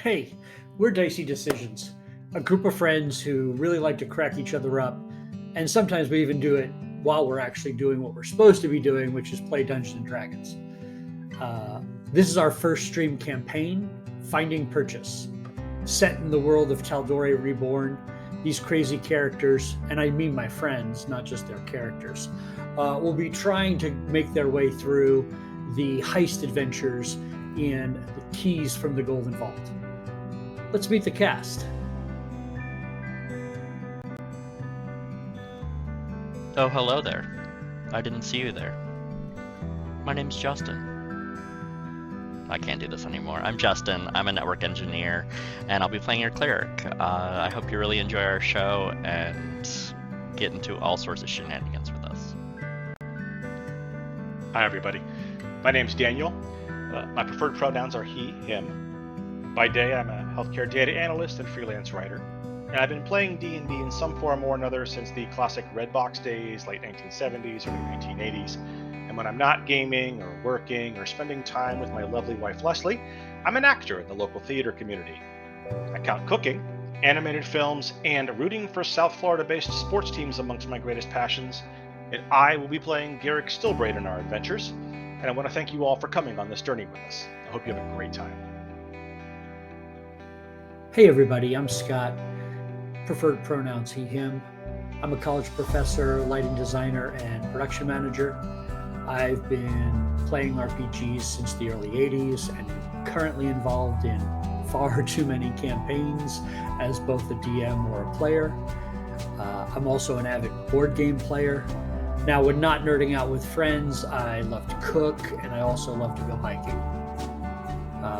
Hey, we're Dicey Decisions, a group of friends who really like to crack each other up, and sometimes we even do it while we're actually doing what we're supposed to be doing, which is play Dungeons and Dragons. Uh, this is our first stream campaign, Finding Purchase. Set in the world of Tal'Dorei Reborn, these crazy characters, and I mean my friends, not just their characters, will be trying to make their way through the heist adventures and the keys from the Golden Vault. Let's meet the cast. Oh, hello there. I didn't see you there. My name's Justin. I can't do this anymore. I'm Justin. I'm a network engineer, and I'll be playing your cleric. I hope you really enjoy our show and get into all sorts of shenanigans with us. Hi, everybody. My name's Daniel. My preferred pronouns are he, him. By day, I'm a healthcare data analyst and freelance writer. And I've been playing D&D in some form or another since the classic Red Box days, late 1970s, early 1980s. And when I'm not gaming or working or spending time with my lovely wife Leslie, I'm an actor in the local theater community. I count cooking, animated films, and rooting for South Florida-based sports teams amongst my greatest passions. And I will be playing Garrick Stillbraid in our adventures. And I want to thank you all for coming on this journey with us. I hope you have a great time. Hey everybody, I'm Scott. Preferred pronouns he, him. I'm a college professor, lighting designer, and production manager. I've been playing RPGs since the early 80s and currently involved in far too many campaigns as both a DM or a player. I'm also an avid board game player. Now, when not nerding out with friends, I love to cook and I also love to go hiking.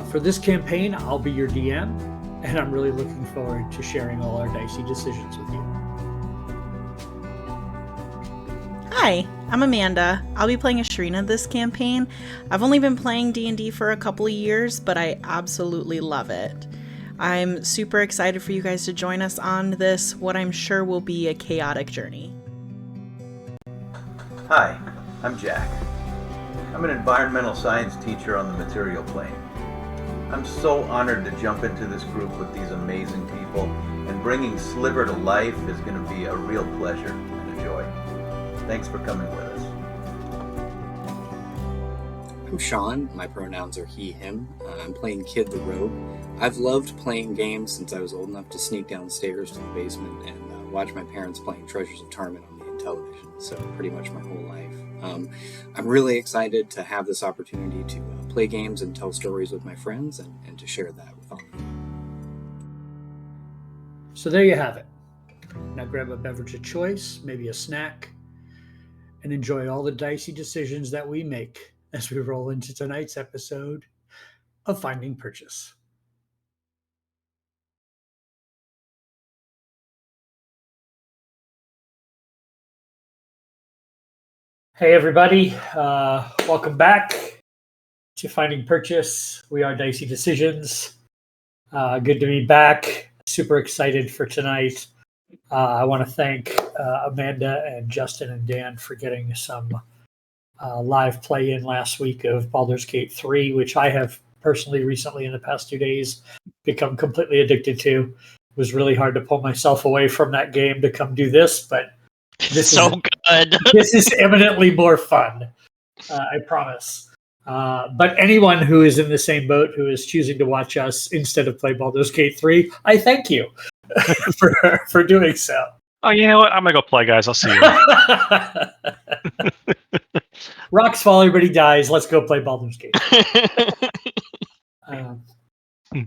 For this campaign, I'll be your DM, and I'm really looking forward to sharing all our dicey decisions with you. Hi, I'm Amanda. I'll be playing Ashrina this campaign. I've only been playing D&D for a couple of years, but I absolutely love it. I'm super excited for you guys to join us on this, what I'm sure will be a chaotic journey. Hi, I'm Jack. I'm an environmental science teacher on the material plane. I'm so honored to jump into this group with these amazing people, and bringing Sliver to life is going to be a real pleasure and a joy. Thanks for coming with us. I'm Sean. My pronouns are he, him. I'm playing Kid the Rogue. I've loved playing games since I was old enough to sneak downstairs to the basement and watch my parents playing Treasures of Tarman on the television, so pretty much my whole life. I'm really excited to have this opportunity to play games and tell stories with my friends and to share that with all of you. So there you have it. Now grab a beverage of choice, maybe a snack, and enjoy all the dicey decisions that we make as we roll into tonight's episode of Finding Purchase. Hey everybody, welcome back to Finding Purchase. We are Dicey Decisions. Good to be back. Super excited for tonight. I want to thank Amanda and Justin and Dan for getting some live play in last week of Baldur's Gate 3, which I have personally recently in the past 2 days become completely addicted to. It was really hard to pull myself away from that game to come do this, but this So is good. this is eminently more fun. I promise. But anyone who is in the same boat, who is choosing to watch us instead of play Baldur's Gate 3, I thank you for doing so. Oh, you know what? I'm going to go play, guys. I'll see you. Rocks fall, everybody dies. Let's go play Baldur's Gate. All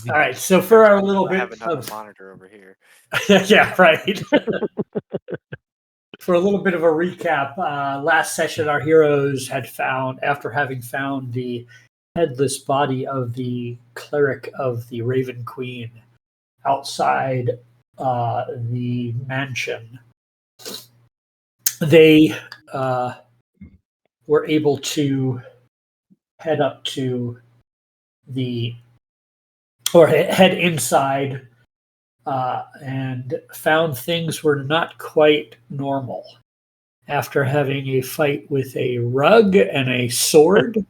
right, so for our little bit I have another monitor over here. yeah, right. For a little bit of a recap, last session our heroes had found, after having found the headless body of the cleric of the Raven Queen outside the mansion, they were able to head up to head inside and found things were not quite normal. After having a fight with a rug and a sword,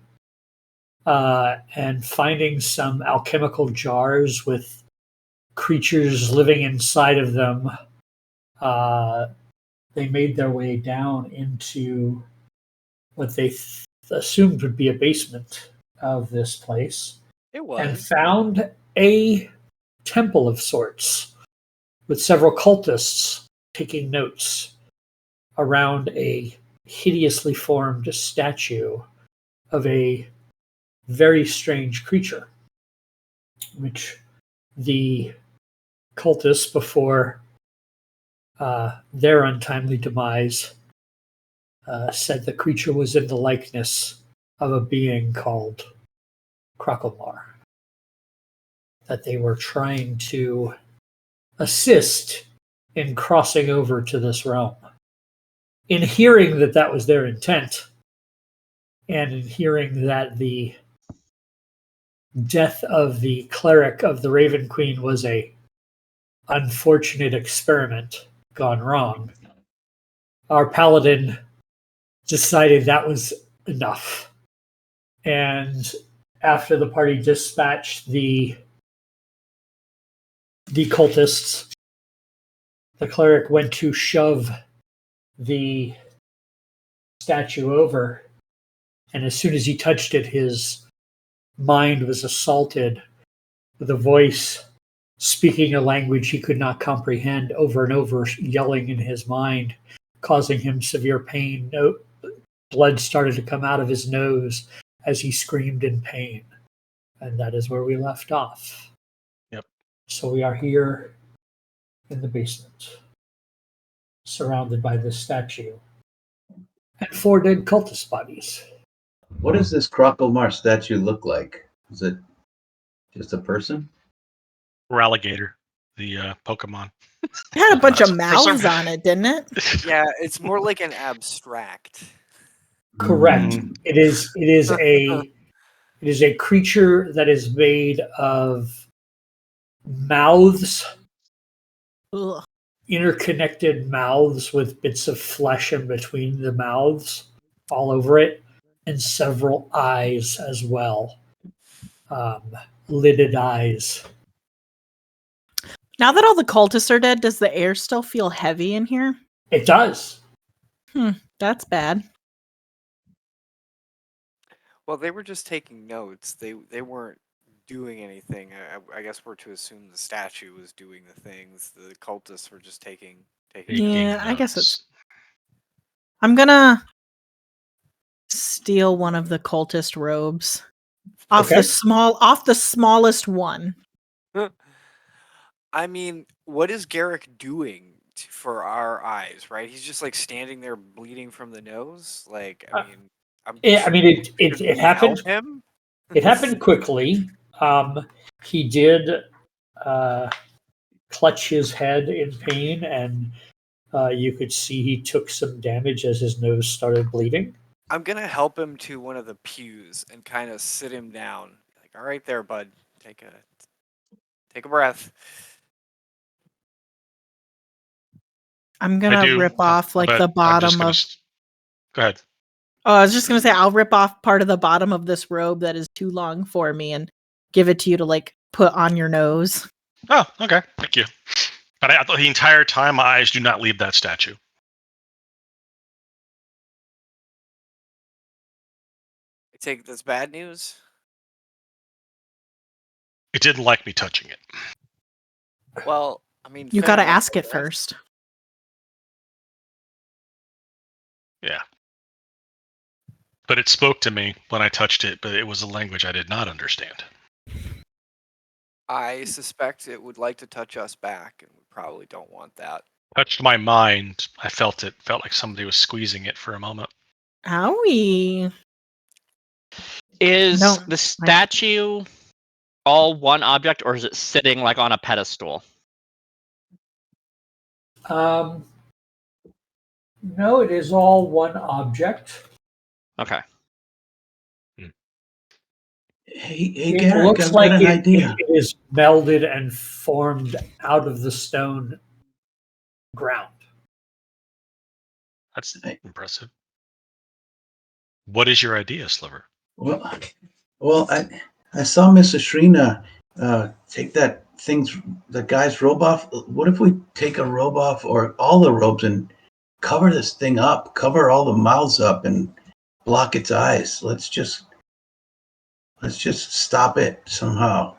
and finding some alchemical jars with creatures living inside of them. They made their way down into what they assumed would be a basement of this place. It And was. found a temple of sorts with several cultists taking notes around a hideously formed statue of a very strange creature, which the cultists, before their untimely demise, said the creature was in the likeness of a being called Crocklemar, that they were trying to assist in crossing over to this realm. In hearing that that was their intent, and in hearing that the death of the cleric of the Raven Queen was a unfortunate experiment gone wrong, our paladin decided that was enough. And after the party dispatched the cultists, the cleric went to shove the statue over, and as soon as he touched it, his mind was assaulted with a voice speaking a language he could not comprehend, over and over, yelling in his mind, causing him severe pain. Blood started to come out of his nose as he screamed in pain. And that is where we left off. Yep. So we are here in the basement, surrounded by this statue and 4 dead cultist bodies. What does this Crocklemar statue look like? Is it just a person? Ralligator, the Pokemon. It had a bunch of For mouths some- on it, didn't it? Yeah, it's more like an abstract. Correct. Mm. It is a creature that is made of mouths, Ugh. interconnected mouths with bits of flesh in between the mouths all over it, and several eyes as well. Lidded eyes. Now that all the cultists are dead, does the air still feel heavy in here? It does. That's bad. Well, they were just taking notes. They weren't doing anything. I guess we're to assume the statue was doing the things. The cultists were just taking. Yeah, I guess it's. I'm gonna steal one of the cultist robes off Okay. the smallest one. I mean, what is Garrick doing for our eyes? Right? He's just like standing there, bleeding from the nose. Like, I mean, It should we happened. help him. It happened quickly. He did clutch his head in pain, and you could see he took some damage as his nose started bleeding. I'm gonna help him to one of the pews and kind of sit him down. Like, all right, there, bud. Take a breath. I'm gonna rip off like the bottom of. Go ahead. Oh, I was just gonna say I'll rip off part of the bottom of this robe that is too long for me and give it to you to like put on your nose. Oh, okay. Thank you. But I thought the entire time my eyes do not leave that statue. I take this bad news. It didn't like me touching it. Well, I mean, You fair gotta enough, ask I it guess. first. Yeah. But it spoke to me when I touched it, but it was a language I did not understand. I suspect it would like to touch us back, and we probably don't want that. Touched my mind. I felt it. Felt like somebody was squeezing it for a moment. Owie. Is No, the statue all one object, or is it sitting like on a pedestal? No, it is all one object. Okay. Hey, It Garrick, looks I've like got an it idea. is melded and formed out of the stone ground. That's impressive. What is your idea, Sliver? Well, Well, I saw Miss Ashrina take that guy's robe off. What if we take a robe off or all the robes and cover this thing up, cover all the mouths up and block its eyes? Let's just stop it somehow.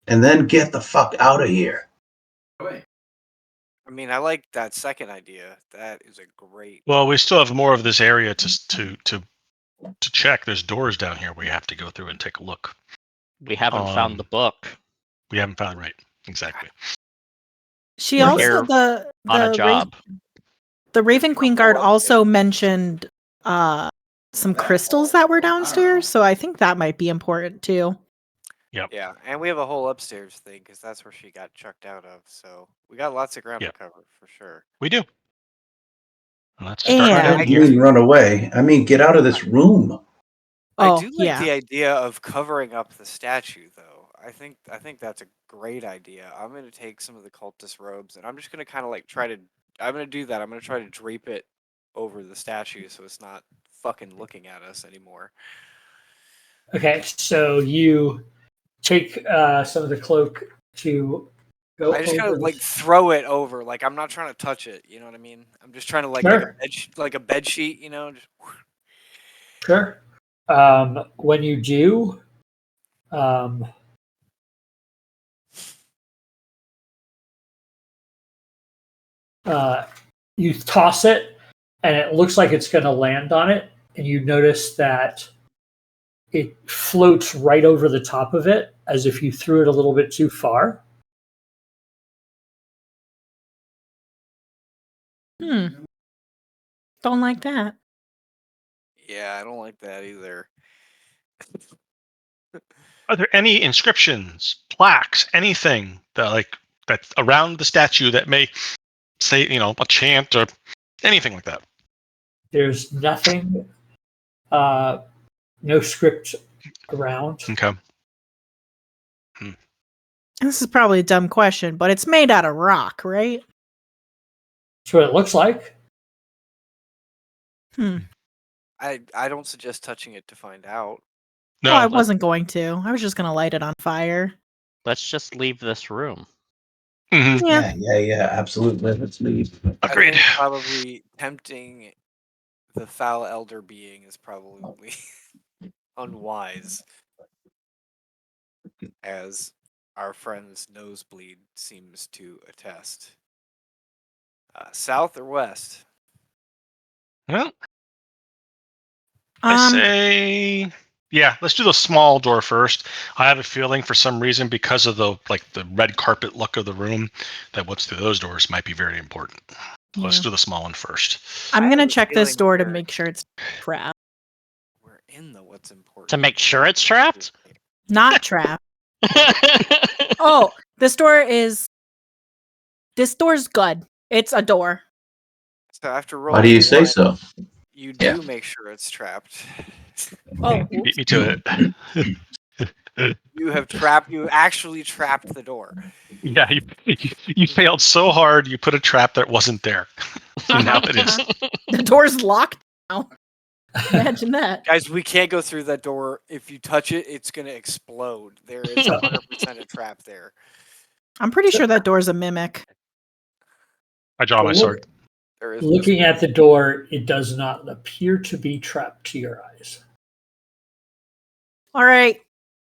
And then get the fuck out of here. I mean, I like that second idea. That is a great. Well, we still have more of this area to check. There's doors down here we have to go through and take a look. We haven't found the book. We haven't found right. Exactly. She We're also here the on a job. The Raven Queen guard also mentioned some crystals that were downstairs, so I think that might be important too. Yep. Yeah, and we have a whole upstairs thing because that's where she got chucked out of. So we got lots of ground Yep. to cover for sure. We do. Well, let's And- start I down didn't here. mean run away. I mean get out of this room. I do like yeah. the idea of covering up the statue, though. I think that's a great idea. I'm gonna take some of the cultist robes, and I'm just gonna kind of like try to. I'm gonna do that. I'm gonna try to drape it over the statue so it's not fucking looking at us anymore. Okay, so you take some of the cloak to go I just over gotta the- like throw it over. Like I'm not trying to touch it. You know what I mean? I'm just trying to like Sure. like a bed sheet. You know. Just, Sure. When you do, you toss it, and it looks like it's going to land on it, and you notice that it floats right over the top of it, as if you threw it a little bit too far. Don't like that. yeah, I don't like that either. Are there any inscriptions, plaques, anything that's around the statue that may say, a chant or anything like that? There's nothing, no script around. Okay. This is probably a dumb question, but it's made out of rock, right? That's what it looks like. I don't suggest touching it to find out. No, I wasn't going to. I was just going to light it on fire. Let's just leave this room. mhm. Yeah, absolutely. Let's leave. I Agreed. think probably tempting the foul elder being is probably unwise, as our friend's nosebleed seems to attest. South or west? Well, I say, yeah, let's do the small door first. I have a feeling for some reason, because of the red carpet look of the room, that what's through those doors might be very important. Let's Yeah. do the small one first. I'm I going to have a check this feeling door to we're- make sure it's trapped. We're in the what's important. To make sure it's trapped? Not trapped. Oh, this door's good. It's a door. So after Why rolling do you say one, so? you do Yeah. make sure it's trapped. Oh, Beat me to it. You actually trapped the door. Yeah, you failed so hard. You put a trap that wasn't there. And now it is. the door's locked now. Imagine that. Guys, we can't go through that door. If you touch it, it's going to explode. There is 100% a trap there. I'm pretty sure that door's a mimic. I draw my sword. There is Looking at the door, it does not appear to be trapped to your eyes. All right.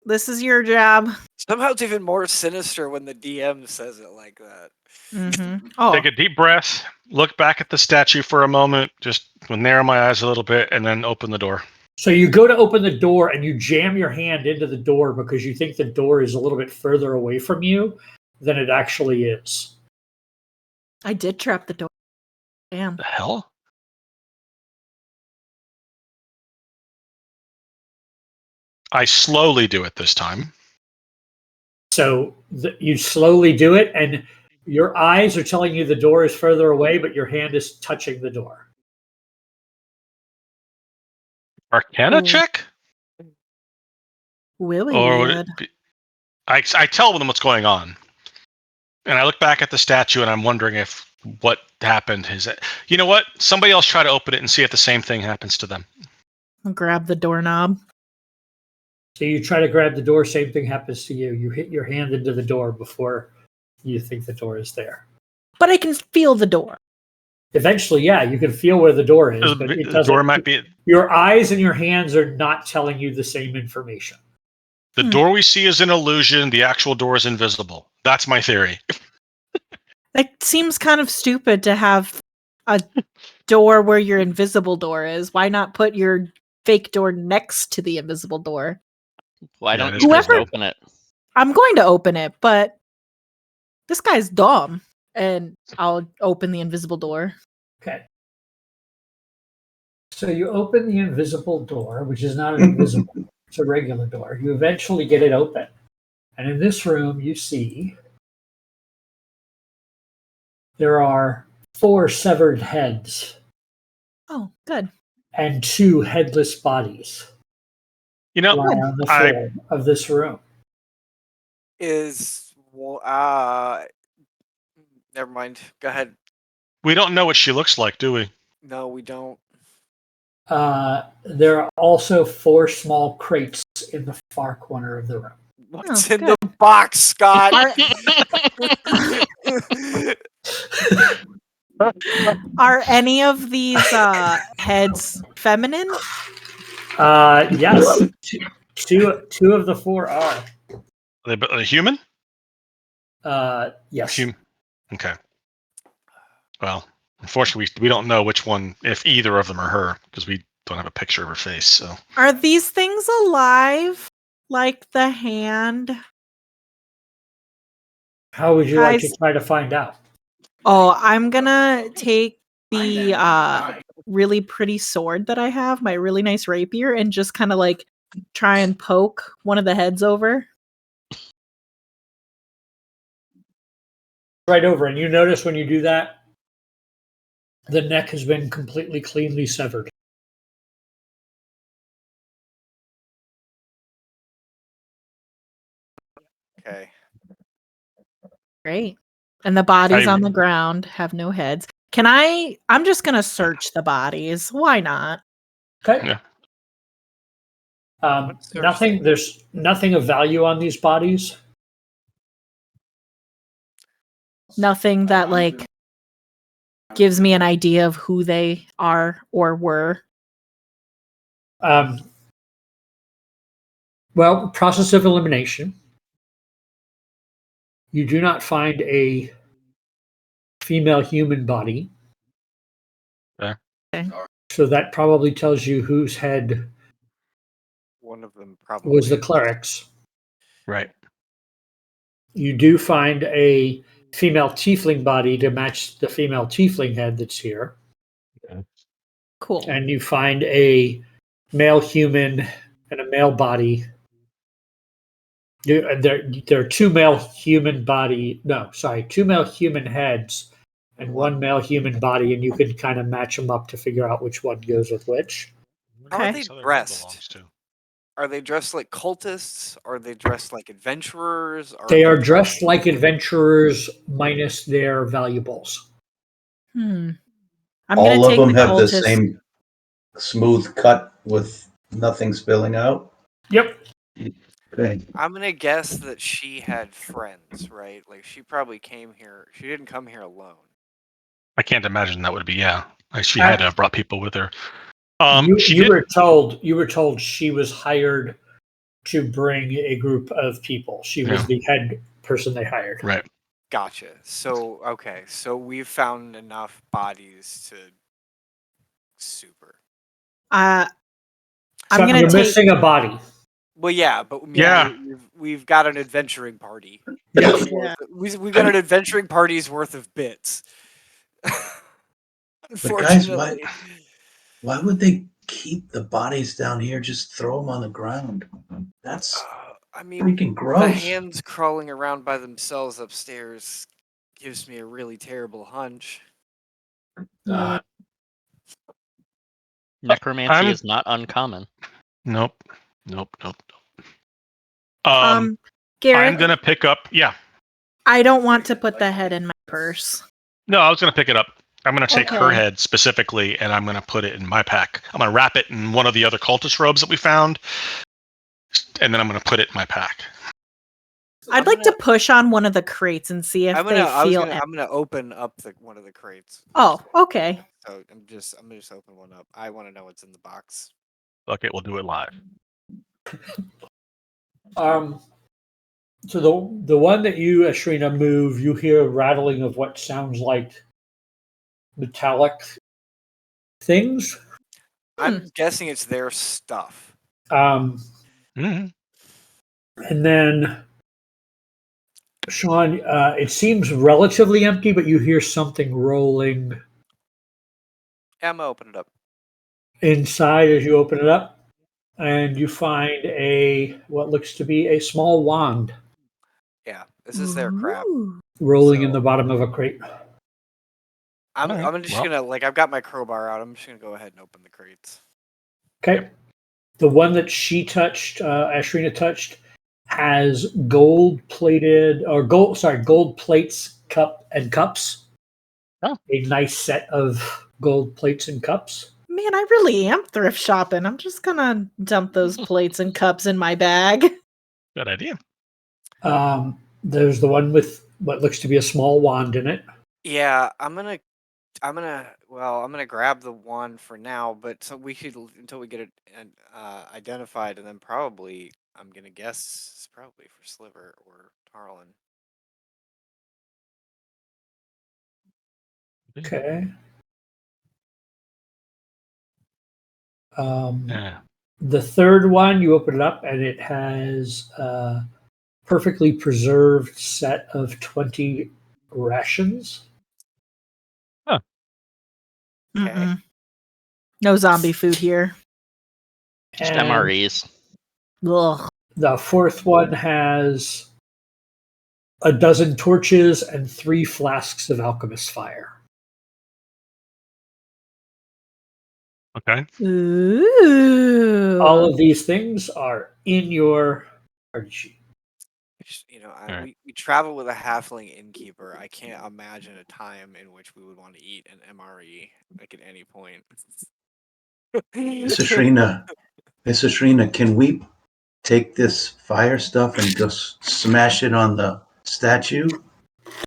This is your job. Somehow it's even more sinister when the DM says it like that. Mm-hmm. Oh, Take a deep breath, look back at the statue for a moment, just narrow my eyes a little bit, and then open the door. So you go to open the door and you jam your hand into the door because you think the door is a little bit further away from you than it actually is. I did trap the door. Damn. The hell? I slowly do it this time. So you slowly do it, and your eyes are telling you the door is further away, but your hand is touching the door. Arcana Ooh. check? Willy Or would would. it be... I tell them what's going on. And I look back at the statue and I'm wondering if what happened is it. You know what? Somebody else try to open it and see if the same thing happens to them. Grab the doorknob. So you try to grab the door, same thing happens to you. You hit your hand into the door before you think the door is there. But I can feel the door. Eventually, yeah, you can feel where the door is, but it The doesn't. door might be. Your eyes and your hands are not telling you the same information. The door we see is an illusion. The actual door is invisible. That's my theory. That seems kind of stupid to have a door where your invisible door is. Why not put your fake door next to the invisible door? Why Yeah, don't it you is just crazy. open it? I'm going to open it, but this guy's dumb. And I'll open the invisible door. Okay. So you open the invisible door, which is not an invisible, it's a regular door. You eventually get it open. And in this room, you see there are 4 severed heads Oh, good. and 2 headless bodies You know, lie on the floor of this room. Never mind. Go ahead. we don't know what she looks like, do we? No, we don't. There are also 4 small crates in the far corner of the room. What's Oh, in the box, Scott? Are any of these heads feminine? Yes, two of the 4 are. Are they a human? Yes. Okay. Well, unfortunately, we don't know which one, if either of them are her, because we don't have a picture of her face. So Are these things alive? Like the hand? How would you like to Guys- try to find out? Oh, I'm gonna take the really pretty sword that I have, my really nice rapier, and just kind of like try and poke one of the heads over. Right over, and you notice when you do that, the neck has been completely cleanly severed. Okay. Great. And the bodies on the ground have no heads. I'm just gonna search the bodies. Why not? Okay. Yeah. Nothing. There's nothing of value on these bodies. Nothing that like gives me an idea of who they are or were. Well, process of elimination. You do not find a female human body. Yeah. Okay. So that probably tells you whose head One of them probably was the cleric's. right. You do find a female tiefling body to match the female tiefling head that's here. Cool. And you find a male human and a male body. There are 2 male human two male human heads and 1 male human body, and you can kind of match them up to figure out which one goes with which. How are Okay. they So their head dressed? belongs to. Are they dressed like cultists? Are they dressed like adventurers? They are dressed like adventurers minus their valuables. I'm All gonna of take them the have the cultist. same smooth cut with nothing spilling out. Yep. Okay. I'm gonna guess that she had friends, right? Like she probably came here. She didn't come here alone. I can't imagine that would be. Yeah, like she had to have brought people with her. She You did. were told she was hired to bring a group of people. She was Yeah. the head person they hired. Right. Gotcha. So okay, so we've found enough bodies to super. I'm So gonna you're take. missing a body. Well, yeah, but Yeah. we've got an adventuring party. Yes. Yeah. We've got an adventuring party's worth of bits. But guys, Unfortunately. why would they keep the bodies down here? Just throw them on the ground. That's I mean, freaking the gross. hands crawling around by themselves upstairs gives me a really terrible hunch. Necromancy is not uncommon. Nope. I'm Garrett, gonna pick up. Yeah. I don't want to put the head in my purse. No, I was gonna pick it up. I'm gonna take her Okay. head specifically, and I'm gonna put it in my pack. I'm gonna wrap it in one of the other cultist robes that we found, and then I'm going to put it in my pack. I'd like to push on one of the crates and see if they feel. I'm gonna open up one of the crates. Oh, okay. So I'm gonna just open one up. I want to know what's in the box. Okay, we'll do it live. So the one that you, Ashrina, move, you hear a rattling of what sounds like metallic things. I'm guessing it's their stuff. And then, Sean, it seems relatively empty, but you hear something rolling Yeah, I'm gonna open it up. inside as you open it up, and you find what looks to be a small wand Yeah, this is their crap. rolling in the bottom of a crate. I'm just gonna I've got my crowbar out. I'm just gonna go ahead and open the crates. Okay. The one that she touched, Ashrina touched, has gold plates, cups. Oh. A nice set of gold plates and cups. Man, I really am thrift shopping. I'm just gonna dump those plates and cups in my bag. Good idea. There's the one with what looks to be a small wand in it. Yeah, I'm gonna grab the one for now, but so we should until we get it identified, and then probably I'm gonna guess it's probably for Sliver or Tarlin. Okay. The third one, you open it up, and it has a perfectly preserved set of 20 rations. Huh. Okay. No zombie food here. Just And MREs. Ugh. the fourth one has a dozen torches and 3 flasks of alchemist fire. Okay. Ooh. All of these things are in your party sheet. Alright. We travel with a halfling innkeeper. I can't imagine a time in which we would want to eat an MRE at any point. Miss Ashrina, can we take this fire stuff and just smash it on the statue?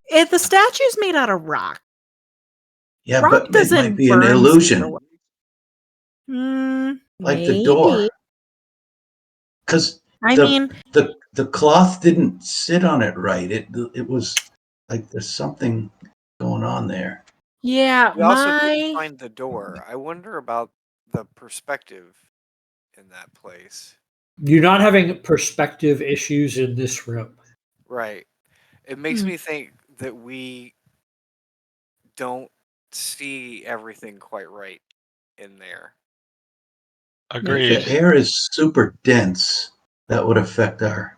If the statue's made out of rock. Yeah, Rock but it doesn't might be an burn illusion. Like the door. Because the cloth didn't sit on it right. It was like there's something going on there. Yeah, we also couldn't find the door. I wonder about the perspective in that place. You're not having perspective issues in this room. Right. It makes me think that we don't see everything quite right in there. Agreed. The air is super dense. That would affect our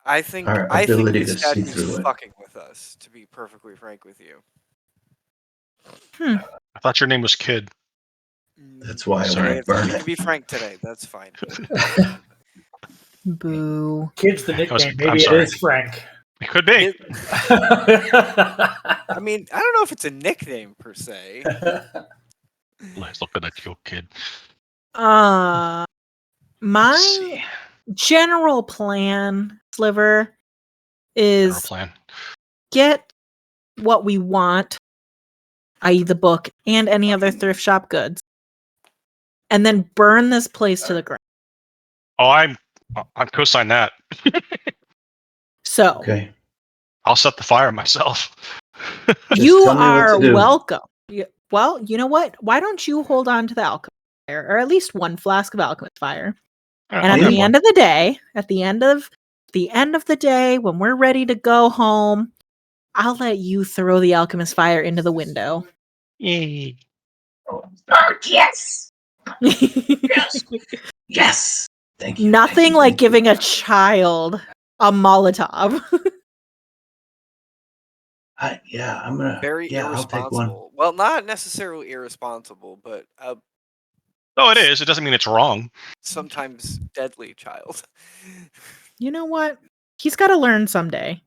ability the to see statue's through it. fucking with us, to be perfectly frank with you. I thought your name was Kid. That's why I want to burn it. To be frank today, that's fine. Boo. Kid's the nickname. Maybe it is Frank. It could be. I mean, I don't know if it's a nickname per se. Let's look at you, Kid. My general plan, Sliver, is get what we want, i.e. the book and any other thrift shop goods, and then burn this place to the ground. Oh, I'm co-sign that. So okay. I'll set the fire myself. You are welcome. Well, you know what? Why don't you hold on to the alchemist fire, or at least one flask of alchemist fire? And at the end of the day, when we're ready to go home, I'll let you throw the alchemist fire into the window. Yay. Oh, yes. Yes. Thank you. Nothing like giving a child a Molotov. I'm gonna. Very irresponsible. I'll take one. Well, not necessarily irresponsible, but Oh, it is. It doesn't mean it's wrong. Sometimes deadly child. You know what? He's got to learn someday.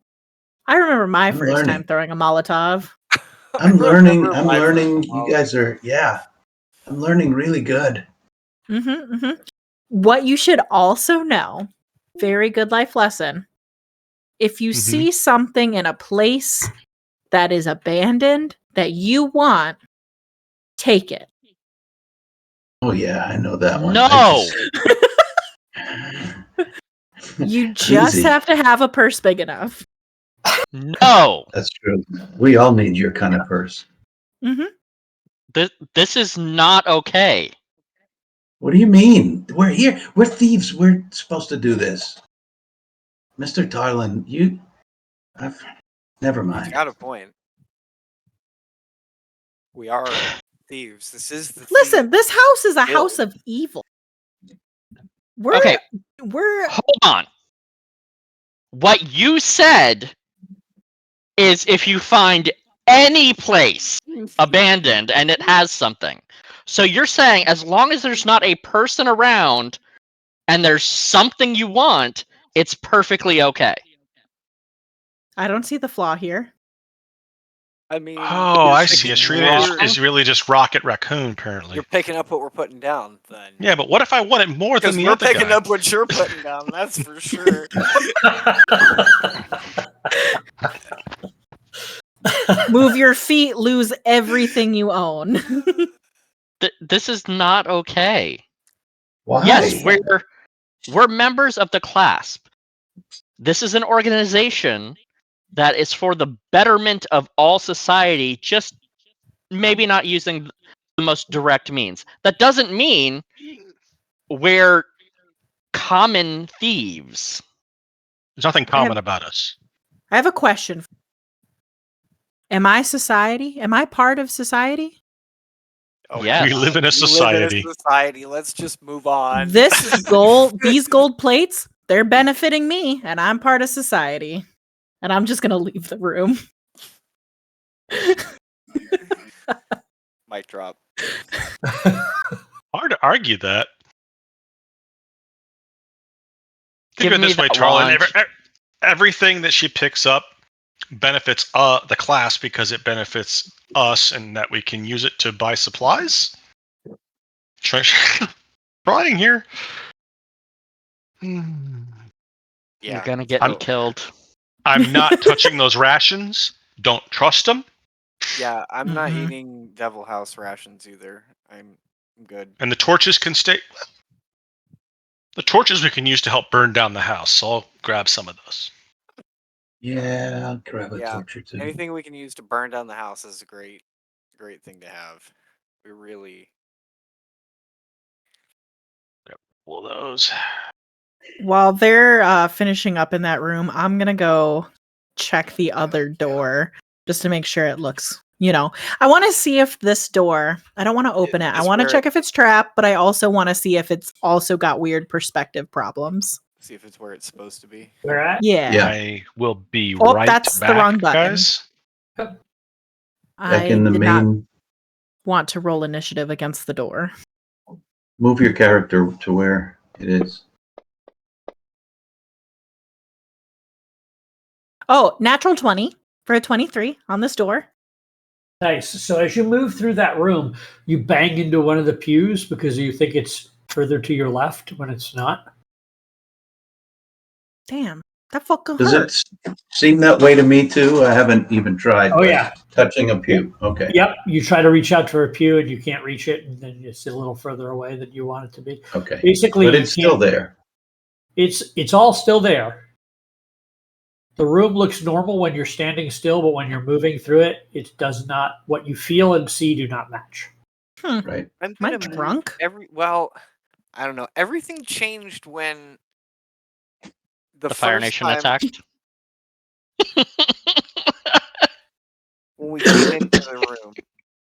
I remember my first time throwing a Molotov. I'm learning. You guys are. Yeah. I'm learning really good. What you should also know very good life lesson. If you see something in a place that is abandoned that you want, take it. Oh yeah, I know that one. No! You just Easy. have to have a purse big enough. No! That's true. We all need your kind of purse. Mm-hmm. This is not okay. What do you mean? We're here. We're thieves. We're supposed to do this. Mr. Tarlin, never He's mind. got a point. We are thieves. This is the Listen, thief this house is a guild. house of evil. We're Hold on. What you said is if you find any place abandoned and it has something. So you're saying as long as there's not a person around and there's something you want, it's perfectly okay. I don't see the flaw here. I mean, Oh, I see. picking Ashrina up- is really just Rocket Raccoon, apparently. You're picking up what we're putting down, then. Yeah, but what if I want it more than Because the we're other picking guy? up what you're putting down. That's for sure. Move your feet, lose everything you own. This is not okay. Why? Yes, we're members of the Clasp. This is an organization that is for the betterment of all society, just maybe not using the most direct means. That doesn't mean we're common thieves. There's nothing common about us. I have a question. Am I society? Am I part of society? Oh, Yes. We live in a you society. live in a society. Let's just move on. These gold plates, they're benefiting me, and I'm part of society. And I'm just gonna leave the room. Mic drop. Hard to argue that. Think Give of it me this way, that Tarlin. wand. Everything that she picks up benefits the class because it benefits us and that we can use it to buy supplies. Trying here. Yeah. You're gonna get me killed. I'm not touching those rations. Don't trust them. Yeah, I'm not Mhm. eating Devil House rations either. I'm good. And the torches can stay. The torches we can use to help burn down the house. So I'll grab some of those. Yeah, I'll grab a Yeah, torture too. anything we can use to burn down the house is a great thing to have. We really. Well, those. While they're finishing up in that room, I'm gonna go check the other door just to make sure it looks. I want to see if this door. I don't want to open it. I Is want to where check if it's trapped, but I also want to see if it's also got weird perspective problems. See if it's where it's supposed to be. Where at? Yeah. I will be Oh, right that's the back, wrong button. guys. Back I in the did main. not want to roll initiative against the door. Move your character to where it is. Oh, natural 20 for a 23 on this door. Nice. So as you move through that room, you bang into one of the pews because you think it's further to your left when it's not. Damn, that fucking Does hurt. it seem that way to me too? I haven't even tried. Oh, yeah. Touching a pew. Okay. Yep. You try to reach out for a pew and you can't reach it, and then it's a little further away than you want it to be. Okay. Basically, But you it's still can't- there. It's all still there. The room looks normal when you're standing still, but when you're moving through it, it does not. What you feel and see do not match. Right. I'm Am I gonna move drunk? I don't know. Everything changed when The Fire first Nation time attacked. when we came into the room,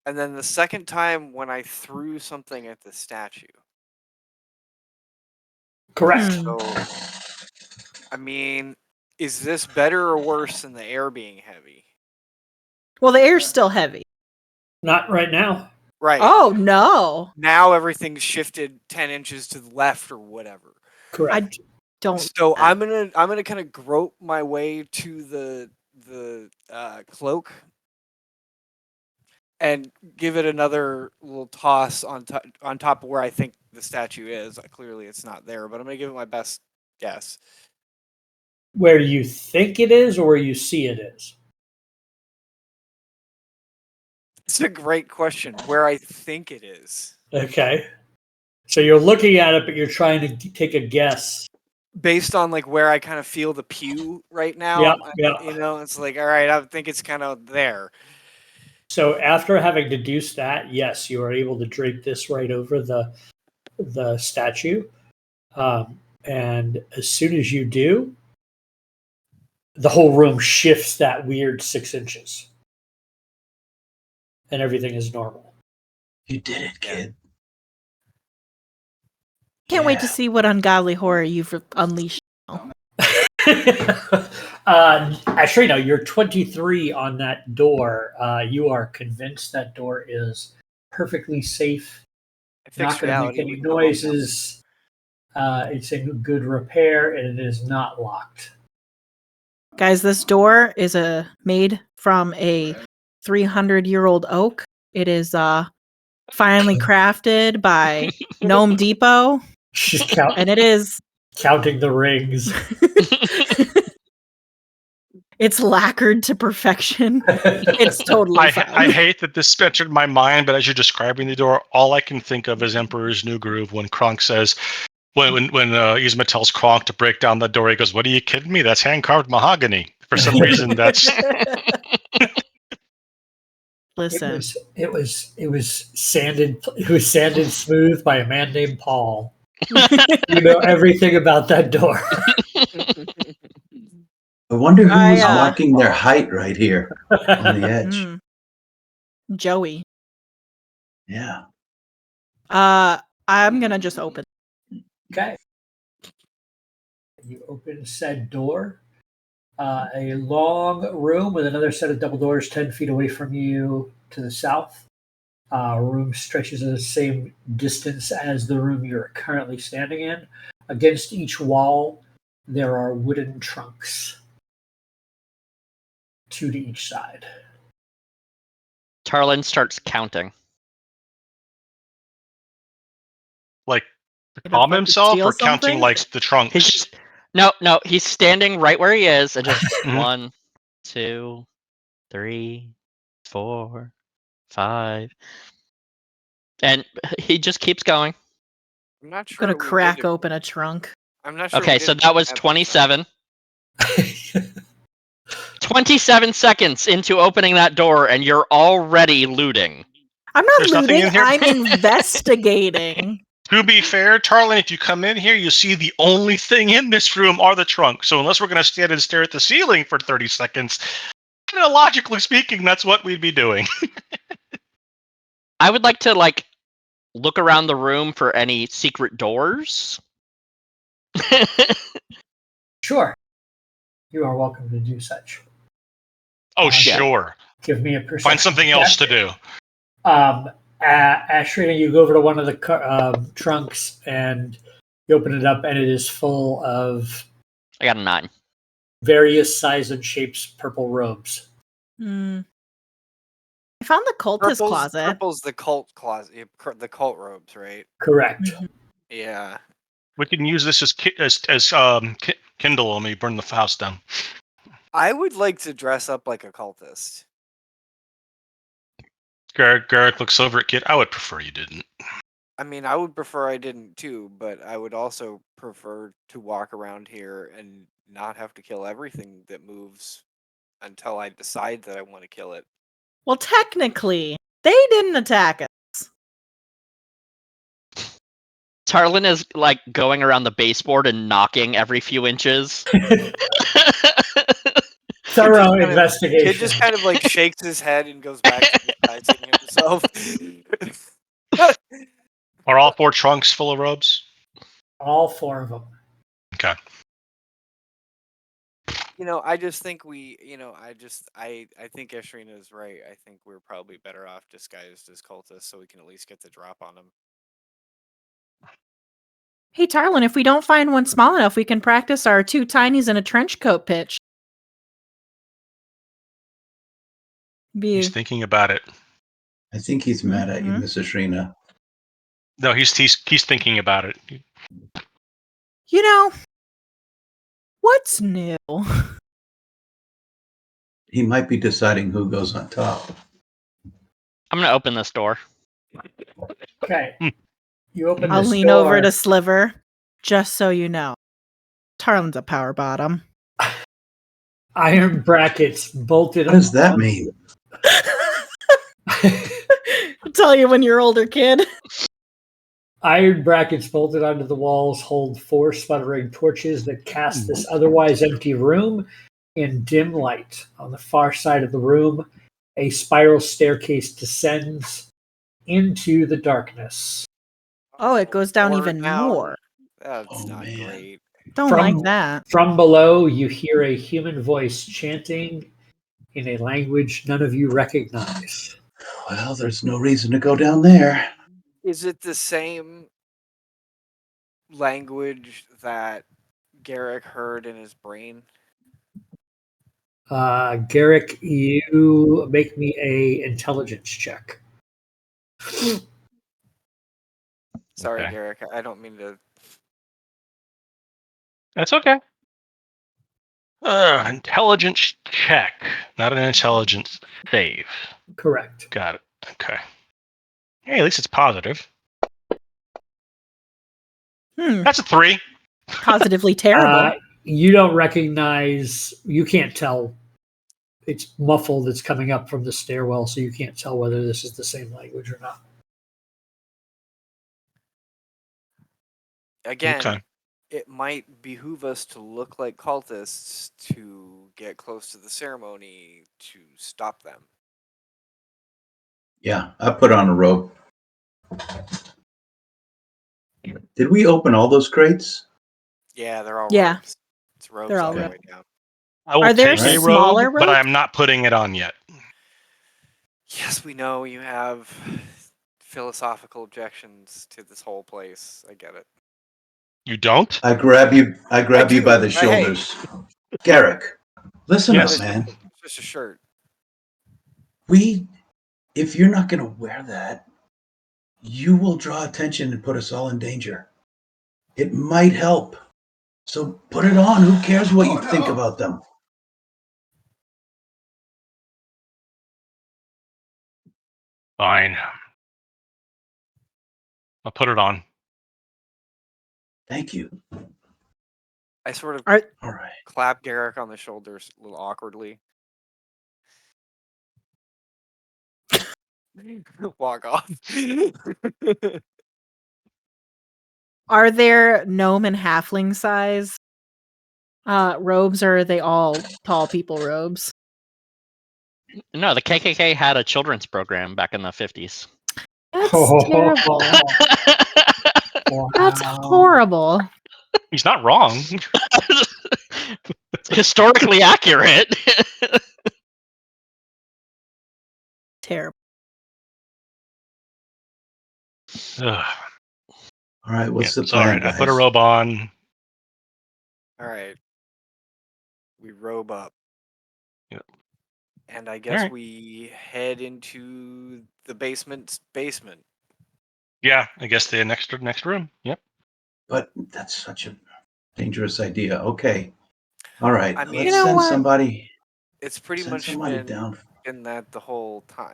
and then the second time when I threw something at the statue. Correct. Hmm. So, I mean, is this better or worse than the air being heavy? Well, the air's still heavy. Not right now. Right. Oh, no. Now everything's shifted 10 inches to the left or whatever. Correct. Don't. So I'm gonna kind of grope my way to the cloak and give it another little toss on top of where I think the statue is. Clearly, it's not there, but I'm gonna give it my best guess. Where you think it is or where you see it is? It's a great question. Where I think it is. Okay. So you're looking at it, but you're trying to take a guess. Based on like where I kind of feel the pew right now, Yeah, yeah. it's like, all right, I think it's kind of there. So after having deduced that, yes, you are able to drape this right over the statue. And as soon as you do, the whole room shifts that weird 6 inches. And everything is normal. You did it, kid. Can't wait to see what ungodly horror you've unleashed. Actually, no, you're 23 on that door. You are convinced that door is perfectly safe, not going to make any noises. It's in good repair, and it is not locked. Guys, this door is made from a 300-year-old oak. It is finely crafted by Gnome Depot, She's and it is counting the rings. It's lacquered to perfection. It's totally fine. I hate that this entered my mind, but as you're describing the door, all I can think of is Emperor's New Groove when Kronk says, when Yzma tells Kronk to break down the door, he goes, "What are you kidding me? That's hand-carved mahogany." For some reason, that's... Listen, It was sanded smooth by a man named Paul. You know everything about that door. I wonder who's marking their height right here on the edge. Joey. Yeah. I'm gonna just open. Okay. You open said door. A long room with another set of double doors 10 feet away from you to the south. Room stretches the same distance as the room you're currently standing in. Against each wall, there are wooden trunks. 2 to each side. Tarlin starts counting. Like, to calm himself or counting like the trunks? He's just, no, he's standing right where he is and just 1, 2, 3, 4, 5. And he just keeps going. I'm not sure. I'm gonna crack open a trunk. I'm not sure. Okay, so that was 27. 27 seconds into opening that door, and you're already looting. I'm not There's nothing looting. in here? I'm investigating. To be fair, Tarlin, if you come in here, you see the only thing in this room are the trunks. So unless we're going to stand and stare at the ceiling for 30 seconds, logically speaking, that's what we'd be doing. I would like to, look around the room for any secret doors. Sure. You are welcome to do such. Oh, sure. Give me a perception. Find something else to do. Ashrina, you go over to one of the trunks and you open it up, and it is full of... I got a 9. Various size and shapes purple robes. I found the cultist closet. Purple's the cult closet. The cult robes, right? Correct. Yeah. We can use this as Kindle when we burn the house down. I would like to dress up like a cultist. Garrick looks over at Kid. I would prefer you didn't. I mean, I would prefer I didn't too, but I would also prefer to walk around here and not have to kill everything that moves until I decide that I want to kill it. Well, technically, they didn't attack us. Tarlin is going around the baseboard and knocking every few inches. Thorough investigation. Kid just kind of shakes his head and goes back to disguising himself. Are all 4 trunks full of robes? All 4 of them. Okay. I just think I think Ashrina is right. I think we're probably better off disguised as cultists so we can at least get the drop on them. Hey, Tarlin, if we don't find one small enough, we can practice our 2 tinies in a trench coat pitch. He's thinking about it. I think he's mad at you, Miss Ashrina. No, he's thinking about it. What's new? He might be deciding who goes on top. I'm gonna open this door. Okay. Hmm. You open I'll this lean door. over to Sliver, just so you know. Tarlin's a power bottom. Iron brackets bolted What does that mean? I'll tell you when you're older, kid. Iron brackets bolted onto the walls hold 4 sputtering torches that cast this otherwise empty room in dim light. On the far side of the room, a spiral staircase descends into the darkness. Oh, it goes down Or even down. more. That's Oh, not man. great. Don't From- like that. From below, you hear a human voice chanting in a language none of you recognize. Well, there's no reason to go down there. Is it the same language that Garrick heard in his brain? Garrick, you make me a intelligence check. Sorry, Okay. Garrick. I don't mean to. That's okay. Intelligence check, not an intelligence save. Correct. Got it. Okay. Hey, at least it's positive. That's a 3. Positively terrible. You don't recognize, you can't tell. It's muffled, it's coming up from the stairwell, so you can't tell whether this is the same language or not. Again, Okay. it might behoove us to look like cultists to get close to the ceremony to stop them. Yeah, I put on a rope. Did we open all those crates? Yeah, they're all Yeah. robes. It's robes They're all all the robes. way down. I will Are there take a smaller robe, but robes? I'm not putting it on yet. Yes, we know you have philosophical objections to this whole place. I get it. You don't? I grab you do. by the Hey. shoulders. Garrick, listen Yes. up, man. It's just a shirt. If you're not going to wear that, you will draw attention and put us all in danger. It might help. So put it on. Who cares what you think about them? Fine. I'll put it on. Thank you. I sort of All right. clap Garrick on the shoulders a little awkwardly. Walk off. Are there gnome and halfling size robes, or are they all tall people robes? No, the KKK had a children's program back in the 50s. That's terrible. That's horrible. He's not wrong. It's historically accurate. Terrible. Ugh. All right. What's the It's all plan, right. guys? I put a robe on. All right. We robe up. Yep. And I guess Alright. we head into the basement's basement. Yeah, I guess the next room. Yep. But that's such a dangerous idea. Okay. All right. I mean- Let's You know send what? somebody. It's pretty Send much somebody been down. in that the whole time.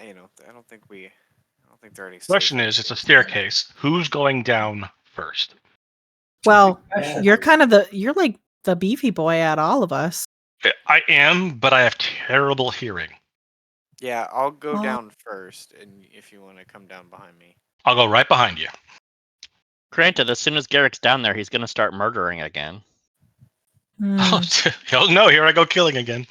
I don't think there are any. Question is, it's a staircase. Who's going down first? Well, Question. you're like the beefy boy out of all of us. I am, but I have terrible hearing. Yeah, I'll go Oh. down first, and if you want to come down behind me. I'll go right behind you. Granted, as soon as Garrick's down there, he's going to start murdering again. Oh, hell no! Here I go killing again.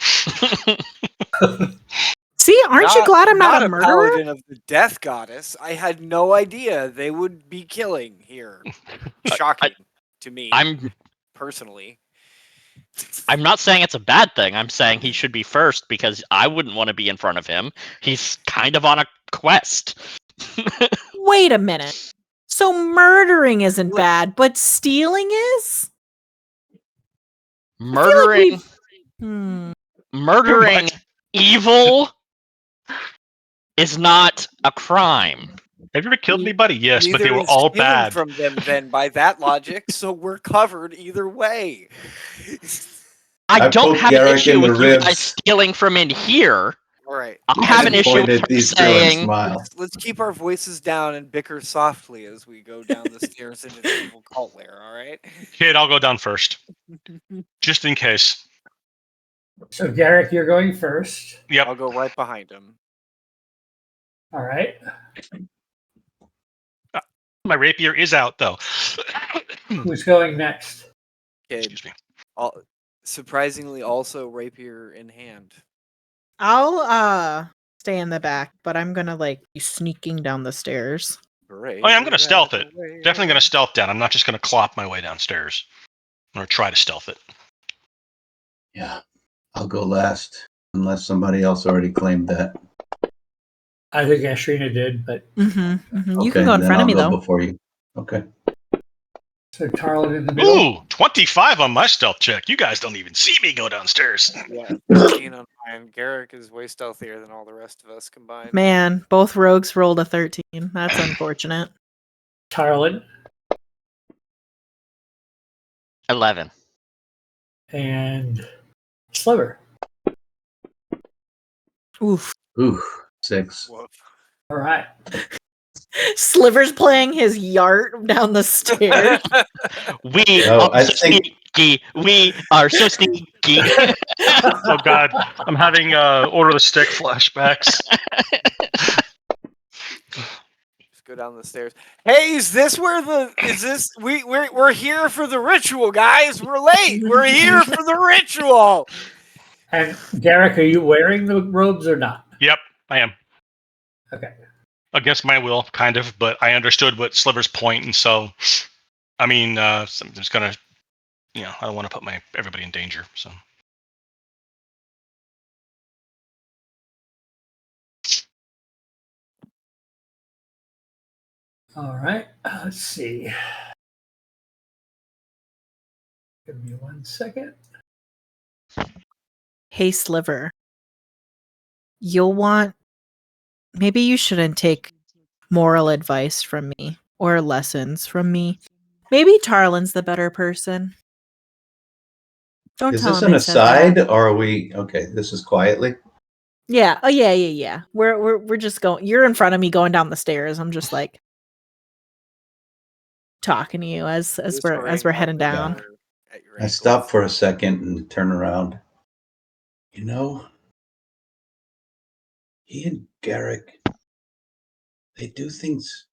See, aren't you glad I'm not a murderer? paladin of the death goddess. I had no idea they would be killing here. Shocking to me. I'm personally. I'm not saying it's a bad thing. I'm saying he should be first because I wouldn't want to be in front of him. He's kind of on a quest. Wait a minute. So murdering isn't bad, but stealing is? Murdering, murdering What? evil is not a crime. Have you ever killed anybody? Yes, but they Neither were is all stealing bad. from them then by that logic, so we're covered either way. I don't poked have an Garrick issue in the with you guys ribs. stealing from in here. All right. I have an issue with Disappointed, her he's still and saying, smile. Let's keep our voices down and bicker softly as we go down the stairs into the evil cult lair. All right. Kid, I'll go down first, just in case. So, Garrick, you're going first. Yep. I'll go right behind him. All right. My rapier is out, though. Who's going next? Kid, Excuse me. surprisingly, also rapier in hand. I'll stay in the back, but I'm gonna like be sneaking down the stairs. Great. Oh, yeah, I'm going to stealth it. Definitely going to stealth down. I'm not just going to clop my way downstairs. Or try to stealth it. Yeah, I'll go last, unless somebody else already claimed that. I think Ashrina did, but You can go in then front of me, I'll go though. before you. Okay. so Tarlin in the middle. Ooh, 25 on my stealth check. You guys don't even see me go downstairs. Yeah, 13 on mine. Garrick is way stealthier than all the rest of us combined. Man, both rogues rolled a 13. That's unfortunate. Tarlin 11. and Sliver. Oof. Ooh, 6. Woof. All right. Sliver's playing his yart down the stairs. We No, are I so think- sneaky. We are so sneaky. Oh, God. I'm having Order of the Stick flashbacks. Just go down the stairs. Hey, is this we're here for the ritual, guys. We're late. We're here for the ritual. And Garrick, are you wearing the robes or not? Yep, I am. Okay. Against my will, kind of, but I understood what Sliver's point, and so, I mean, I'm just gonna, I don't want to put everybody in danger, so. All right. Let's see. Give me 1 second. Hey, Sliver. Maybe you shouldn't take moral advice from me or lessons from me. Maybe Tarlin's the better person. Don't Is tell this him an I said that. aside, or are we... Okay, this is quietly? Yeah. Oh, yeah. We're just going. You're in front of me going down the stairs. I'm just like talking to you as we're heading down. I stop for a second and turn around. You know, he and Garrick, they do things...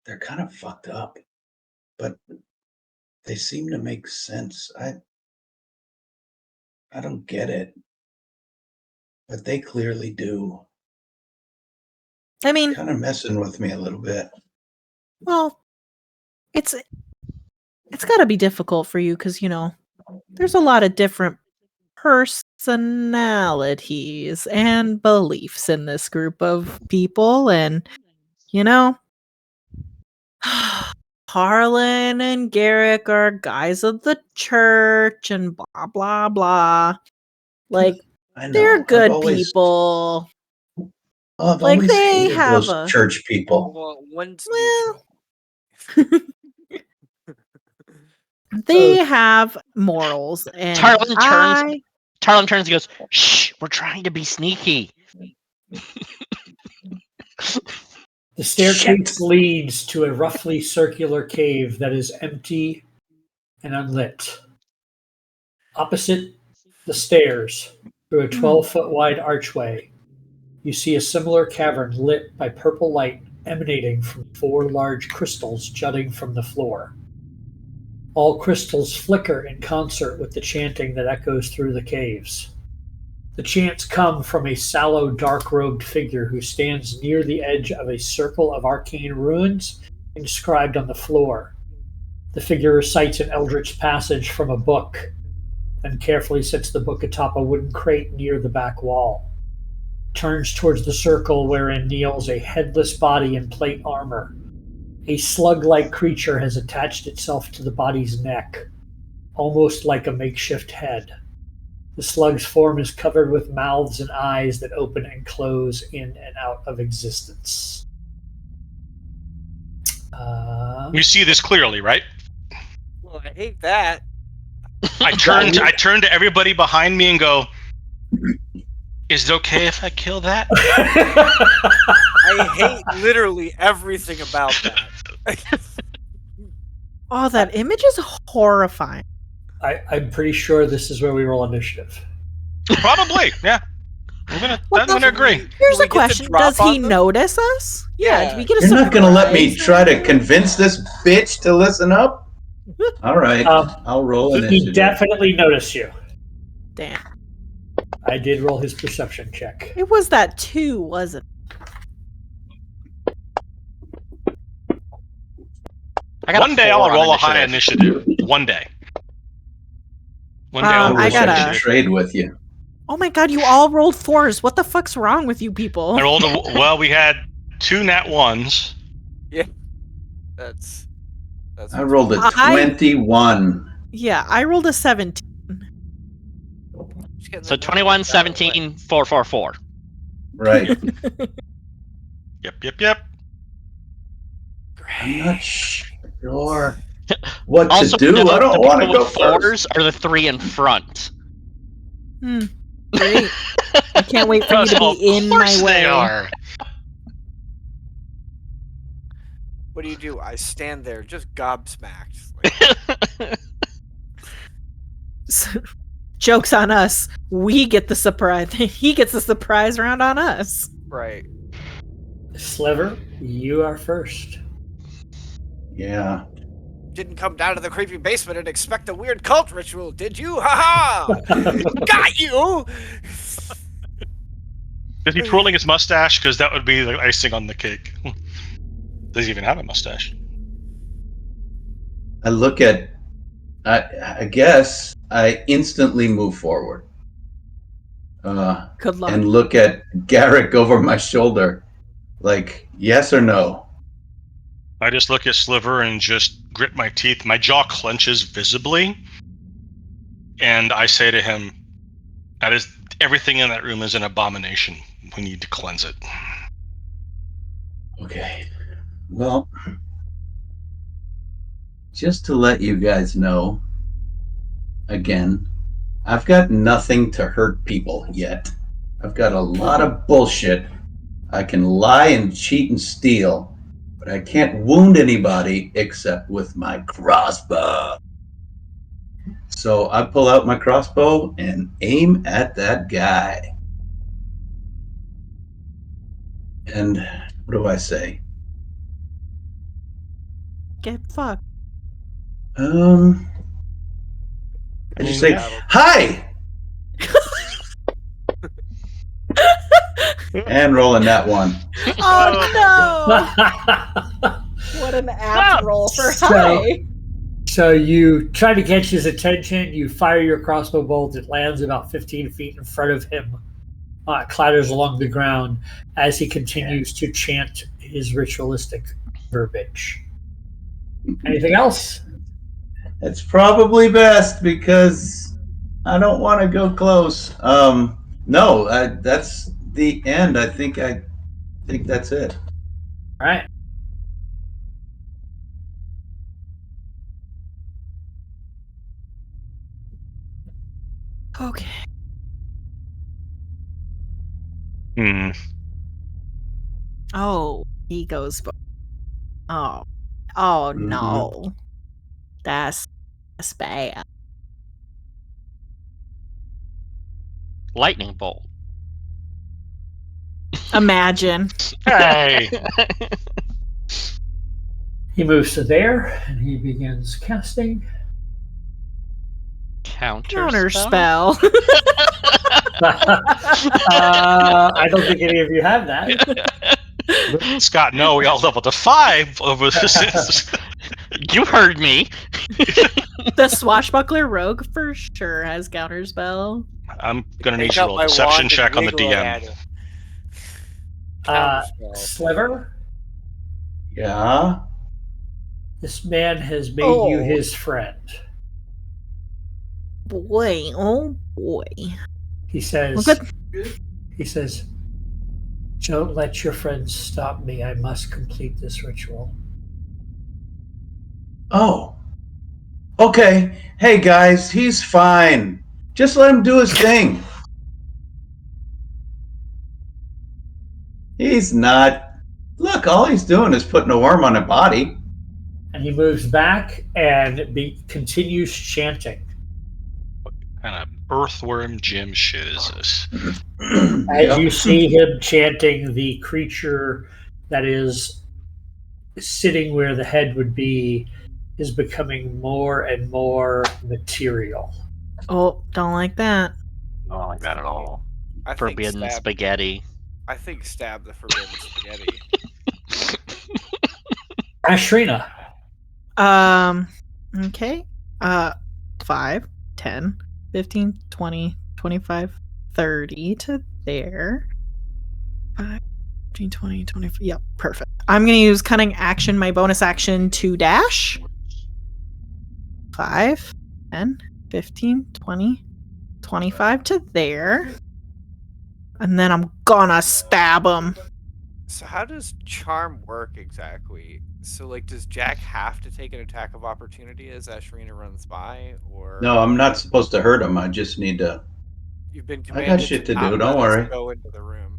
They're kind of fucked up, but they seem to make sense. I don't get it, but they clearly do. I mean, Kind of messing with me a little bit. well, it's got to be difficult for you because there's a lot of different personalities and beliefs in this group of people, and Harlan and Garrick are guys of the church and blah blah blah. Like I know. they're good I've always, people. I've Like, always they hated have those church people. Well, one's Well, neutral. they have morals, and Tarlin turns and goes, "Shh, we're trying to be sneaky." The staircase leads to a roughly circular cave that is empty and unlit. Opposite the stairs, through a 12-foot wide archway, you see a similar cavern lit by purple light emanating from 4 large crystals jutting from the floor. All crystals flicker in concert with the chanting that echoes through the caves. The chants come from a sallow, dark-robed figure who stands near the edge of a circle of arcane runes inscribed on the floor. The figure recites an eldritch passage from a book, then carefully sets the book atop a wooden crate near the back wall. Turns towards the circle wherein kneels a headless body in plate armor. A slug-like creature has attached itself to the body's neck, almost like a makeshift head. The slug's form is covered with mouths and eyes that open and close in and out of existence. We see this clearly, right? Well, I hate that. I turn to everybody behind me and go, "Is it okay if I kill that?" I hate literally everything about that. Oh, that image is horrifying. I'm pretty sure this is where we roll initiative. Probably, yeah. I'm gonna agree. Here's we a get to question. drop Does he on them? notice us? Yeah. Do we get a You're not going to let me surprise? try to convince this bitch to listen up? All right. I'll roll He initiative. definitely noticed you. Damn. I did roll his perception check. It was that 2, wasn't it? One day I'll 4 on roll a high initiative. One day. One day I'll I roll gotta- initiative. trade with you. Oh my god, you all rolled 4s. What the fuck's wrong with you people? I rolled well, we had 2 nat 1s. That's I rolled a I- 21. Yeah, I rolled a 17. So 21, 17, 4, 4, 4. Right. Yep. I'm not sure what Also, to do. the I don't people want to go with 4s first. are the 3 in front. Great. I can't wait for you to Of be in my course way. they are. What do? I stand there just gobsmacked. Like, Joke's on us. We get the surprise. He gets the surprise round on us. right. Sliver, you are first. Yeah. Didn't come down to the creepy basement and expect a weird cult ritual, did you? Ha ha! Got you! Is he twirling his mustache? Because that would be the icing on the cake. Does he even have a mustache? I look at. I guess I instantly move forward. Good luck. And look at Garrick over my shoulder. Like, yes or no? I just look at Sliver and just grit my teeth. My jaw clenches visibly. And I say to him, "That is, everything in that room is an abomination. We need to cleanse it." Okay. Well, just to let you guys know, again, I've got nothing to hurt people yet. I've got a lot of bullshit. I can lie and cheat and steal, but I can't wound anybody except with my crossbow. So I pull out my crossbow and aim at that guy. And what do I say? Get fucked. I just say, "Hi!" And rolling that one. Oh no! What an apt roll for high. So you try to catch his attention. You fire your crossbow bolt. It lands about 15 feet in front of him. Clatters along the ground as he continues to chant his ritualistic verbiage. Anything else? It's probably best because I don't want to go close. No, that's the end. I think that's it. All right. Okay. Oh, he goes. Oh no. That's bad. Lightning bolt. Imagine. Hey! He moves to there and he begins casting. Counter spell. I don't think any of you have that. Scott, no, we all leveled to 5 over this. You heard me. The swashbuckler rogue for sure has counterspell. I'm gonna need Take to out roll my a deception wand check and on the wiggle it DM. at him. Counterspell. Sliver, Yeah. this man has made you his friend. Boy, oh boy. He says, Well, "Don't let your friends stop me. I must complete this ritual." Oh, Okay, hey guys, he's fine. Just let him do his thing. He's not. Look, all he's doing is putting a worm on a body. And he moves back and continues chanting. What kind of earthworm Jim shit is this? As you see him chanting, the creature that is sitting where the head would be is becoming more and more material. Oh, don't like that. I don't like that at all. I think Forbidden spaghetti. I think stab the forbidden spaghetti. Ashrina. Okay. 5, 10, 15, 20, 25, 30 to there. 5, 15, 20, 25. Yep, perfect. I'm going to use cunning action, my bonus action to dash. 5, 10, 15, 20, 25 to there. And then I'm gonna stab him. So how does charm work exactly? So like, does Jack have to take an attack of opportunity as Ashrina runs by, or No, I'm not supposed to hurt him. I just need to. you've been I commanded got shit to not do. Don't let us worry. go into the room?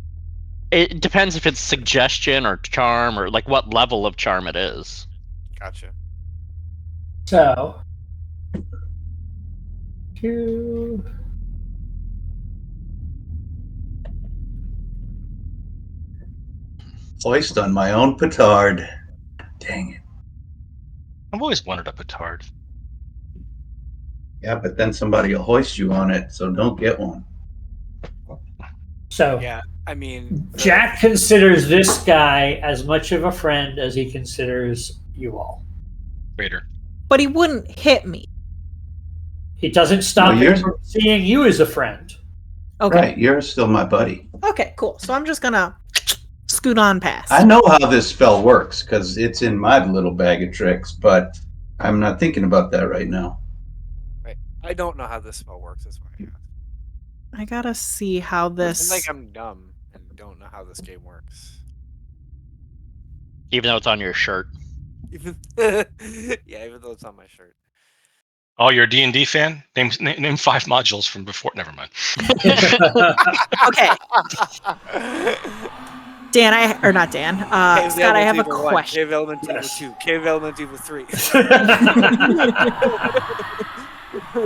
It depends if it's suggestion or charm or like what level of charm it is. Gotcha. So, 2. Hoist on my own petard. Dang it. I've always wanted a petard. Yeah, but then somebody will hoist you on it, so don't get one. So, Yeah, I mean, Jack considers this guy as much of a friend as he considers you all. Vader. But he wouldn't hit me. He doesn't stop No, him you're- from seeing you as a friend. Okay. Right, you're still my buddy. Okay, cool. So I'm just gonna scoot on past. I know how this spell works because it's in my little bag of tricks, but I'm not thinking about that right now. I don't know how this spell works. That's why I asked. I gotta see how this. It's like I'm dumb and don't know how this game works. Even though it's on your shirt. Even yeah, even though it's on my shirt. Oh, you're a D&D fan? Name 5 modules from before. Never mind. Okay, Dan, or not Dan. Cave Scott, I have a Element Evil 1, question. Cave Element Evil Yes. 2, Cave Element Evil 3.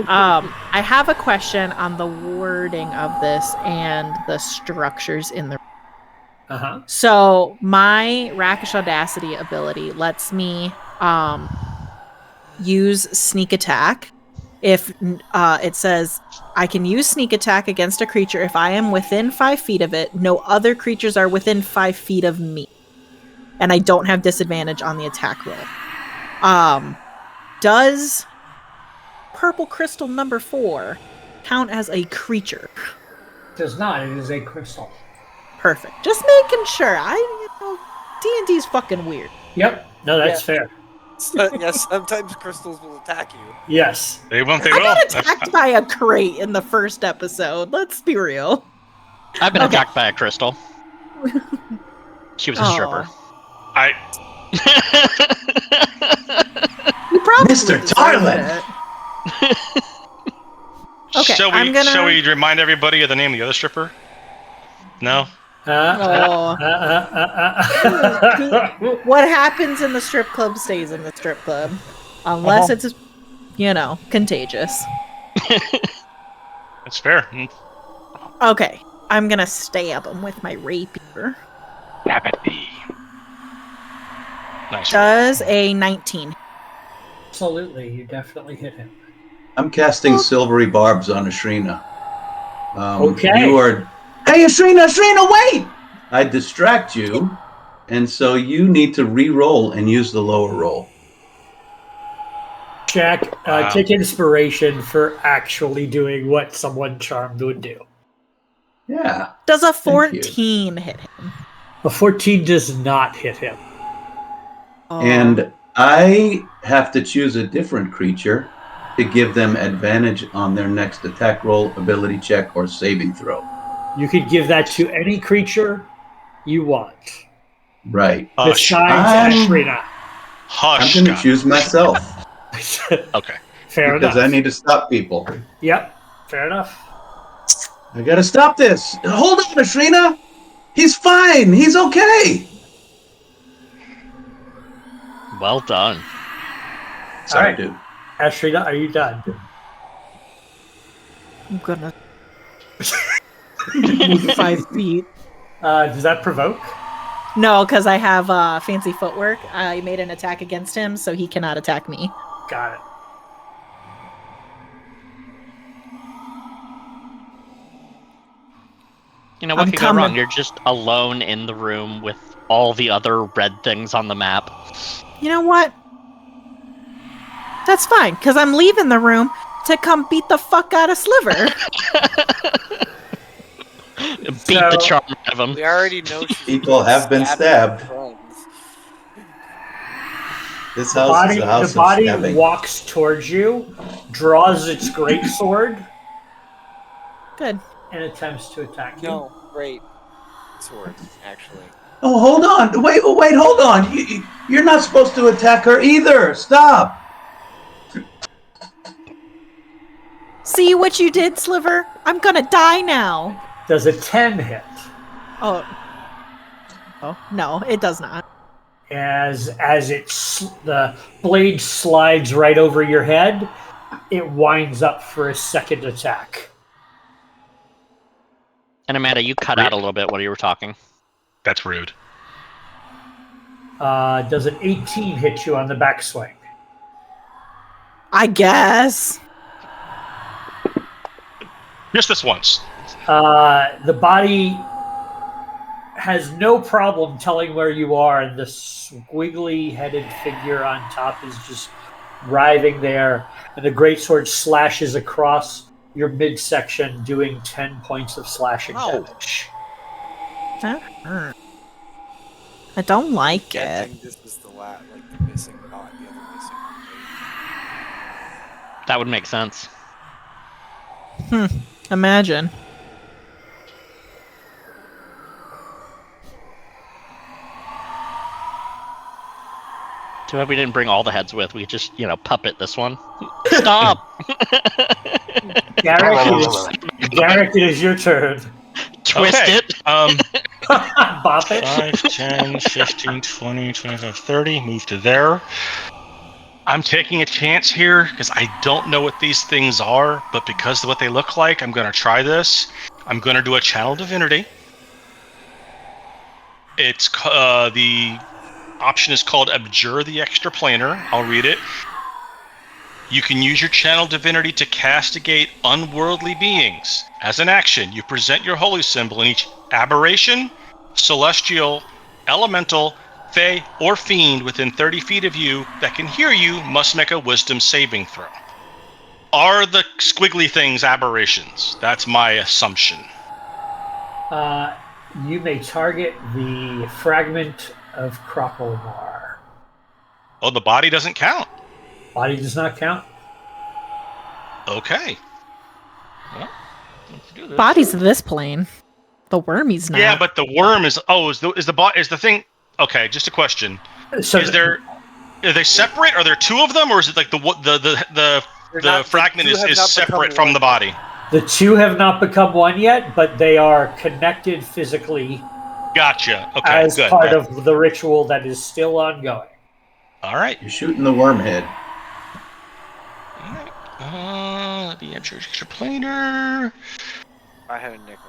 I have a question on the wording of this and the structures in the. Uh-huh. So my Rakish Audacity ability lets me use sneak attack. If it says I can use sneak attack against a creature if I am within 5 feet of it, no other creatures are within 5 feet of me, and I don't have disadvantage on the attack roll. Does purple crystal number 4 count as a creature? Does not. It is a crystal. Perfect. Just making sure. D&D's fucking weird. Yep. No, that's fair. Yes, sometimes crystals will attack you. Yes. They won't. They I will. got attacked by a crate in the first episode. Let's be real. I've been Okay. attacked by a crystal. She was a Aw. stripper. I. You probably Mr. deserved Tarlin! it. Okay, Shall we? I'm gonna- Shall we remind everybody of the name of the other stripper? No. Oh. What happens in the strip club stays in the strip club. Unless it's, contagious. That's fair. Okay, I'm gonna stab him with my rapier. Nice. Does a 19. Absolutely. You definitely hit him. I'm casting silvery barbs on Ashrina. Okay. You are. Hey, Ashrina, wait! I distract you, and so you need to re-roll and use the lower roll. Jack, Wow. take inspiration for actually doing what someone charmed would do. Yeah. Does a Thank you. 14 hit him? A 14 does not hit him. Oh. And I have to choose a different creature to give them advantage on their next attack roll, ability check, or saving throw. You could give that to any creature you want. Right. Hush. Besides I'm- Ashrina. I'm Hush. going to Scott. choose myself. Okay. Fair because enough. I need to stop people. Yep, fair enough. I gotta stop this. Hold on, Ashrina. He's fine. He's okay. Well done. Sorry, right. dude. Ashrina, are you done? I'm gonna move 5 feet. Does that provoke? No, because I have fancy footwork. I made an attack against him, so he cannot attack me. Got it. You know what I'm could go wrong? coming. You're just alone in the room with all the other red things on the map. You know what? That's fine, because I'm leaving the room to come beat the fuck out of Sliver. Beat the charm out of him. We already know she's People have been stabbing stabbed. friends. This house is a house The of body stabbing. walks towards you, draws its great sword, Good. and attempts to attack you. No, great sword, actually. Oh, hold on. Wait, hold on. You're not supposed to attack her either. Stop. See what you did, Sliver? I'm gonna die now. Does a 10 hit? Oh, no, it does not. As the blade slides right over your head, it winds up for a second attack. And Amanda, you cut out a little bit while you were talking. That's rude. Does an 18 hit you on the backswing? I guess. Just this once. The body has no problem telling where you are, and the squiggly-headed figure on top is just writhing there, and the greatsword slashes across your midsection, doing 10 points of slashing damage. That hurt. I don't like it. Guessing this is the missing bot, the other missing blade. That would make sense. Imagine. Too bad we didn't bring all the heads with. We could just, puppet this one. Stop! Garrick, it is your turn. Twist Okay. it. Bop it. 5, 10, 15, 20, 25, 30. Move to there. I'm taking a chance here because I don't know what these things are, but because of what they look like, I'm going to try this. I'm going to do a Channel Divinity. It's the option is called Abjure the Extraplanar. I'll read it. You can use your Channel Divinity to castigate unworldly beings. As an action, you present your holy symbol, and each aberration, celestial, elemental, fey, or fiend within 30 feet of you that can hear you must make a wisdom saving throw. Are the squiggly things aberrations? That's my assumption. You may target the fragment of Crocklemar. Oh, the body doesn't count. Body does not count. Okay. Well, let's do this. Body's this plane. The wormy's not. Yeah, but the worm is. Oh, is the thing? Okay, just a question. So Are they separate? Are there two of them, or is it like the fragment is separate from the body? the two have not become one yet, but they are connected physically. Gotcha. Okay, as good. part of the ritual that is still ongoing. All right. You're shooting the worm head. The extra planar. I had a nickel.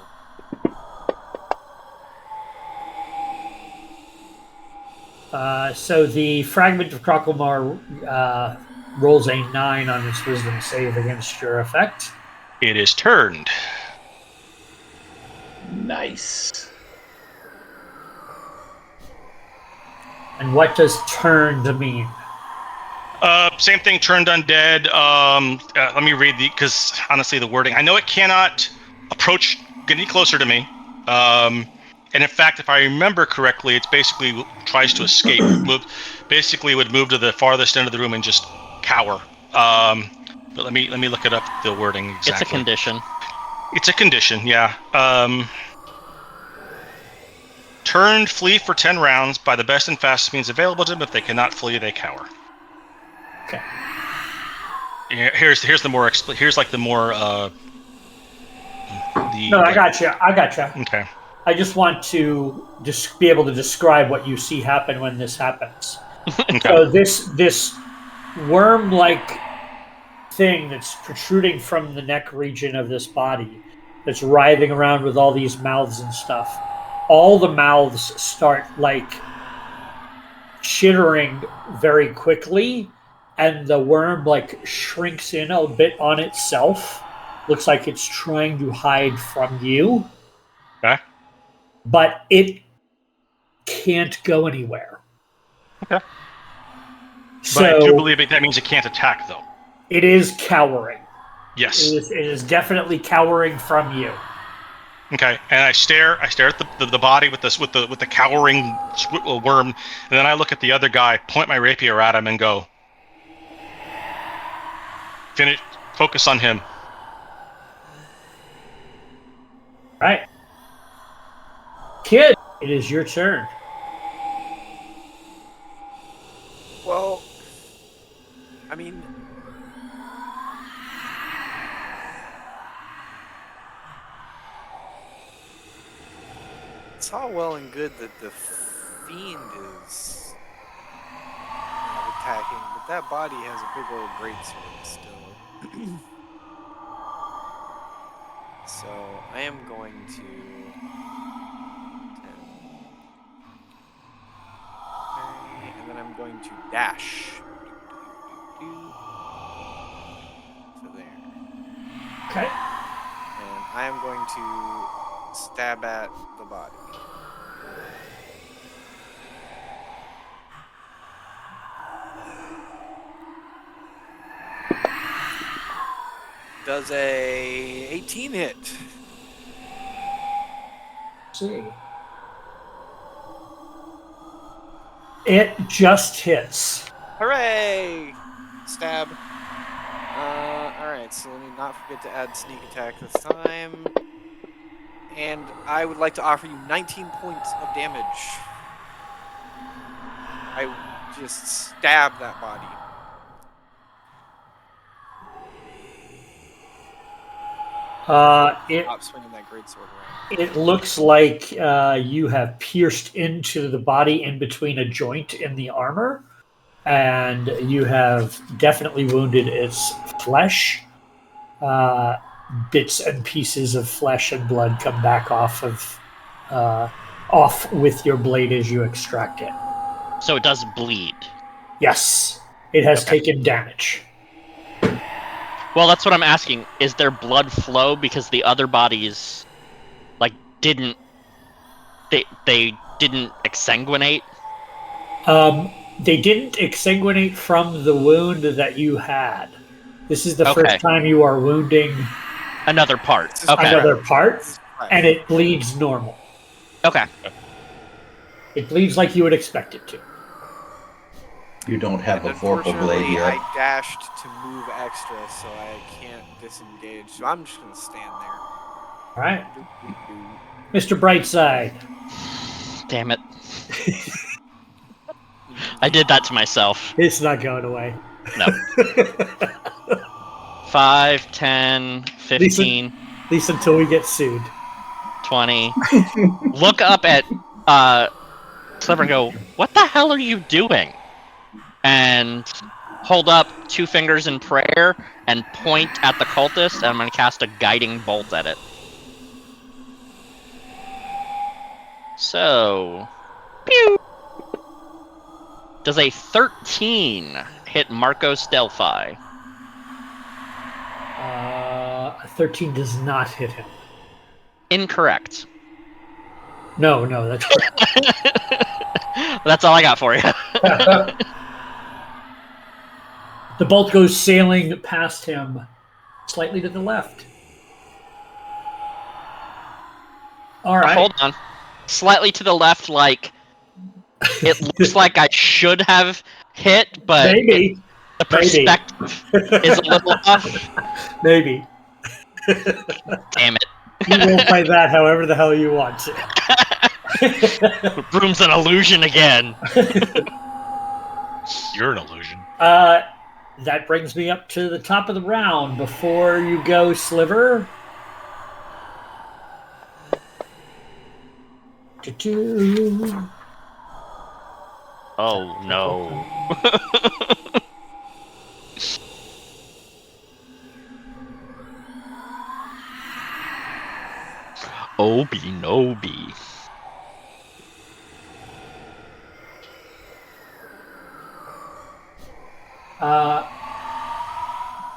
So the fragment of Crocklemar rolls a 9 on its wisdom save against your effect. It is turned. Nice. And what does turned mean? Same thing, turned undead. Let me read because honestly, the wording. I know it cannot approach, get any closer to me. And in fact, if I remember correctly, it's basically tries to escape. Basically, would move to the farthest end of the room and just cower. But let me look it up. The wording exactly. It's a condition. It's a condition, yeah. Turned flee for 10 rounds by the best and fastest means available to them. If they cannot flee, they cower. Okay. here's the more here's like the more No, I gotcha. Okay. I just want to just be able to describe what you see happen when this happens. Okay. So this worm-like thing that's protruding from the neck region of this body, that's writhing around with all these mouths and stuff. All the mouths start like chittering very quickly, and the worm like shrinks in a bit on itself. Looks like it's trying to hide from you. Okay. But it can't go anywhere. Okay. So But I do believe that means it can't attack, though. it is cowering. Yes. It is definitely cowering from you. Okay. And I stare at the body with the cowering worm, and then I look at the other guy, point my rapier at him, and go, "Finish. Focus on him." Right. Kid, it is your turn. Well, I mean, it's all well and good that the fiend is attacking, but that body has a big old greatsword still. So I am going to. Okay, and then I'm going to dash to there. Okay. And I am going to stab at the body. Does a 18 hit? Let's see. It just hits. Hooray! Stab. Alright, so let me not forget to add sneak attack this time. And I would like to offer you 19 points of damage. I just stabbed that body. Stop swinging that greatsword around. It looks like you have pierced into the body in between a joint in the armor, and you have definitely wounded its flesh. Bits and pieces of flesh and blood come back off with your blade as you extract it. So it does bleed. Yes, it has Okay. taken damage. Well, that's what I'm asking. Is there blood flow because the other bodies, like, didn't they didn't exsanguinate? They didn't exsanguinate from the wound that you had. This is the Okay. first time you are wounding Another part. This is Okay. another part, Right. and it bleeds normal. Okay. It bleeds like you would expect it to. You don't have And a vorpal blade unfortunately, yet. I dashed to move extra, so I can't disengage. So I'm just gonna stand there. All right, Mr. Brightside. Damn it. I did that to myself. It's not going away. No. 5, 10, 15, At least until we get sued. 20. Look up at Sliver and go, "What the hell are you doing?" And hold up 2 fingers in prayer and point at the cultist, and I'm going to cast a guiding bolt at it. So, pew! Does a 13 hit Marcos Delphi? 13 does not hit him. Incorrect. No, that's correct. That's all I got for you. The bolt goes sailing past him, slightly to the left. All right. Hold on. Slightly to the left, like it looks like I should have hit, but Maybe. the perspective is a little off. Maybe. Damn it. You will play that however the hell you want to. Broom's an illusion again. You're an illusion. that brings me up to the top of the round. Before you go, Sliver. Oh no. Obi Nobi.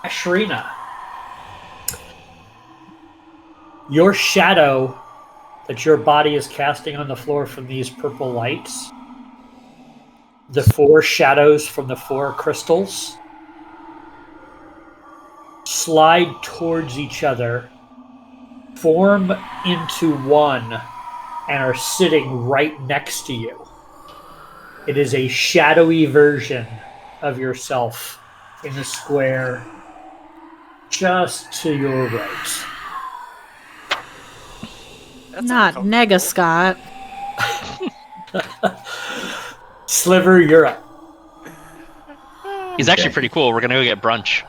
Ashrina, your shadow that your body is casting on the floor from these purple lights, the 4 shadows from the 4 crystals, slide towards each other, form into one, and are sitting right next to you. It is a shadowy version of yourself in the square just to your right. That's Not Nega Scott. Sliver, you're up. He's actually pretty cool. We're gonna go get brunch.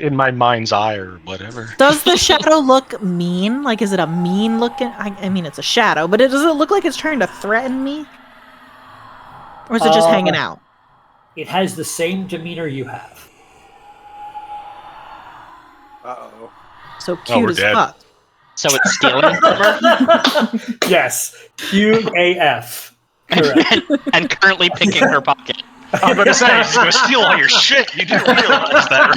In my mind's eye or whatever. Does the shadow look mean? Like, is it a mean looking? I mean, it's a shadow, but does it look like it's trying to threaten me? Or is it just hanging out? It has the same demeanor you have. Uh-oh. So cute we're as dead. fuck. So it's stealing from her Yes, QAF. Correct. and currently picking her pocket. I was about to say, he's going to steal all your shit. You do realize that,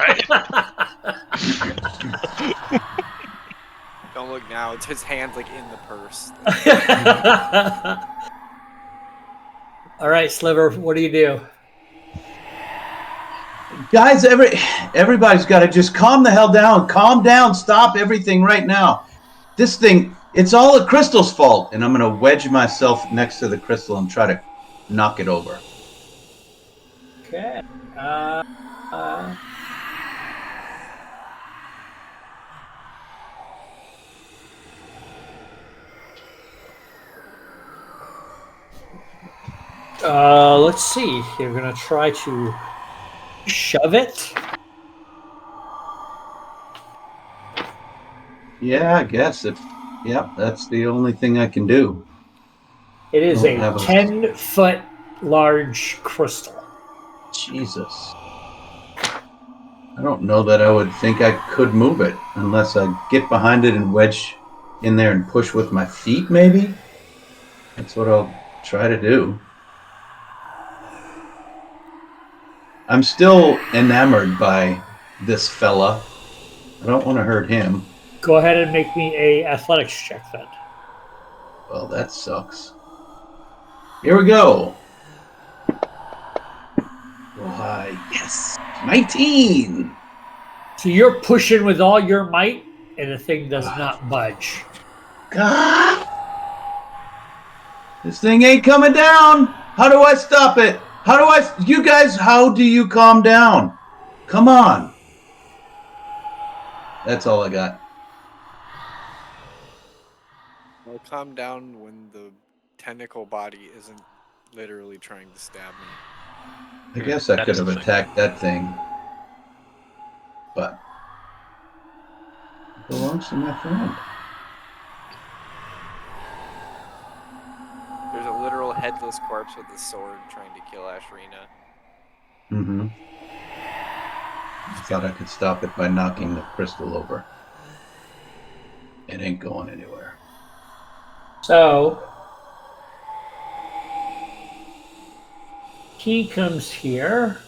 right? Don't look now. It's his hands like in the purse. All right, Sliver, what do you do? Guys, everybody's got to just calm the hell down. Calm down. Stop everything right now. This thing, it's all the crystal's fault. And I'm going to wedge myself next to the crystal and try to knock it over. Okay. Let's see. You're going to try to shove it? Yeah, I guess. Yep, that's the only thing I can do. It is a Have a- 10-foot large crystal. Jesus. I don't know that I would think I could move it unless I get behind it and wedge in there and push with my feet, maybe? That's what I'll try to do. I'm still enamored by this fella. I don't want to hurt him. Go ahead and make me a athletics check then. Well, that sucks. Here we go. Why, yes. 19! So you're pushing with all your might, and the thing does not budge. God! This thing ain't coming down! How do I stop it? You guys, how do you calm down? Come on. That's all I got. Well, calm down when the tentacle body isn't literally trying to stab me. I guess I That could is have the thing. attacked that thing. But it belongs to my friend. There's a literal headless corpse with a sword trying to kill Ashrina. Mm-hmm. Thought I could stop it by knocking the crystal over. It ain't going anywhere. So he comes here.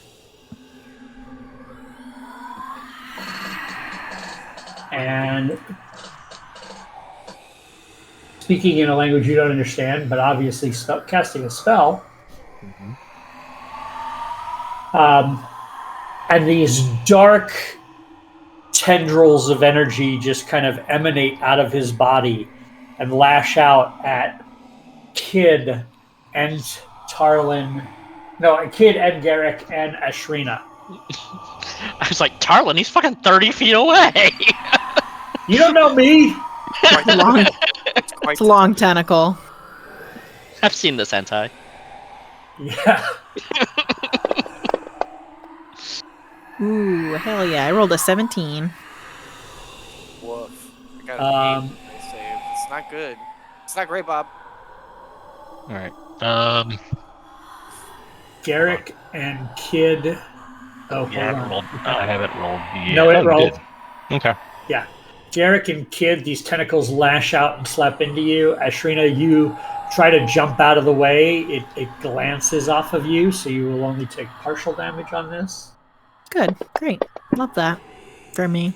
And speaking in a language you don't understand, but obviously casting a spell. And these dark tendrils of energy just kind of emanate out of his body and lash out at Kid and Tarlin. No, Kid and Garrick and Ashrina. I was like, Tarlin, he's fucking 30 feet away. You don't know me. Quite Long, quite it's a long tentacle. I've seen this hentai. Yeah. Ooh, hell yeah. I rolled a 17. Woof. I got an 8. Um, They saved. It's not good. It's not great, Bob. All right. Garrick and Kid. Oh, hold Yeah, I haven't on. rolled. I haven't rolled yet. No, it Oh, you rolled. did. Okay. Yeah. Garrick and Kid, these tentacles lash out and slap into you. Ashrina, you try to jump out of the way. It glances off of you, so you will only take partial damage on this. Good. Great. Love that for me.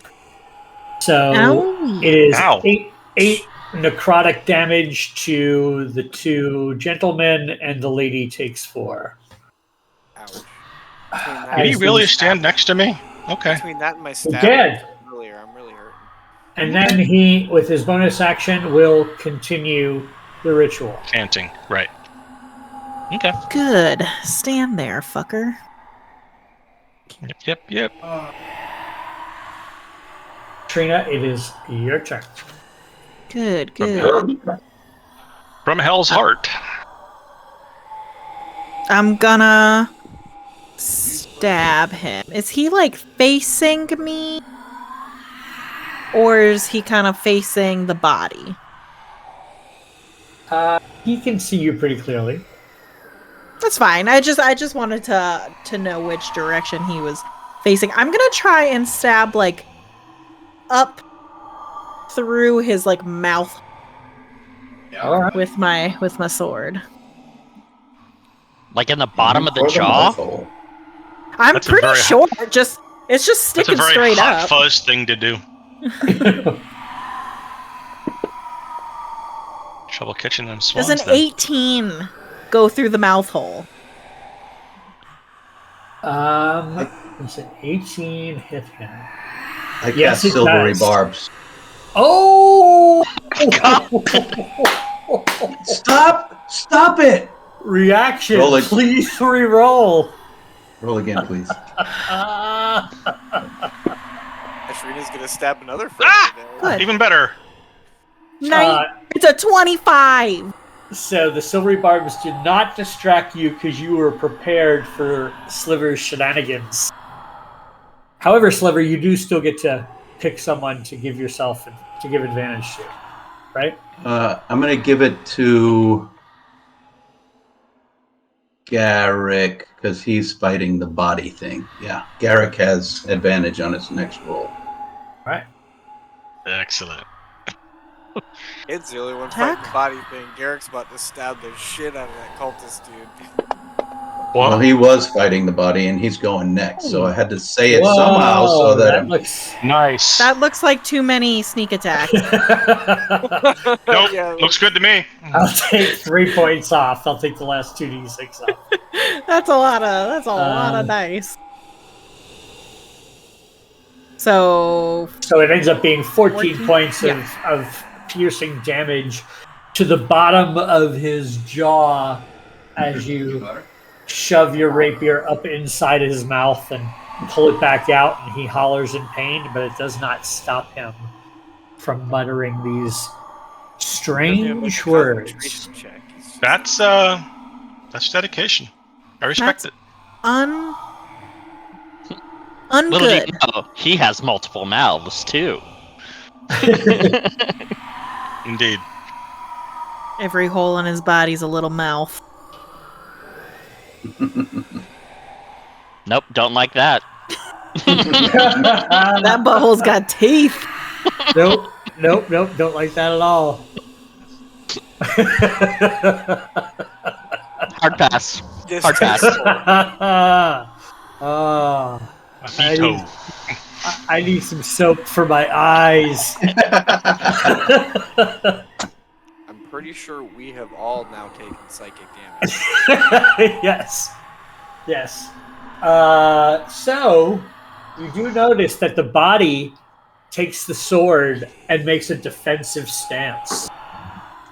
So Owie. it is Ow. eight necrotic damage to the 2 gentlemen, and the lady takes 4. Ouch. Did he As really these- stand next to me? Okay. Between that and my He stab did. earlier, I'm really hurting. And then he, with his bonus action, will continue the ritual. Chanting. Right. Okay. Good. Stand there, fucker. Yep. Trina, it is your turn. Good, good. From Hell's Heart. I'm gonna stab him. Is he like facing me? Or is he kind of facing the body? He can see you pretty clearly. That's fine. I just wanted to know which direction he was facing. I'm gonna try and stab like up through his like mouth All right. with my sword. Like in the bottom of the Or jaw? mouth hole. I'm That's a pretty very- sure it's just That's a sticking very straight hot up. fuzz thing to do. Trouble catching them swans. Does an then. 18 go through the mouth hole? It's an 18 hit him. I Yes, cast it silvery does. barbs. Oh! Stop it! Reaction. Roll it. Please re-roll. Roll again, please. Ashrina's gonna stab another friend today. Good. Even better. It's a 25. So the silvery barbs did not distract you because you were prepared for Sliver's shenanigans. However, Sliver, you do still get to pick someone to give yourself to give advantage to, right? I'm going to give it to Garrick because he's fighting the body thing. Yeah, Garrick has advantage on his next roll. All right. Excellent. Kid's the only one fighting the Attack? body thing. Garrick's about to stab the shit out of that cultist dude. Well, he was fighting the body, and he's going next, so I had to say it Whoa, somehow so that that looks. Nice. That looks like too many sneak attacks. Nope. Yeah, Looks good to me. I'll take 3 points off. I'll take the last 2d6 off. That's a lot of dice. So So it ends up being 14 14? points Yeah. of piercing damage to the bottom of his jaw as you shove your rapier up inside his mouth and pull it back out, and he hollers in pain, but it does not stop him from muttering these strange words. Concentration check. He's just- That's dedication. I respect it. Little do ungood. you know, he has multiple mouths too. Indeed. Every hole in his body's a little mouth. Nope, don't like that. That butthole's got teeth. Nope, don't like that at all. Hard pass. Yes, Hard pass. Oh, Veto. I need some soap for my eyes. I'm pretty sure we have all now taken psychic damage. Yes. So you do notice that the body takes the sword and makes a defensive stance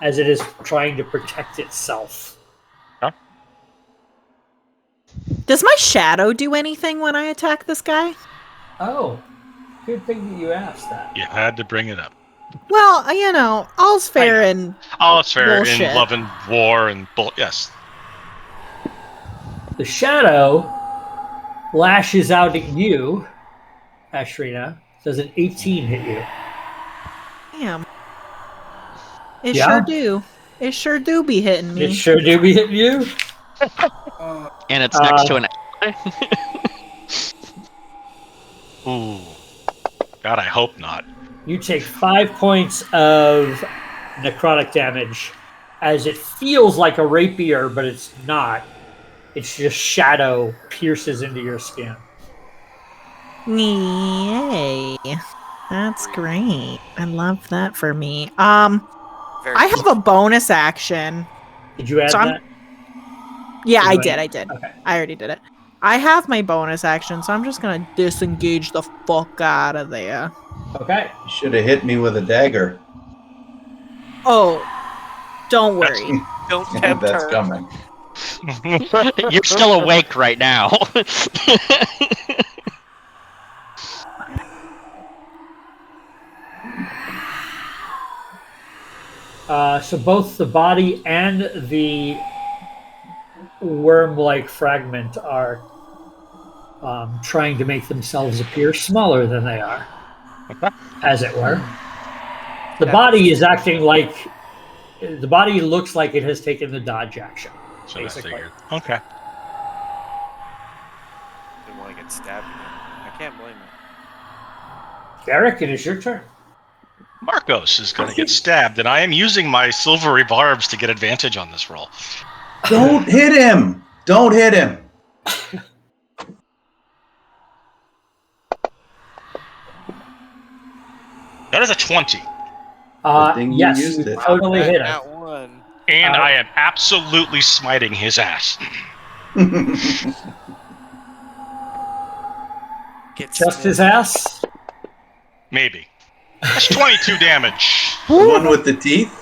as it is trying to protect itself. Does my shadow do anything when I attack this guy? Oh, good thing that you asked that. You had to bring it up. Well, you know, all's fair and All is fair bullshit. in love and war and yes. The shadow lashes out at you, Ashrina. Does an 18 hit you? Damn. It Yeah? sure do. It sure do be hitting me. It sure do be hitting you. And it's next to an. Ooh. God, I hope not. You take 5 points of necrotic damage as it feels like a rapier, but it's not. It's just shadow pierces into your skin. Yay. That's great. I love that for me. Very I have a bonus action. Did you add So that? Yeah, I Anyway, did. Okay. I already did it. I have my bonus action, so I'm just gonna disengage the fuck out of there. Okay. You should have hit me with a dagger. Oh, don't worry. Don't tempt That's her. coming. You're still awake right now. So both the body and the worm-like fragment are trying to make themselves appear smaller than they are, as it were. The body is acting like the body looks like it has taken the dodge action. So I Basically. figured. Okay. Didn't want to get stabbed again. I can't blame it. Derek, it is your turn. Marcos is going to get stabbed, and I am using my silvery barbs to get advantage on this roll. Don't hit him! Don't hit him! That is a 20, Good thing you Yes, used you it. totally hit him. That one. and I am absolutely smiting his ass. Get Just his stabbed. ass. Maybe. That's 22 damage. The one with the teeth?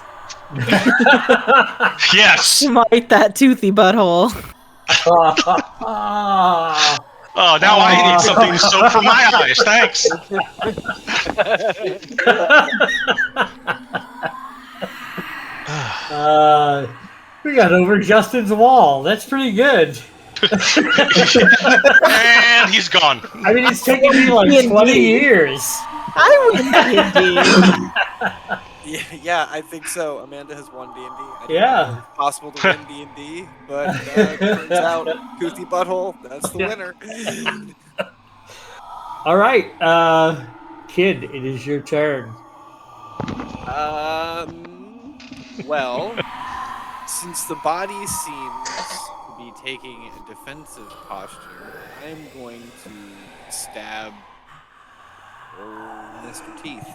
Yes. Smite that toothy butthole. Oh, now I need something to soak for my eyes. Thanks. We got over Justin's wall. That's pretty good. And he's gone. I mean, it's taken me like D&D. 20 years. I win D&D. Yeah, I think so. Amanda has won D&D. I didn't Yeah. know it was possible to win D&D, but turns out Toothy Butthole, that's the Yeah. winner. All right, kid, it is your turn. Well, since the body seems to be taking a defensive posture, I'm going to stab Mr. Teeth.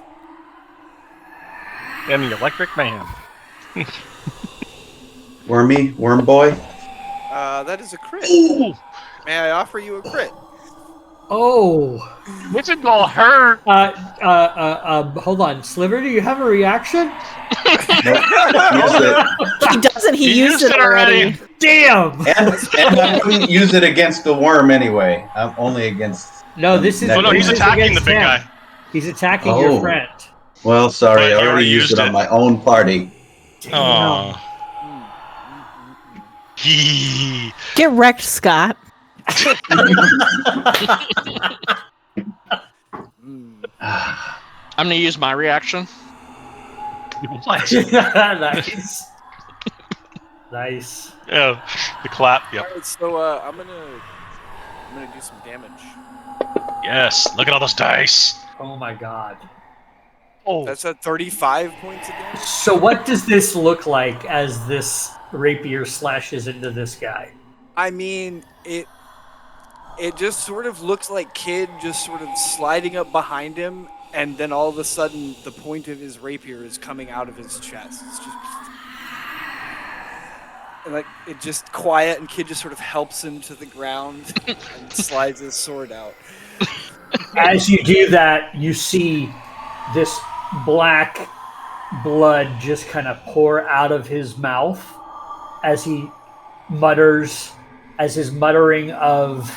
And the electric man. Worm boy? That is a crit. Ooh, May I offer you a crit? Oh, this is gonna hurt. hold on, Sliver. Do you have a reaction? Use it. He doesn't. He used it already. Damn. And I wouldn't use it against the worm anyway. I'm only against... No, this is. Oh no, he's this is attacking the against big him. guy. He's attacking Oh. your friend. Well, sorry, But I you already already used used it on it. my own party. Oh. He. Get wrecked, Scott. I'm gonna use my reaction. What? Nice. Nice. Oh, the clap. Yep. Alright, so I'm gonna do some damage. Yes. Look at all those dice. Oh my god. Oh. That's at 35 points of damage. So what does this look like as this rapier slashes into this guy? I mean, it just sort of looks like Kid just sort of sliding up behind him, and then all of a sudden the point of his rapier is coming out of his chest. It's just and like it just quiet, and Kid just sort of helps him to the ground and slides his sword out. As you do that, you see this black blood just kind of pour out of his mouth as he mutters, as his muttering of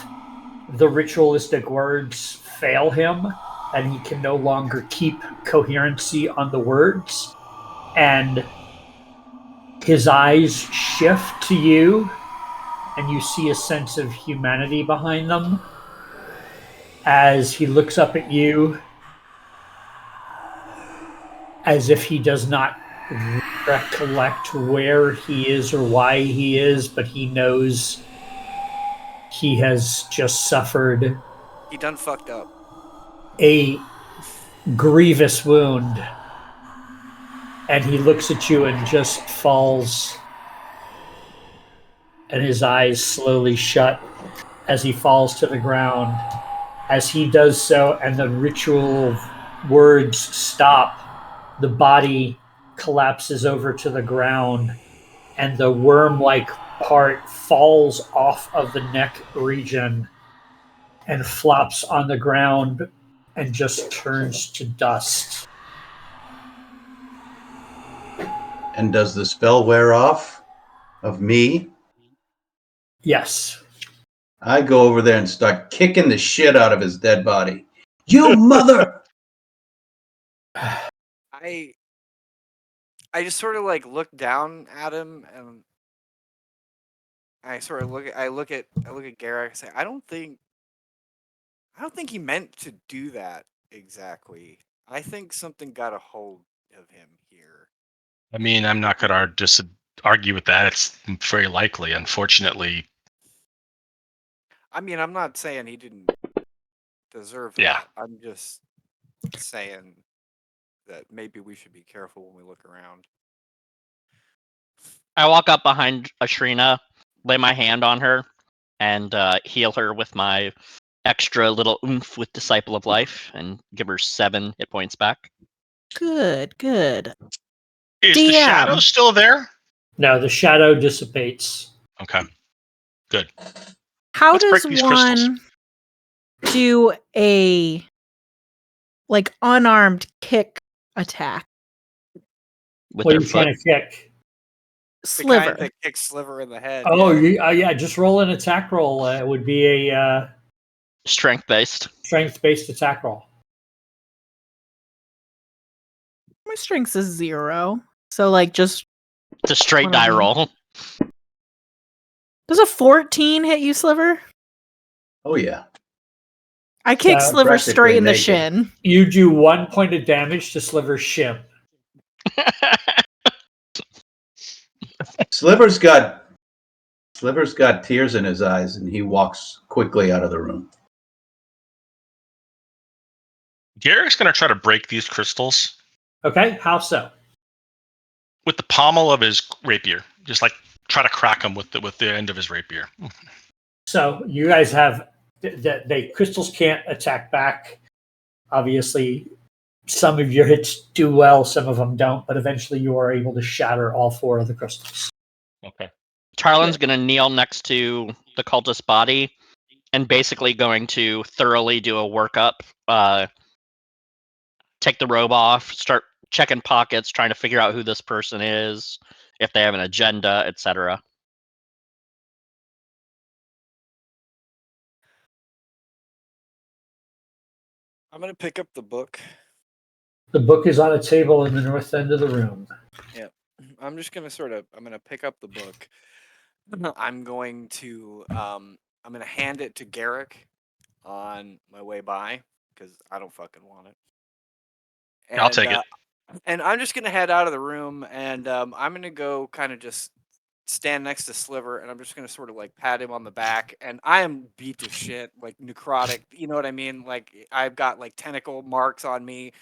the ritualistic words fail him, and he can no longer keep coherency on the words. And his eyes shift to you, and you see a sense of humanity behind them as he looks up at you as if he does not recollect where he is or why he is, but he knows he has just suffered He done fucked up. a grievous wound. And he looks at you and just falls, and his eyes slowly shut as he falls to the ground. As he does so, and the ritual words stop, the body collapses over to the ground, and the worm-like part falls off of the neck region and flops on the ground and just turns to dust. And does the spell wear off of me? Yes. I go over there and start kicking the shit out of his dead body. You mother! I just sort of like look down at him, and I sort of look at Garrick and say, I don't think he meant to do that exactly. I think something got a hold of him here. I mean, I'm not going to argue with that. It's very likely. Unfortunately, I mean, I'm not saying he didn't deserve that. Yeah. I'm just saying that maybe we should be careful when we look around. I walk up behind Ashrina, lay my hand on her, and heal her with my extra little oomph with Disciple of Life, and give her 7 hit points back. Good. is the shadow DM. still there? No, the shadow dissipates. Okay, good. How Let's break does these crystals. one do a like unarmed kick attack? With What are their you trying foot. to kick? The Sliver. kind that kicks Sliver in the head. Oh, yeah. yeah, just roll an attack roll. It would be a Strength based. strength-based attack roll. My strength is 0. So like just It's a straight One die of them. roll. does a 14 hit you, Sliver? Oh, yeah. I kick So, Sliver practically straight in the naked. shin. You do 1 point of damage to Sliver's shin. Sliver's got tears in his eyes, and he walks quickly out of the room. Garrick's going to try to break these crystals Okay, how so? with the pommel of his rapier. Just like try to crack him with the end of his rapier. So you guys have the crystals can't attack back. Obviously, some of your hits do well, some of them don't, but eventually you are able to shatter all 4 of the crystals. Okay. Tarlin's gonna kneel next to the cultist body and basically going to thoroughly do a workup. Take the robe off, start checking pockets, trying to figure out who this person is, if they have an agenda, etc. I'm gonna pick up the book. The book is on a table in the north end of the room. Yeah. I'm just gonna I'm gonna pick up the book. I'm going to hand it to Garrick on my way by because I don't fucking want it. And, I'll take it. And I'm just gonna head out of the room, and I'm gonna go kind of just stand next to Sliver, and I'm just gonna sort of like pat him on the back. And I am beat to shit, like necrotic. You know what I mean? Like I've got like tentacle marks on me.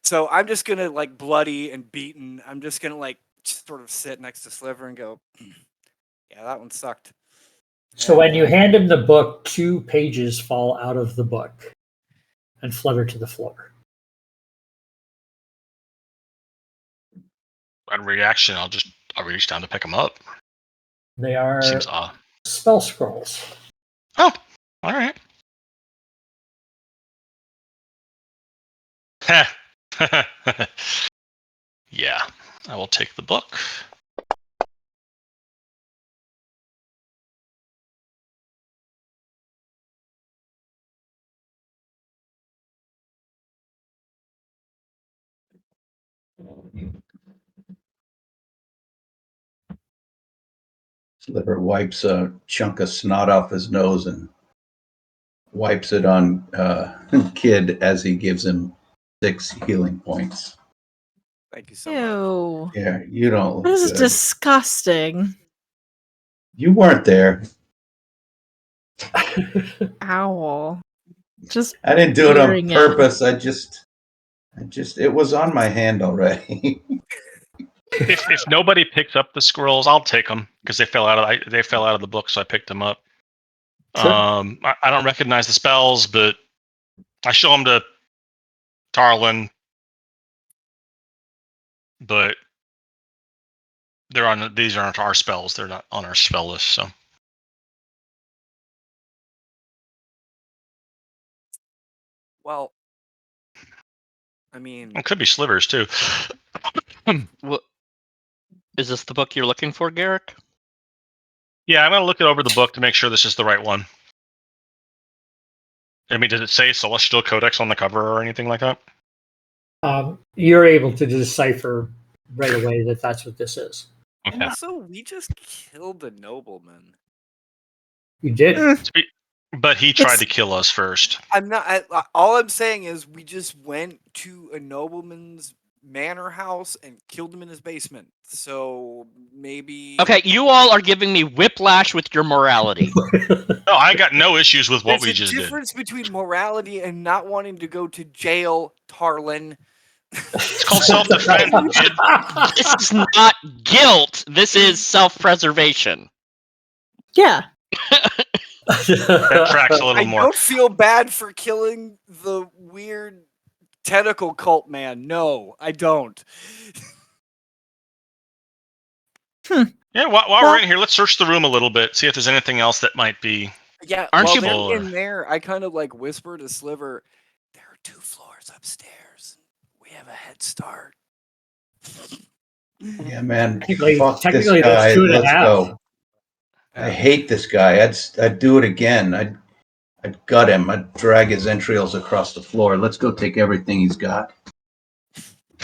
So I'm just gonna like bloody and beaten. I'm just gonna like just sort of sit next to Sliver and go, yeah, that one sucked. So when you hand him the book, 2 pages fall out of the book and flutter to the floor. On reaction, I'll reach down to pick him up. They are Seems odd. spell scrolls. Oh, all right. Yeah, I will take the book. Sliver wipes a chunk of snot off his nose and wipes it on Kid as he gives him 6 healing points. Thank you so much. Ew. Yeah, you don't look This is good. disgusting. You weren't there. Owl. Just I didn't do it on hearing it. purpose. I just, it was on my hand already. If nobody picks up the scrolls, I'll take them because they fell out of the book, so I picked them up. Sure. I don't recognize the spells, but I show them to Tarlin, but these aren't our spells. They're not on our spell list, so. Well, I mean, It could be slivers too. What is this the book you're looking for, Garrick? Yeah, I'm gonna look it over the book to make sure this is the right one. I mean, does it say Celestial Codex on the cover or anything like that? You're able to decipher right away that that's what this is. Okay. also, we just killed a nobleman. You did. But he tried to kill us first. I'm not. All I'm saying is we just went to a nobleman's manor house and killed him in his basement. So maybe. Okay, you all are giving me whiplash with your morality. No, I got no issues with what There's we just a did. difference between morality and not wanting to go to jail, Tarlin. It's called self-defense, kid. This is not guilt. This is self-preservation. Yeah. That tracks a little I more. don't feel bad for killing the weird tentacle cult man. No, I don't. Yeah, while we're in here, let's search the room a little bit, see if there's anything else that might be. Yeah, Aren't while you they're bored? in there, I kind of like whisper to Sliver, there are 2 floors upstairs. We have a head start. Yeah, man. Technically- Fuck technically this guy. there's 2.5. Let's go. I hate this guy. I'd do it again. I'd gut him. I'd drag his entrails across the floor. Let's go take everything he's got.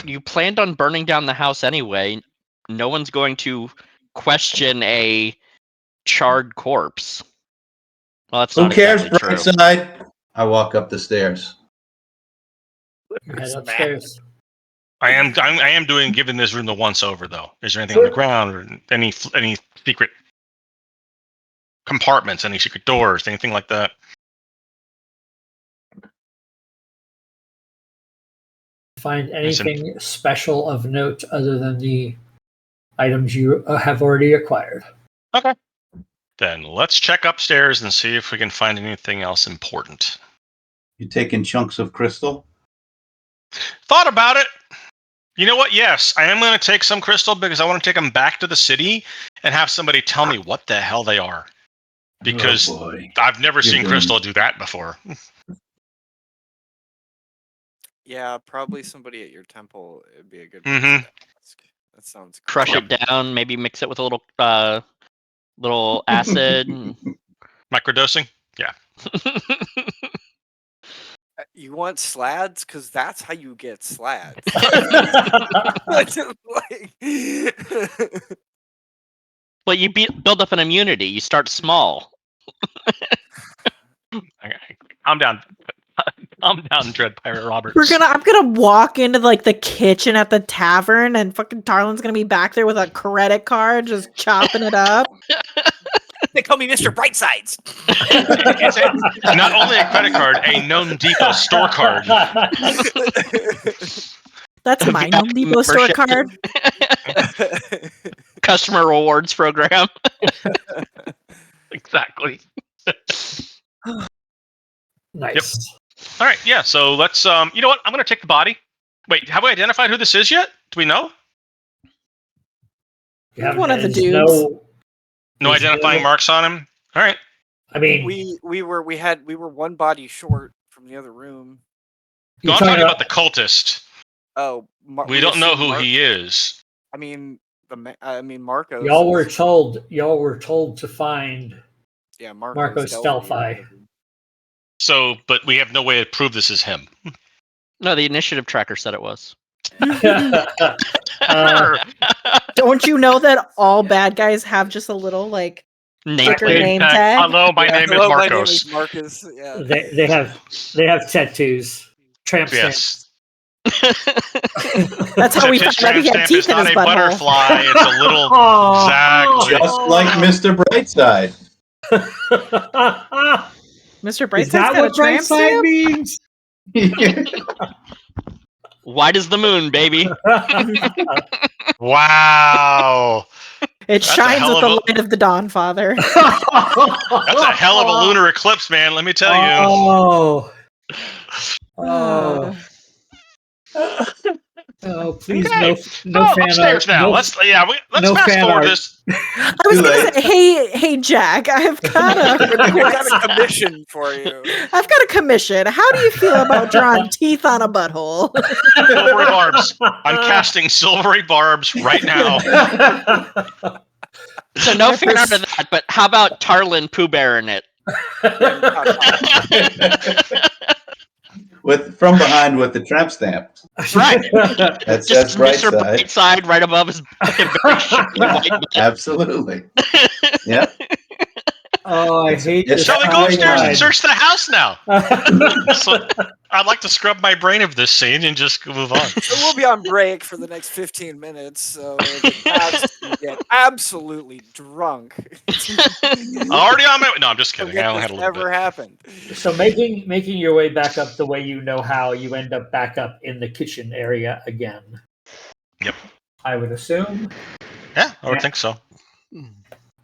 You planned on burning down the house anyway. No one's going to question a charred corpse. Well, that's Who not cares, exactly true. Brightside? I walk up the stairs. Head upstairs. I am giving this room the once over though. Is there anything on the ground or any secret compartments, any secret doors, anything like that? Find anything special of note other than the items you have already acquired. Okay. Then let's check upstairs and see if we can find anything else important. You taking chunks of crystal? Thought about it. You know what? Yes, I am going to take some crystal because I want to take them back to the city and have somebody tell me what the hell they are. Because Oh boy. I've never seen doing- crystal do that before. Yeah, probably somebody at your temple would be a good Mhm. person to ask. That sounds great. Crush it down, maybe mix it with a little acid. Microdosing? Yeah. You want slads? Because that's how you get slads. Well, you build up an immunity. You start small. Okay. Calm down. Calm down, Dread Pirate Roberts. I'm gonna walk into like the kitchen at the tavern and fucking Tarlin's gonna be back there with a credit card just chopping it up. They call me Mr. Brightsides. It's not only a credit card, a known Depot store card. That's my Home Depot store Membership. card. Customer rewards program. Exactly. Nice. All right, yeah, so let's, you know what? I'm going to take the body. Wait, have we identified who this is yet? Do we know? You haven't- One of the there's dudes. No there's identifying marks on him? All right. I mean, we were one body short from the other room. No, I'm talking about the cultist. Oh, We don't know who he is. I mean, Marcos. y'all were told to find Yeah, Marcos Delphi. So, but we have no way to prove this is him. No, the initiative tracker said it was. Don't you know that all bad guys have just a little like Name sticker plate. name tag? Hello, my name is Hello, my name Marcos. is Marcus. Yeah. They have tattoos, tramp stamps. Yes. That's how we Except found out he his had tramp stamp is teeth in not his a butthole. butterfly. It's a little exactly. Just like Mr. Brightside. Mr. Is Brightside's that got a what bright tramp side stamp? means? White as the moon, baby. Wow. It That's a shines hell with of the a- light of the dawn, Father. That's a hell of a lunar eclipse, man. Let me tell you. Oh. Oh. Oh, please, Okay. no fan Upstairs art. now. No, Let's no fast fan forward art. this. I was Too gonna late. say, hey, Jack, I've got I've got a a commission for you. I've got a commission. How do you feel about drawing teeth on a butthole? Silvery barbs. I'm casting silvery barbs right now. So no I fan art of pers- that, but how about Tarlin Pooh Bear in it? From behind with the tramp stamp. Right. That's Just bright Mr. side. Brightside right above his very shiny white butt. Absolutely. Yep. Oh, I hate this. Shall we go upstairs and timeline. search the house now? So, I'd like to scrub my brain of this scene and just move on. So we'll be on break for the next 15 minutes. So if it passed, you get absolutely drunk. Already on my. No, I'm just kidding. I Forget only had this a little ever bit. happened. So making your way back up the way you know how, you end up back up in the kitchen area again. Yep. I would assume. Yeah, I would think so.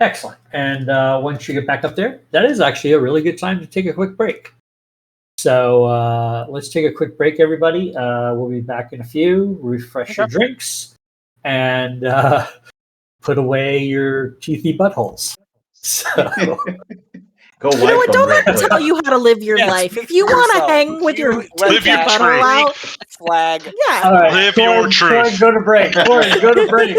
Excellent. And once you get back up there, that is actually a really good time to take a quick break. So let's take a quick break, everybody. We'll be back in a few. Refresh your drinks and put away your teethy buttholes. So Go You know wipe what? them Don't real let me quick. tell you how to live your Yeah, life. speak If you for want to yourself. hang with your You let Live your teethy that butthole truth. out, flag. yeah. all right, Live your truth. Corey, go to break. Corey, go to break.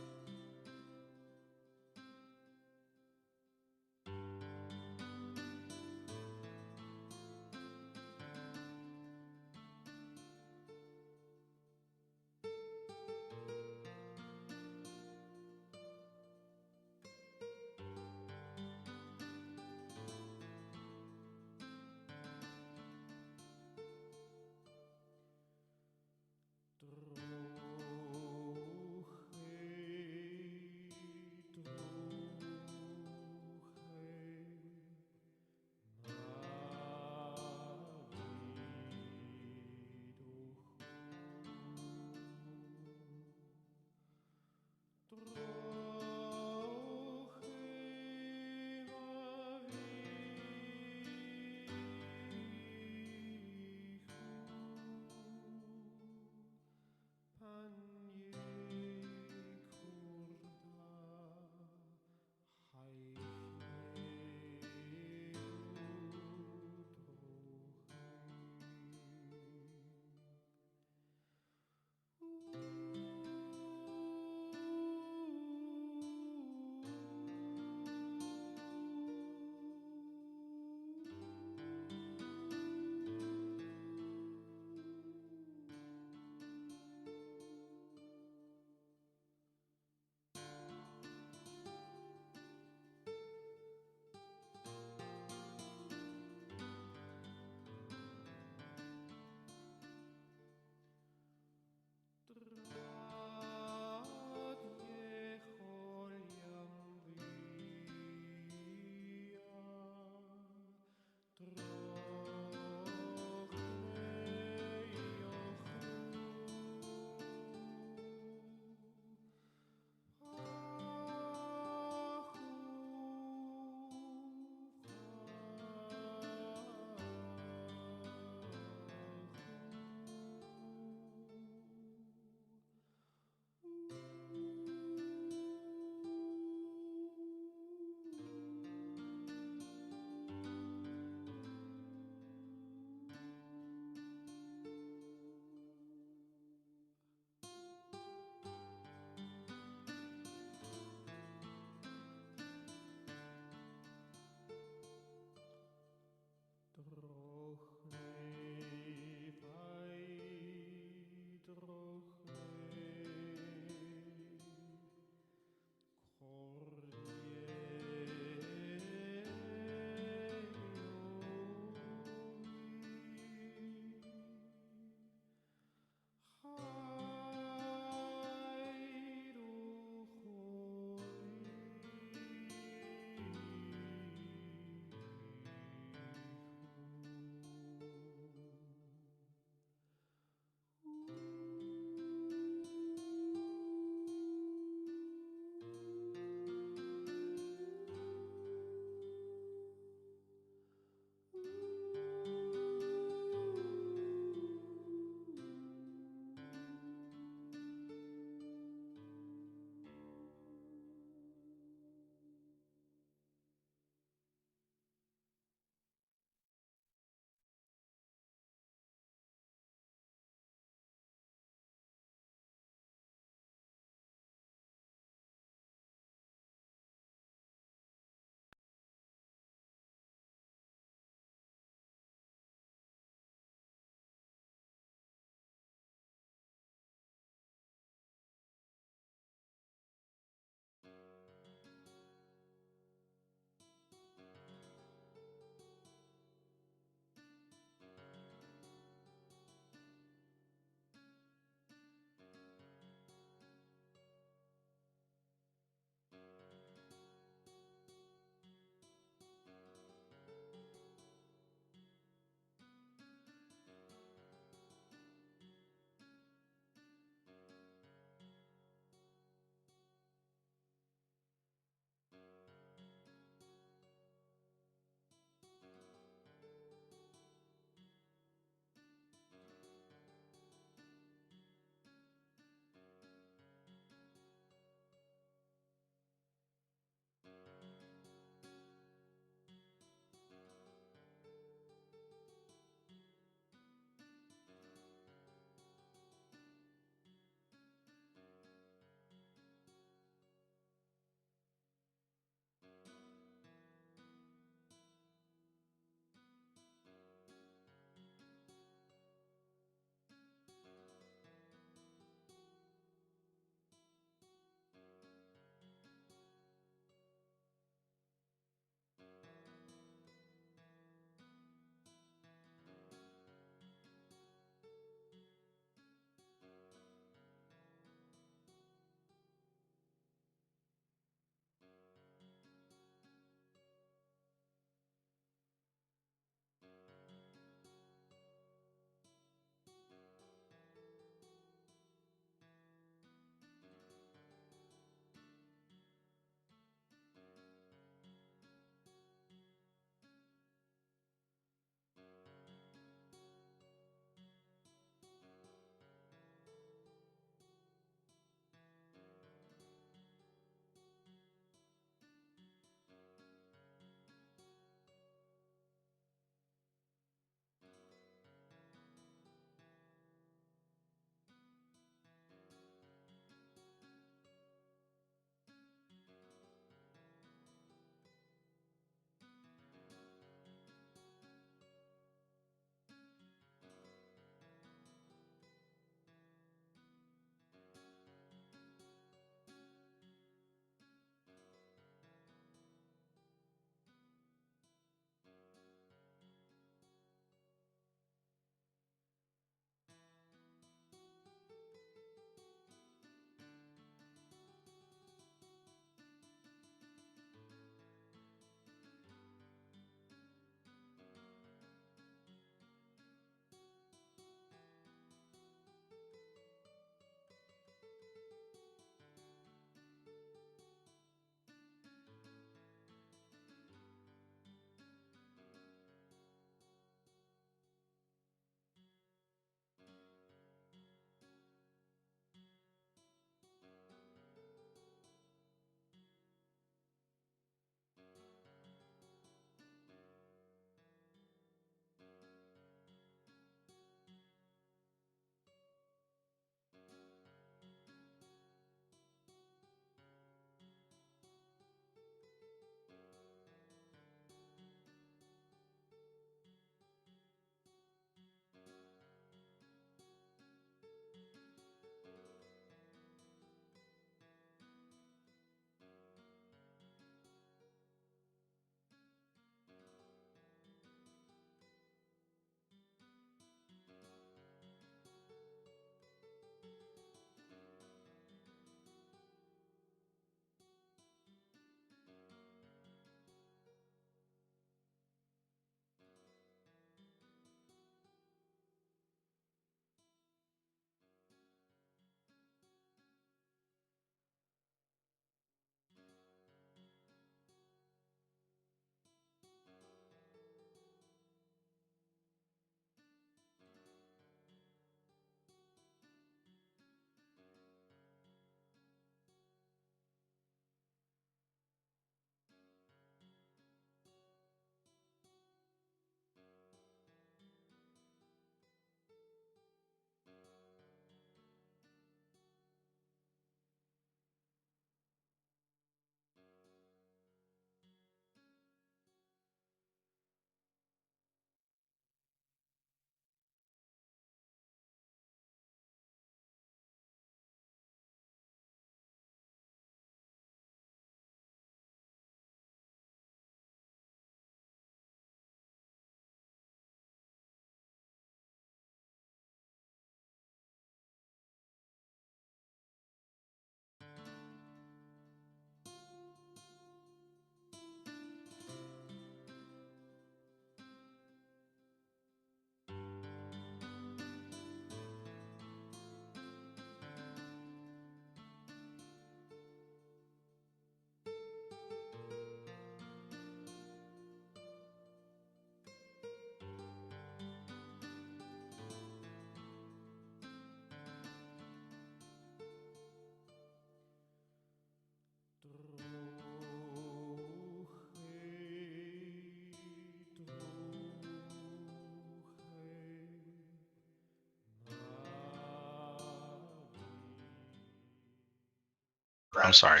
I'm sorry.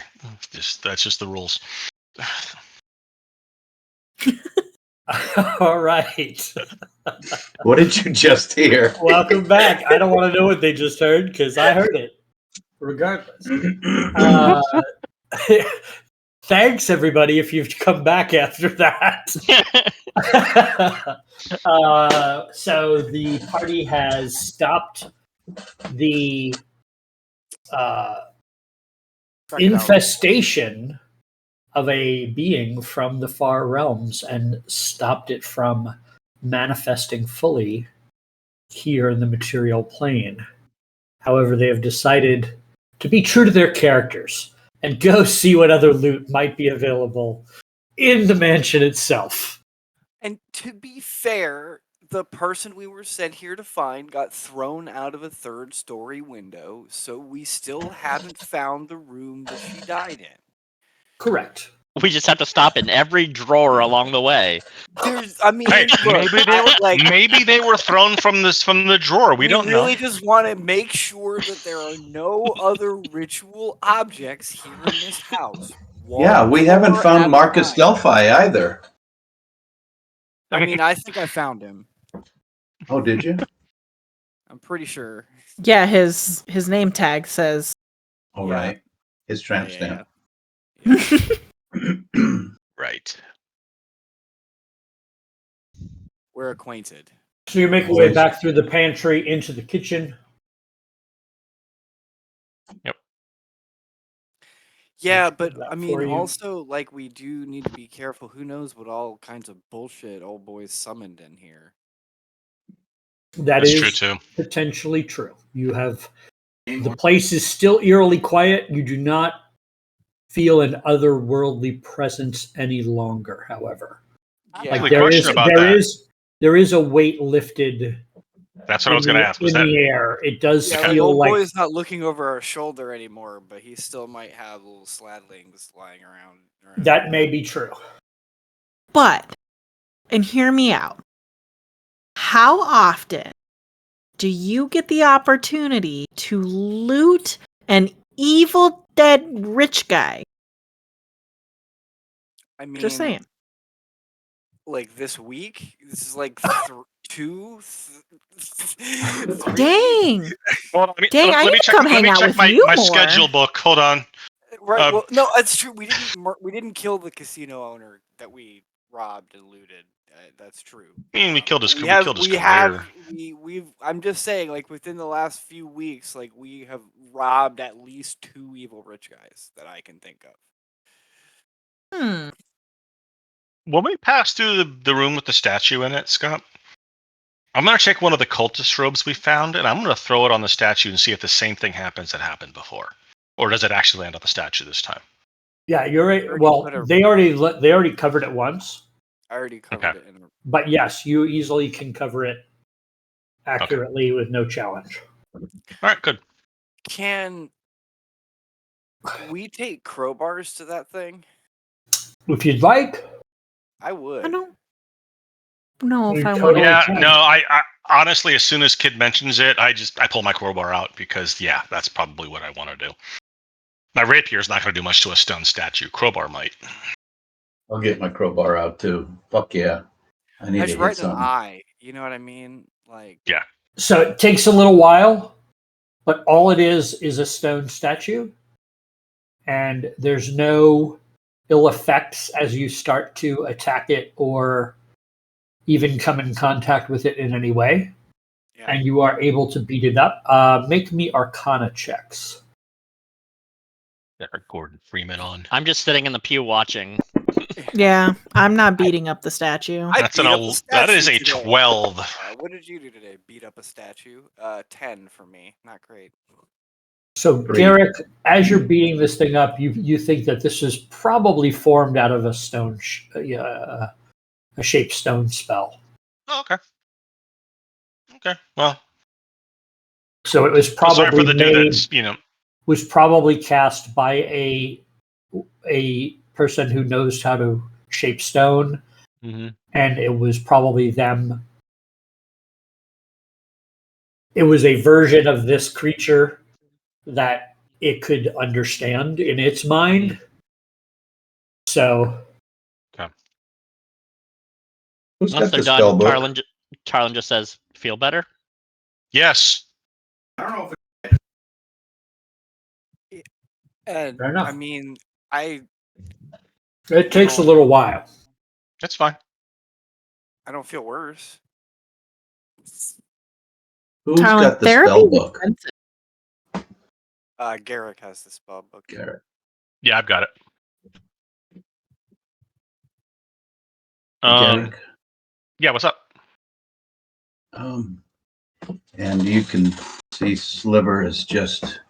That's just the rules. All right. What did you just hear? Welcome back. I don't want to know what they just heard because I heard it. Regardless. Thanks, everybody, if you've come back after that. So the party has stopped the infestation of a being from the far realms and stopped it from manifesting fully here in the material plane. However, they have decided to be true to their characters and go see what other loot might be available in the mansion itself. And to be fair, the person we were sent here to find got thrown out of a third-story window, so we still haven't found the room that she died in. Correct. We just have to stop in every drawer along the way. I mean, Hey, look, maybe they were thrown from the drawer. We don't really know. just want to make sure that there are no other ritual objects here in this house. Yeah, we haven't found Marcus Delphi either. I mean, I think I found him. Oh, did you? I'm pretty sure. Yeah, his name tag says. All right. His tramp stamp. Right. We're acquainted. So you make your way back through the pantry into the kitchen. Yep. Yeah, but I for mean, you. also, like, we do need to be careful. Who knows what all kinds of bullshit old boys summoned in here? That's true too. Potentially true. You have the place is still eerily quiet. You do not feel an otherworldly presence any longer. However, Yeah. like there is a weight lifted. That's what I was going to ask. Was in that the air? It does Yeah, feel old like boy's not looking over our shoulder anymore, but he still might have little sladlings lying around. that may be true. But, and hear me out, how often do you get the opportunity to loot an evil dead rich guy? I mean, Just saying. Like this week, this is like two. Dang. Well, Dang, I need to come hang out with you my more. schedule book. Hold on. Right. Well, no, that's true. We didn't kill the casino owner that we robbed and looted. That's true. I mean, we killed his We've. I'm just saying, like within the last few weeks, like we have robbed at least 2 evil rich guys that I can think of. When we pass through the room with the statue in it, Scott, I'm going to check one of the cultist robes we found, and I'm going to throw it on the statue and see if the same thing happens that happened before. Or does it actually land on the statue this time? Yeah, you're right. Well, they already covered it once. I already covered it. But yes, you easily can cover it accurately with no challenge. All right, good. Can we take crowbars to that thing? If you'd like. I would. I don't know if I totally want. Yeah, no, I honestly, as soon as Kid mentions it, I pull my crowbar out because, yeah, that's probably what I want to do. My rapier is not going to do much to a stone statue. Crowbar might. I'll get my crowbar out too. Fuck yeah. I need to hit right in something. an eye. You know what I mean? Like. Yeah. So it takes a little while, but all it is a stone statue. And there's no ill effects as you start to attack it or even come in contact with it in any way. Yeah. And you are able to beat it up. Make me Arcana checks. Gordon Freeman on. I'm just sitting in the pew watching. Yeah, I'm not beating up the statue. That is a 12. What did you do today? Beat up a statue? 10 for me. Not great. So, Garrick, as you're beating this thing up, you think that this is probably formed out of a stone, a shaped stone spell. Oh, okay. Okay. Well. So it was probably sorry for the dude that's, was probably cast by a person who knows how to shape stone, and it was probably them. It was a version of this creature that it could understand in its mind. So Who's Once got they're the spell done, book? Tarlin just says, "Feel better." Yes. I don't know if And Fair enough. I mean, I it takes a little while. That's fine. don't feel worse. who's Tarlin, got the therapy spell is book. expensive. Garrick has the spell book. Garrett. Yeah, I've got it. Garrick. Yeah, what's up? And you can see Sliver is just,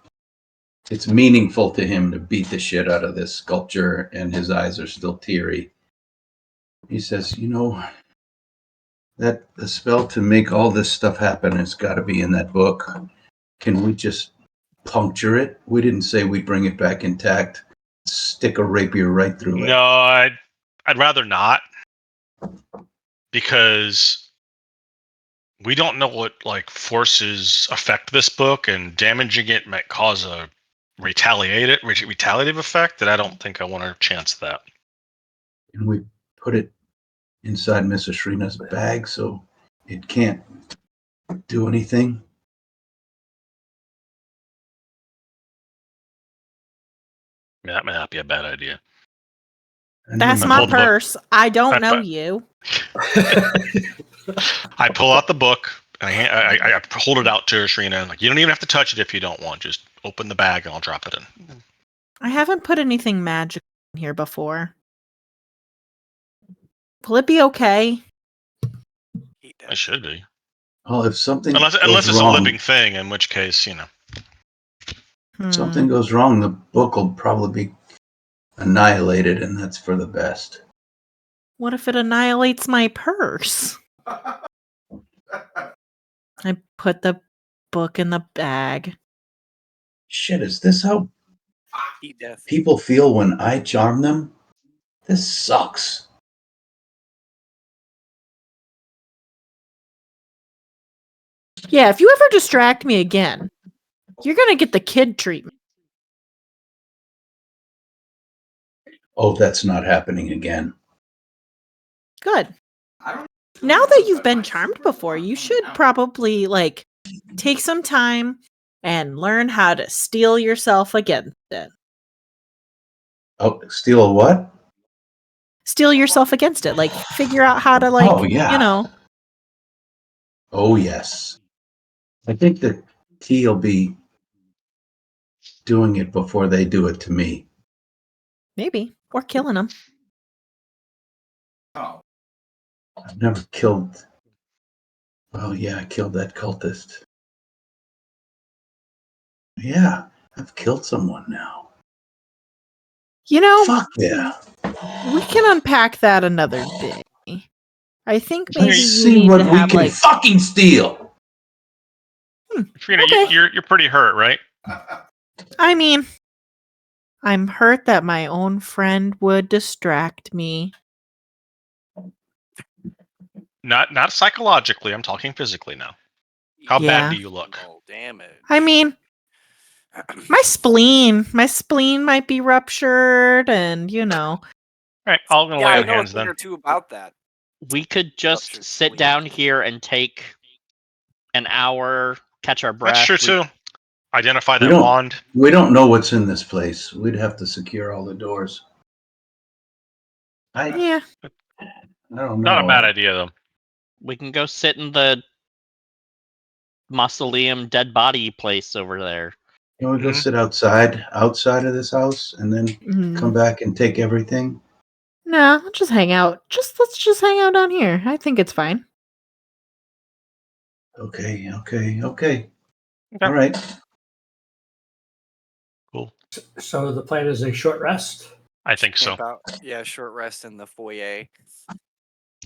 it's meaningful to him to beat the shit out of this sculpture, and his eyes are still teary. He says, that the spell to make all this stuff happen has got to be in that book. Can we just puncture it? We didn't say we'd bring it back intact. Stick a rapier right through it. No, I'd rather not, because we don't know what forces affect this book, and damaging it might cause a retaliative effect that I don't think I want to chance that. And we put it inside Miss Ashrina's bag so it can't do anything. Yeah, that may not be a bad idea. That's I my pulled the book. purse. I don't know I- you. I pull out the book and I hold it out to Ashrina, and you don't even have to touch it if you don't want. Just open the bag and I'll drop it in. I haven't put anything magical in here before. Will it be okay? It should be, Well, if something unless goes it's wrong, a living thing, in which case, something goes wrong, the book will probably be annihilated, and that's for the best. What if it annihilates my purse? I put the book in the bag. Shit, is this how Eat death. people feel when I charm them? This sucks. Yeah, if you ever distract me again, you're gonna get the kid treatment. Oh, that's not happening again. Good. Now that you've been charmed before, you should probably take some time and learn how to steel yourself against it. Oh, steal a what? Steel yourself against it. Figure out how to Oh, yeah. Oh, yes. I think the key will be doing it before they do it to me. Maybe. Or killing them. I've never killed. Well, yeah, I killed that cultist. Yeah, I've killed someone now. Fuck yeah. We can unpack that another day. I think maybe Let's you see need what to we have can fucking steal. Trina, Okay. you're pretty hurt, right? I mean, I'm hurt that my own friend would distract me. Not psychologically. I'm talking physically now. How bad do you look? Oh, damn it. I mean, my spleen might be ruptured, and All right, I'm gonna lay I on know a hands thing then. or two about that. We could just sit down here and take an hour, catch our breath. That's true too. Identify We that wand. We don't know what's in this place. We'd have to secure all the doors. I don't know. Not a bad idea though. We can go sit in the mausoleum dead body place over there. Can we go sit outside of this house, and then come back and take everything? No, let's just hang out. Let's just hang out down here. I think it's fine. Okay. All right. Cool. So the plan is a short rest? I think so. Short rest in the foyer.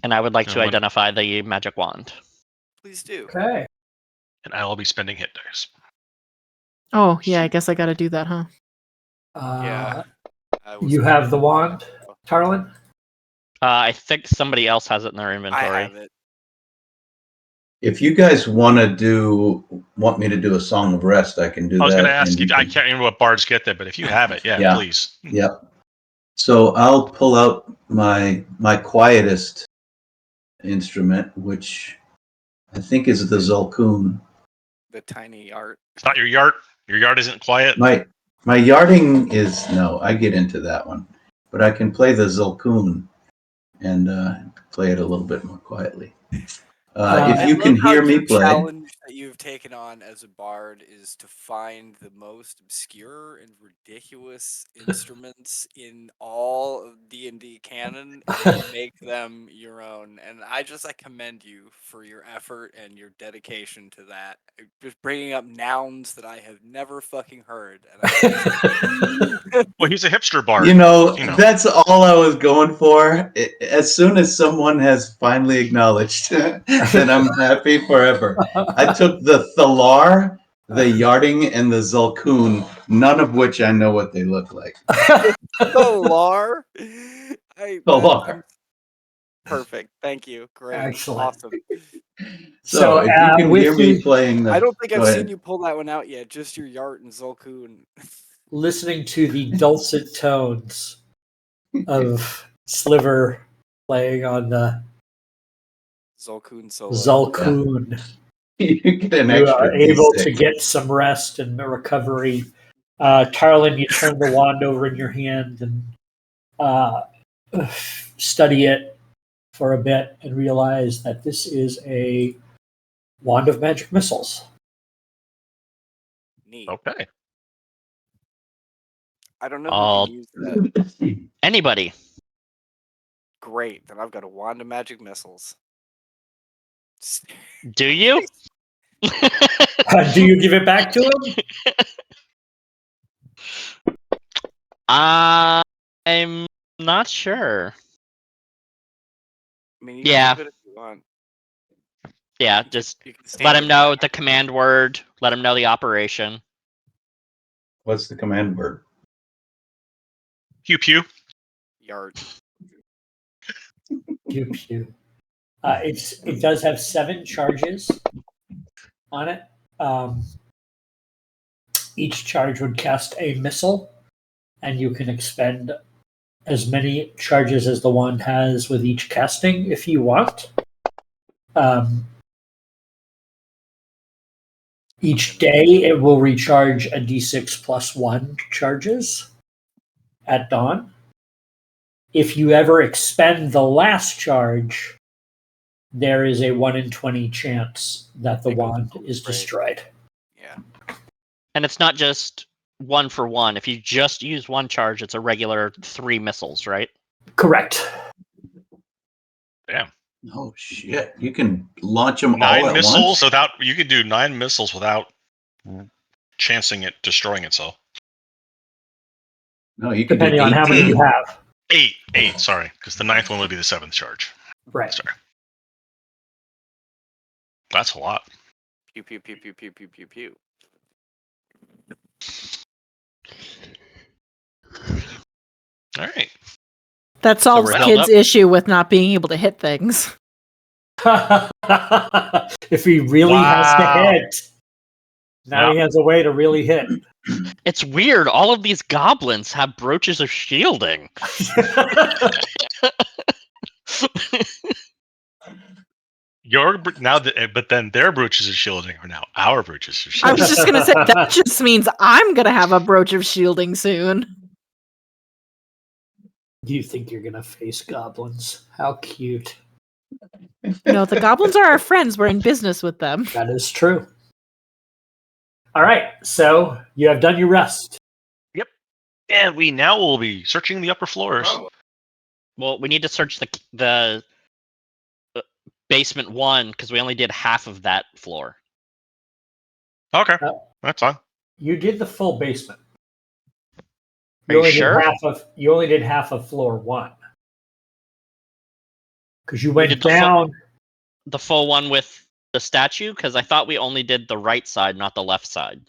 And I would like to Gentlemen. identify the magic wand. Please do. Okay. And I will be spending hit dice. Oh, yeah, I guess I gotta do that, huh? You have the wand, Tarlin? I think somebody else has it in their inventory. I have it. If you guys want me to do a Song of Rest, I can do that. I was going to ask and you. you I can- can't remember what bards get there, but if you have it, Yeah. please. Yep. So I'll pull out my quietest instrument, which I think is the Zulkoon. The tiny art. It's not your yard. Your yard isn't quiet. My yarding is no. I get into that one, but I can play the Zulkoon and play it a little bit more quietly. If you can hear me play, challenge that you've taken on as a bard is to find the most obscure and ridiculous instruments in all of D&D canon and make them your own. And I commend you for your effort and your dedication to that. Just bringing up nouns that I have never fucking heard. And Well, he's a hipster bard. That's all I was going for. As soon as someone has finally acknowledged, then I'm happy forever. I took the Thalar, the Yarding, and the Zulkoon, none of which I know what they look like. Thalar? Thalar. Perfect. Thank you. Great. Excellent. Awesome. So if you can hear me playing the... I don't think Go I've ahead. seen you pull that one out yet. Just your Yart and Zulkoon. Listening to the dulcet tones of Sliver playing on the Zulkoon solo. Zulkoon. You get an You extra are able D6. to get some rest and recovery. Tarlin, you turn the wand over in your hand and study it for a bit and realize that this is a wand of magic missiles. Neat. Okay. I don't know who can use that. Anybody. Great. Then I've got a wand of magic missiles. Do you? Do you give it back to him? I'm not sure. I mean, you Yeah. can keep it if you want. Yeah, just let him know the command word. Let him know the operation. What's the command word? Pew pew. Yart. Pew pew. It does have 7 charges on it. Each charge would cast a missile, and you can expend as many charges as the wand has with each casting if you want. Each day it will recharge a d6 plus 1 charges at dawn. If you ever expend the last charge, there is a 1 in 20 chance that the wand is destroyed. Yeah. And it's not just 1 for 1. If you just use 1 charge, it's a regular 3 missiles, right? Correct. Damn. Oh shit! You can launch them 9 all at missiles once? without. You could do 9 missiles without chancing it destroying itself. No, you can Depending do on how many you have. 8. Sorry, because the 9th one would be the 7th charge. Right. Sorry. That's a lot. Pew pew pew pew pew pew pew pew. All right. That solves we're held kids' up? issue with not being able to hit things. If he really has to Wow. hit, now he has a way to really hit. It's weird. All of these goblins have brooches of shielding. But then their brooches of shielding are now our brooches of I shielding. was just going to say, that just means I'm going to have a brooch of shielding soon. Do you think you're going to face goblins? How cute. No, the goblins are our friends. We're in business with them. That is true. All right, so you have done your rest. And we now will be searching the upper floors. Well, we need to search the basement 1 because we only did half of that floor. Okay, that's fine. You did the full basement. Are you sure? You only did half of floor 1. Because you went did down. The full one with the statue? Because I thought we only did the right side, not the left side.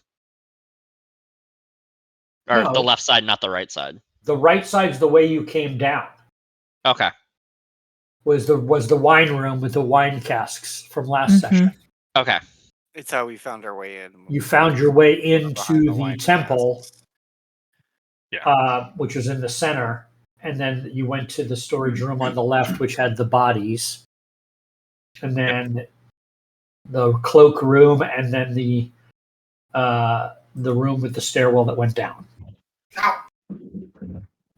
Or No. the left side, not the right side. The right side's the way you came down. Okay. was the wine room with the wine casks from last Mhm. session. Okay. It's how we found our way in. You found your way Behind into the wine temple, casks. which was in the center, and then you went to the storage room on the left, which had the bodies, and then the cloak room, and then the room with the stairwell that went down.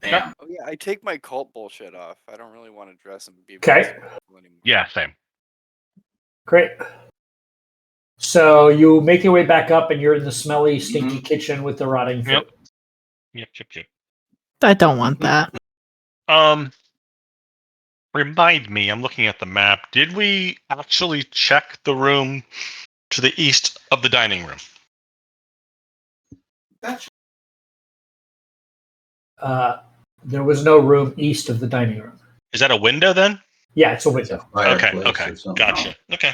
Damn. Oh yeah, I take my cult bullshit off. I don't really want to dress and be Okay. anymore. Yeah, same. Great. So you make your way back up, and you're in the smelly, stinky kitchen with the rotting food. Yep. I don't want that. Remind me, I'm looking at the map. Did we actually check the room to the east of the dining room? There was no room east of the dining room. Is that a window then? Yeah, it's a window. Fireplace Okay. or something. Gotcha. Okay.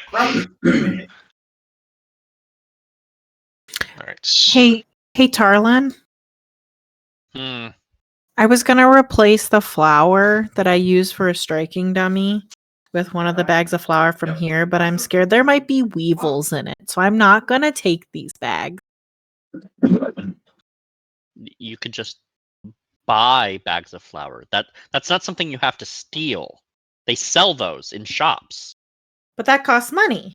All right. Hey, Tarlin. Hmm. I was gonna replace the flour that I use for a striking dummy with one of the bags of flour from here, but I'm scared there might be weevils in it, so I'm not gonna take these bags. You could just buy bags of flour. That's not something you have to steal. They sell those in shops. But that costs money.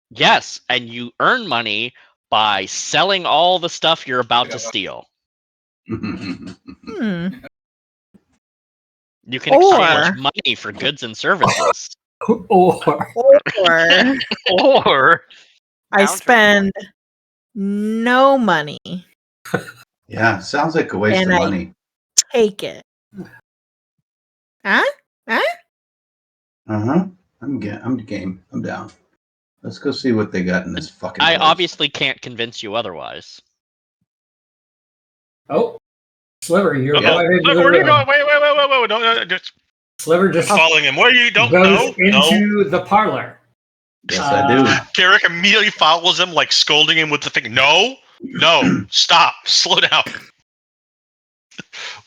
Yes, and you earn money by selling all the stuff you're about to steal. Hmm. You can exchange Or- money for goods and services. Or Or I Counterpoint. spend no money. Yeah, sounds like a waste And of I- money. Take it. Huh? Uh-huh. I'm game. I'm down. Let's go see what they got in this fucking I place. obviously can't convince you otherwise. Sliver, you're Where are you going? Wait! No, just Sliver just following him. Where you don't goes know? into the parlor. Yes, I do. Garrick immediately follows him, like scolding him with the thing. No, stop, slow down.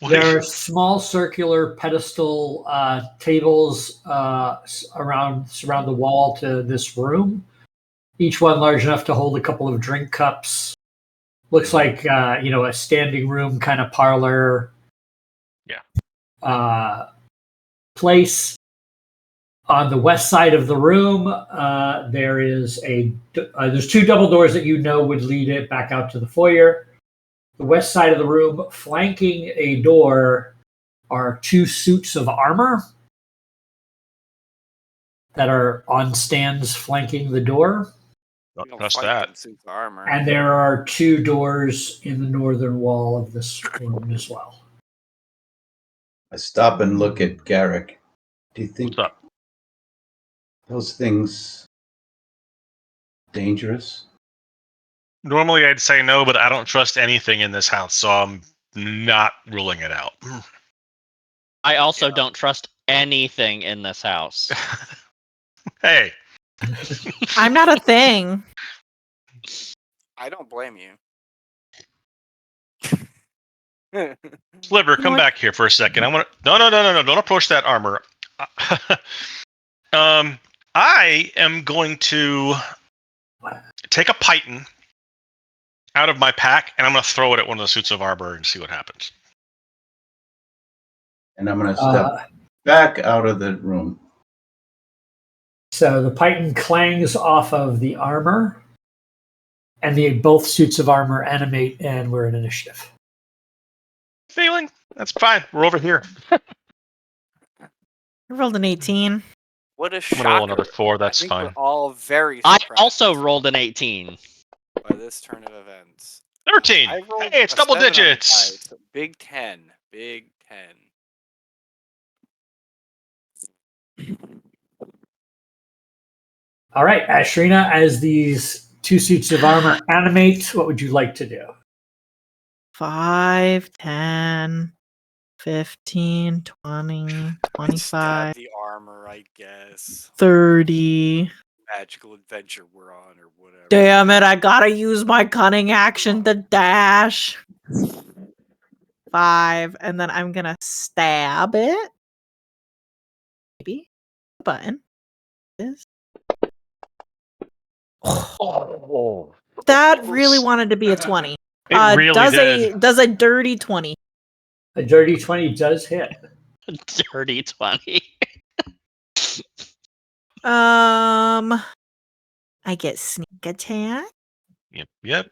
There are small circular pedestal tables surround the wall to this room. Each one large enough to hold a couple of drink cups. Looks like a standing room kind of parlor. Place. On the west side of the room, there's two double doors that would lead it back out to the foyer. The west side of the room, flanking a door, are two suits of armor that are on stands flanking the door. You don't Trust fight that. them suits of armor. And there are two doors in the northern wall of this room as well. I stop and look at Garrick. Do you think What's up? those things dangerous? Normally I'd say no, but I don't trust anything in this house, so I'm not ruling it out. I also don't trust anything in this house. Hey, I'm not a thing. I don't blame you. Sliver, come What? back here for a second. I want to. No! Don't approach that armor. I am going to take a python out of my pack, and I'm going to throw it at one of the suits of armor and see what happens. And I'm going to step back out of the room. So the python clangs off of the armor, and both suits of armor animate, and we're in initiative. Feeling? That's fine. We're over here. I rolled an 18. What a I'm going to roll shocker. another 4. I That's think fine. we're all very I surprised also rolled an 18. by this turn of events. 13. I rolled Hey, it's a double 7 on the digits. dice. Big 10. Big 10. All right, Ashrina, as these two suits of armor animate, what would you like to do? 5, 10, 15, 20, Stab 25, the armor, I guess. 30. Magical adventure we're on, or whatever. Damn it, I gotta use my cunning action to dash. 5, and then I'm gonna stab it. button. This. Oh, That really wanted to be a 20. it really did. Does a dirty 20. A dirty 20 does hit. Dirty 20. I get sneak attack. Yep.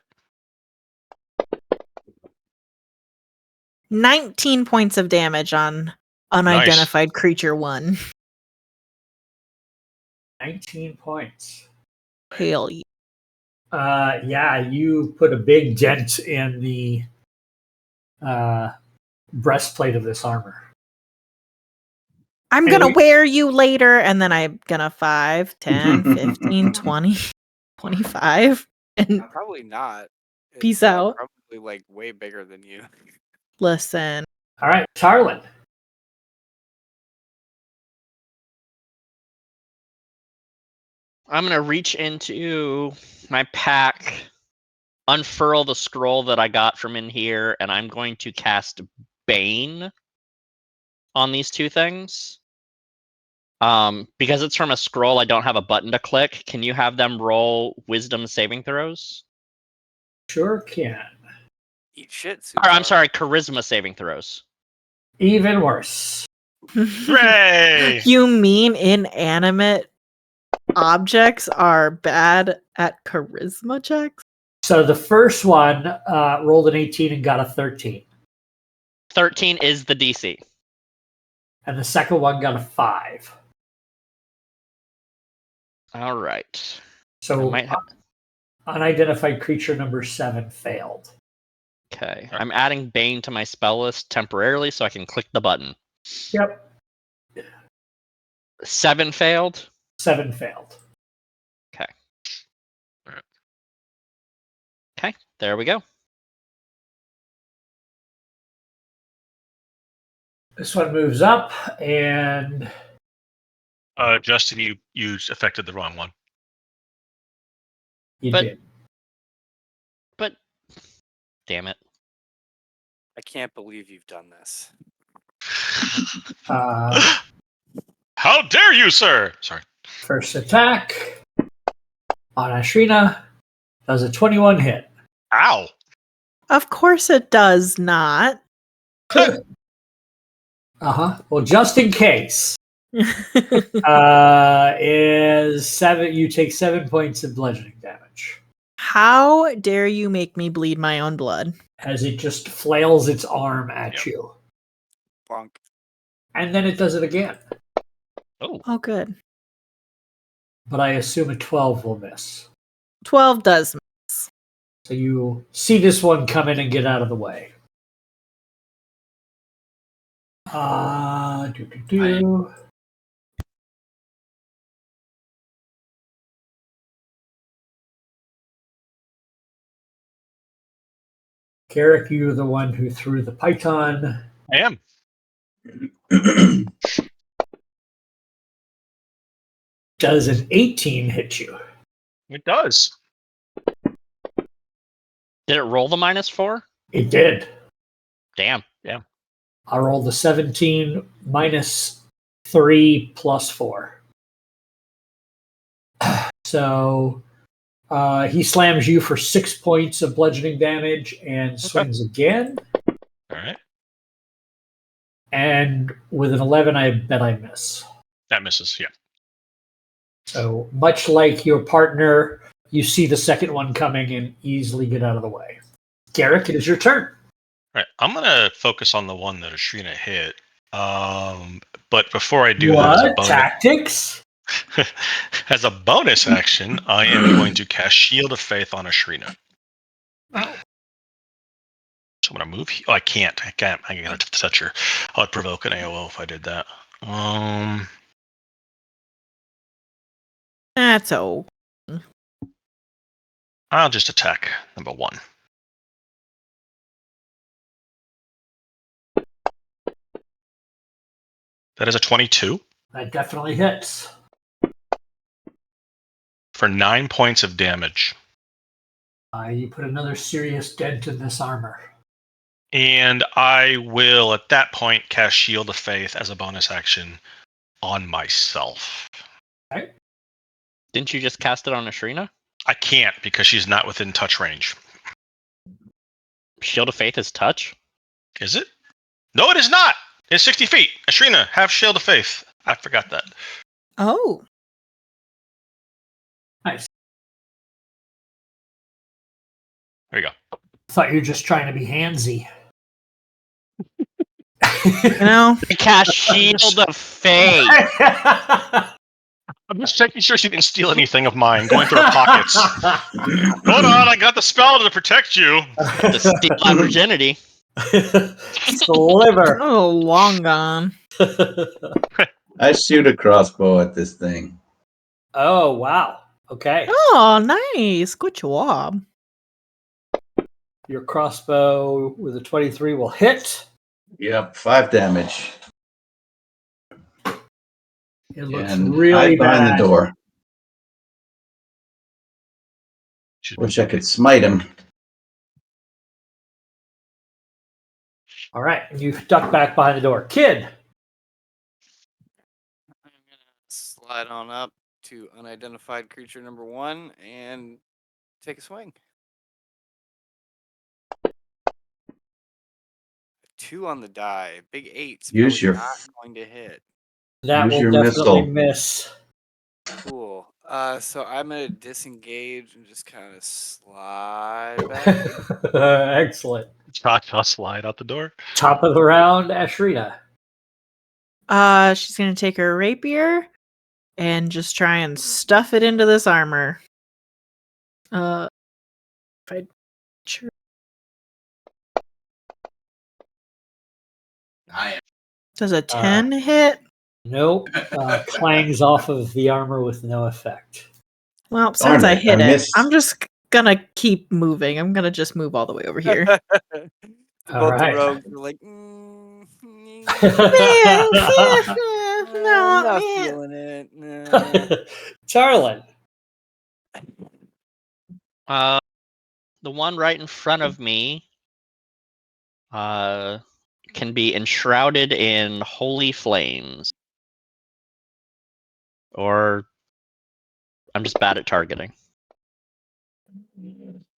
19 points of damage on unidentified creature 1. 19 points. Hell yeah. Yeah, you put a big dent in the breastplate of this armor. I'm And gonna we- wear you later, and then I'm gonna 5, 10, 15, 20, 25, and Probably not. Peace out. Probably like way bigger than you. listen. All right, Tarlin. I'm going to reach into my pack, unfurl the scroll that I got from in here, and I'm going to cast Bane on these two things. Because it's from a scroll, I don't have a button to click. Can you have them roll wisdom saving throws? Sure can. Eat shit. Or, I'm sorry, charisma saving throws. Even worse. Hooray! You mean inanimate objects are bad at charisma checks? So the first one rolled an 18 and got a 13. 13 is the DC. And the second one got a 5. All right. So I might have... unidentified creature number 7 failed. Okay. I'm adding Bane to my spell list temporarily so I can click the button. Yep. 7 failed. 7 failed. Okay, there we go. This one moves up and Justin, you affected the wrong one. you But- did. But damn it. I can't believe you've done this. How dare you, sir? Sorry. First attack on Ashrina does a 21 hit. Ow. Of course it does not. Well, just in case, is 7. You take 7 points of bludgeoning damage How dare you make me bleed my own blood? as it just flails its arm at you, Bonk. and then it does it again. Oh, good. But I assume a 12 will miss. 12 does. So you see this one come in and get out of the way. Do. Carrick, you're the one who threw the python. I am. Does an 18 hit you? It does. Did it roll the -4? It did. Damn. Yeah. I rolled the 17 minus 3 plus 4. So he slams you for 6 points of bludgeoning damage and swings again. All right. And with an 11, I bet I miss. That misses. Yeah. So much like your partner, you see the second one coming and easily get out of the way. Garrick, it is your turn. All right. I'm gonna focus on the one that Ashrina hit. But before I do that, What? Tactics? as a bonus action, I am going to cast Shield of Faith on Ashrina. Oh. So I'm gonna move. Oh, I can't. I gotta touch her. I would provoke an AOO if I did that. That's all. I'll just attack number 1. That is a 22 That definitely hits. for 9 points of damage. You put another serious dent in this armor. And I will, at that point, cast Shield of Faith as a bonus action on myself. Okay. Didn't you just cast it on Ashrina? I can't because she's not within touch range. Shield of Faith is touch? Is it? No, it is not. It's 60 feet. Ashrina, have Shield of Faith. I forgot that. Oh. Nice. There you go. I thought you were just trying to be handsy. You know? Cast Shield of Faith! I'm just checking sure she didn't steal anything of mine, going through her pockets. Hold on, I got the spell to protect you. To steal my virginity. Sliver. Oh, long gone. I shoot a crossbow at this thing. Oh, wow. Okay. Oh, nice. Good job. Your crossbow with a 23 will hit. Yep, 5 damage. It looks And really hide behind bad. the door. Wish I could smite him. All right. You duck back behind the door. Kid. I'm gonna slide on up to unidentified creature number 1 and take a swing. 2 on the die. Big 8's Use probably your- not going to hit. That Use will your definitely missile. miss. Cool. So I'm gonna disengage and just kind of slide back. Excellent. I'll slide out the door. Top of the round, Ashrina. She's gonna take her rapier and just try and stuff it into this armor. If I sure. Does a 10 hit? Nope. Clangs off of the armor with no effect. Well, since I it, hit I it, missed. I'm just gonna keep moving. I'm gonna just move all the way over here. All Both right. the rogues were like, No, I'm not man. feeling it. No. Charlin. The one right in front of me can be enshrouded in holy flames. Or I'm just bad at targeting.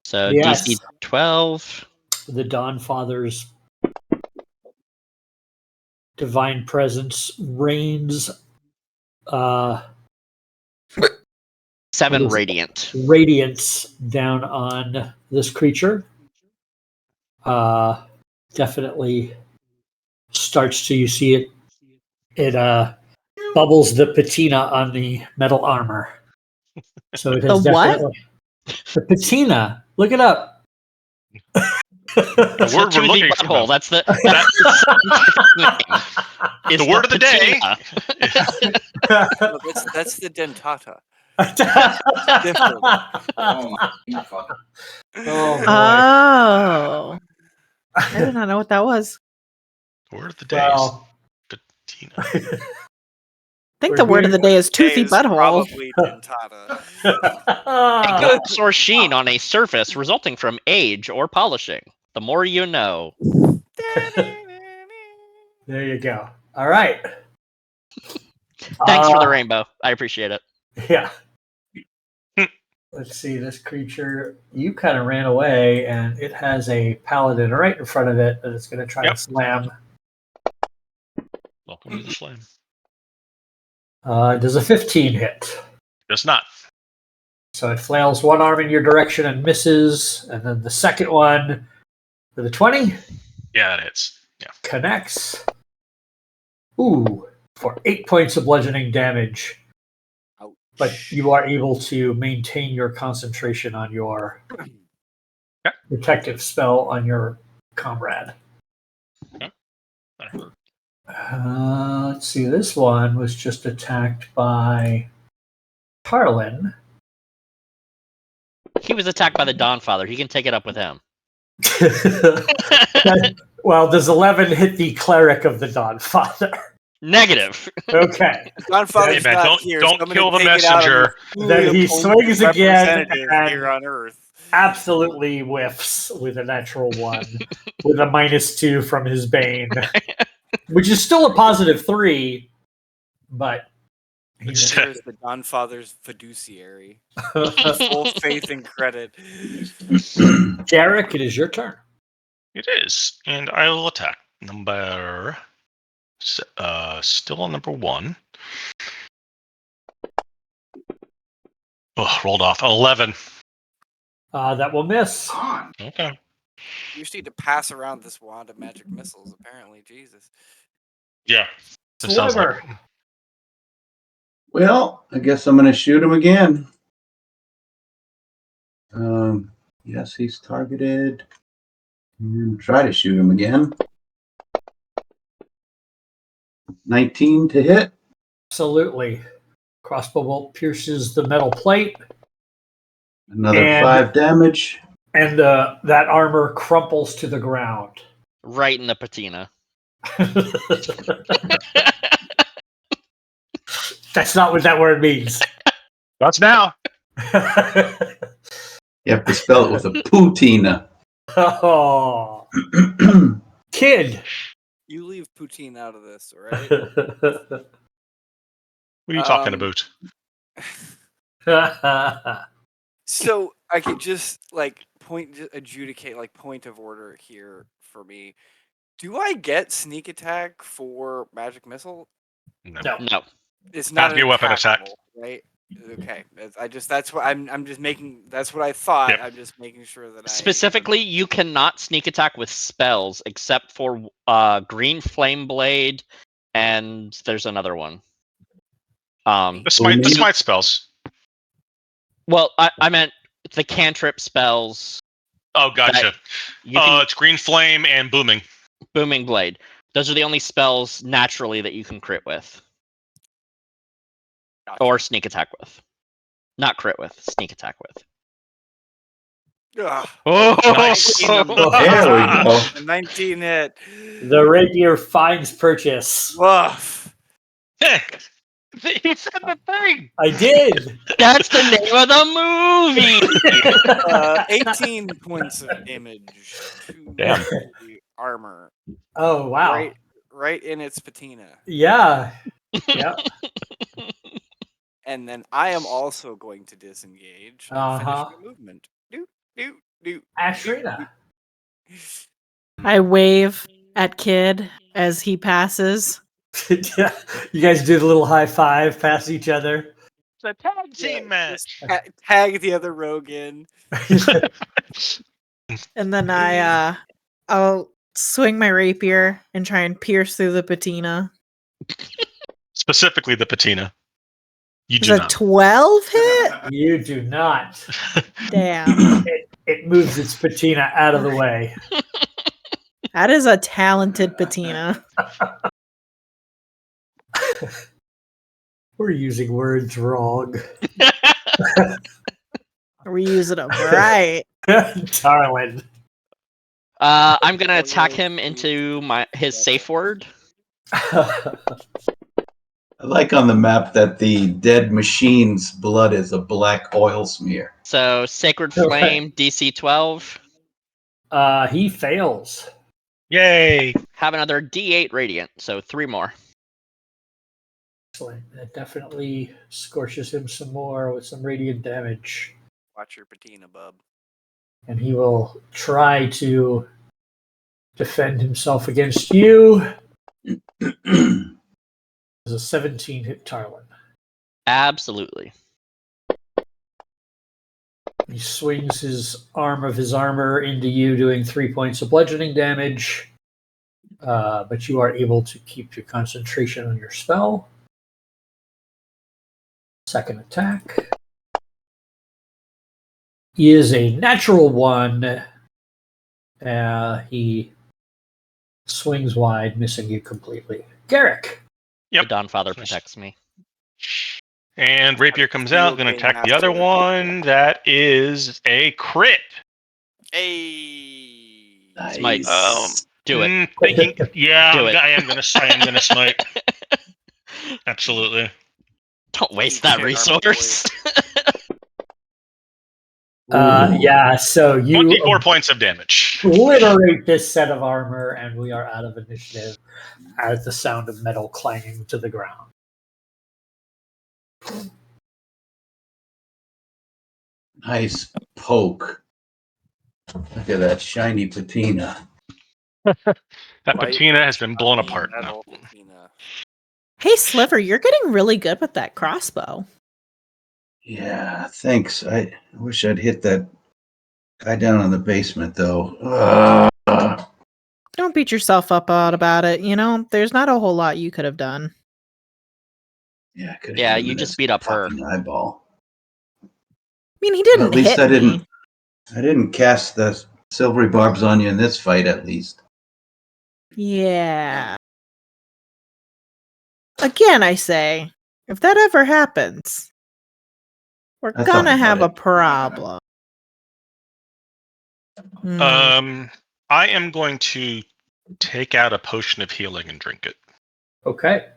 So Yes. DC 12. The Dawn Father's divine presence reigns 7 What is it? radiant. radiance down on this creature. Definitely starts to, you see it, it bubbles the patina on the metal armor. So it has The what? definitely the patina. Look it up. The word we're looking for. butthole. That's the The word of the day. No, that's the dentata. Different. Oh my fuck. Oh, boy. Oh. I did not know what that was. The word of the day Well, is patina. I think the word of the day is toothy Is butthole. Probably dentata. A gloss or sheen on a surface resulting from age or polishing. The more you know. there you go. All right. Thanks for the rainbow. I appreciate it. Yeah. Let's see, this creature, you kind of ran away, and it has a paladin right in front of it that it's going to try Yep. to slam. Welcome to the slam. Does a 15 hit? Does not. So it flails one arm in your direction and misses, and then the second one with a 20 Yeah, it hits. Yeah. connects. Ooh, for 8 points of bludgeoning damage. Ouch. But you are able to maintain your concentration on your protective spell on your comrade. That hurt. Let's see, this one was just attacked by Tarlin. He was attacked by the Dawn Father. He can take it up with him. Well, does 11 hit the cleric of the Dawn Father? Negative. Okay. Godfather's Hey, man, not here, so I'm don't gonna kill the take it out on messenger. the Then he fully swings again representative and- here on Earth. Absolutely whiffs with a natural 1, with a -2 from his bane, which is still a +3. but he It's- There is the Godfather's fiduciary. Full faith and credit. Derek, it is your turn. It is, and I will attack number. Still on number 1. Oh, rolled off 11. That will miss. Okay. You just need to pass around this wand of magic missiles, apparently. Jesus. Yeah. That sounds like. Sliver. Well, I guess I'm going to shoot him again. Yes, he's targeted. And try to shoot him again. 19 to hit. Absolutely. Crossbow bolt pierces the metal plate, Another And- 5 damage. and that armor crumples to the ground. Right in the patina. That's not what that word means. That's now. You have to spell it with a putina. Oh, kid. You leave poutine out of this, all right? What are you talking Um, about? So I could just adjudicate point of order here for me. Do I get sneak attack for magic missile? No. No. No. It's not Have your an weapon attack attack. roll, right? Okay. That's what I'm just making. That's what I thought. Yep. I'm just making sure that Specifically, you cannot sneak attack with spells except for Green Flame Blade, and there's another one. The smite spells. Well, I meant the cantrip spells. Oh, gotcha. You can, It's Green Flame and Booming. Booming Blade. Those are the only spells naturally that you can crit with. Gotcha. Or sneak attack with. Not crit with, sneak attack with. Ugh. Oh, Nice. There we go. A 19 hit. The rapier finds purchase. Woof. Heck! He said the thing! I did. That's the name of the movie! 18 points of damage to Damn. the armor. Oh wow. Right in its patina. Yeah. Yeah. And then I am also going to disengage and finish Uh-huh. my movement. Do. Ashrina. I wave at Kid as he passes. Yeah. You guys do the little high five past each other. It's a tag team match. Just tag the other rogue in. And then I'll swing my rapier and try and pierce through the patina. Specifically the patina. You Is do a not. 12 hit? You do not. Damn. It moves its patina out of the way. That is a talented patina. We're using words wrong. We're using them right. Darwin. I'm gonna attack him into his safe word. I like on the map that the dead machine's blood is a black oil smear. So Sacred Flame, DC 12. He fails. Yay! Have another D8 radiant, so 3 more. Excellent. That definitely scorches him some more with some radiant damage. Watch your patina, bub. And he will try to defend himself against you. As a 17 hit Tarlin. Absolutely. He swings his arm of his armor into you, doing 3 points of bludgeoning damage. But you are able to keep your concentration on your spell. Second attack is a natural 1. He swings wide, missing you completely. Garrick. Yep. The Dawnfather protects me. And Rapier comes out, gonna attack the other one. That is a crit. Hey. Smite. Do it. Thinking, yeah, Do it. I am gonna smite. Absolutely. Don't waste that Shit, resource. Yeah, so you 24 points of damage. obliterate this set of armor, and we are out of initiative at the sound of metal clanging to the ground. Nice poke. Look at that shiny patina. That White patina has been blown shiny apart now. metal patina. Hey, Sliver, you're getting really good with that crossbow. Yeah, thanks. I wish I'd hit that guy down in the basement, though. Don't beat yourself up about it. You know, there's not a whole lot you could have done. Yeah, I could have Yeah, hit him you in just his beat up her. fucking eyeball. I mean, he Well, didn't at least hit I me. didn't. I didn't cast the silvery barbs on you in this fight, at least. Yeah. Again, I say, if that ever happens, we're I thought gonna about have a it. problem. I am going to take out a potion of healing and drink it. Okay.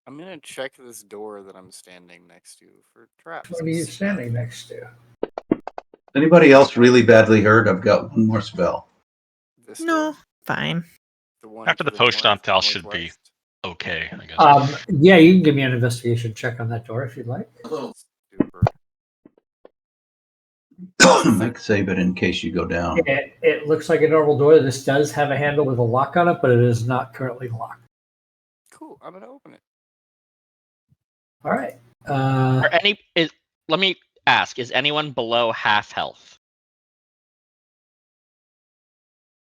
I'm gonna check this door that I'm standing next to for traps. What are you standing next to? Anybody else really badly hurt? I've got one more spell. This No, door? The one After to the potion on Tal should be northwest? okay, I guess. Yeah, you can give me an investigation check on that door if you'd like. Super. Make save it in case you go down. It looks like a normal door. This does have a handle with a lock on it, but it is not currently locked. Cool. I'm gonna open it. All right. Let me ask: is anyone below half health?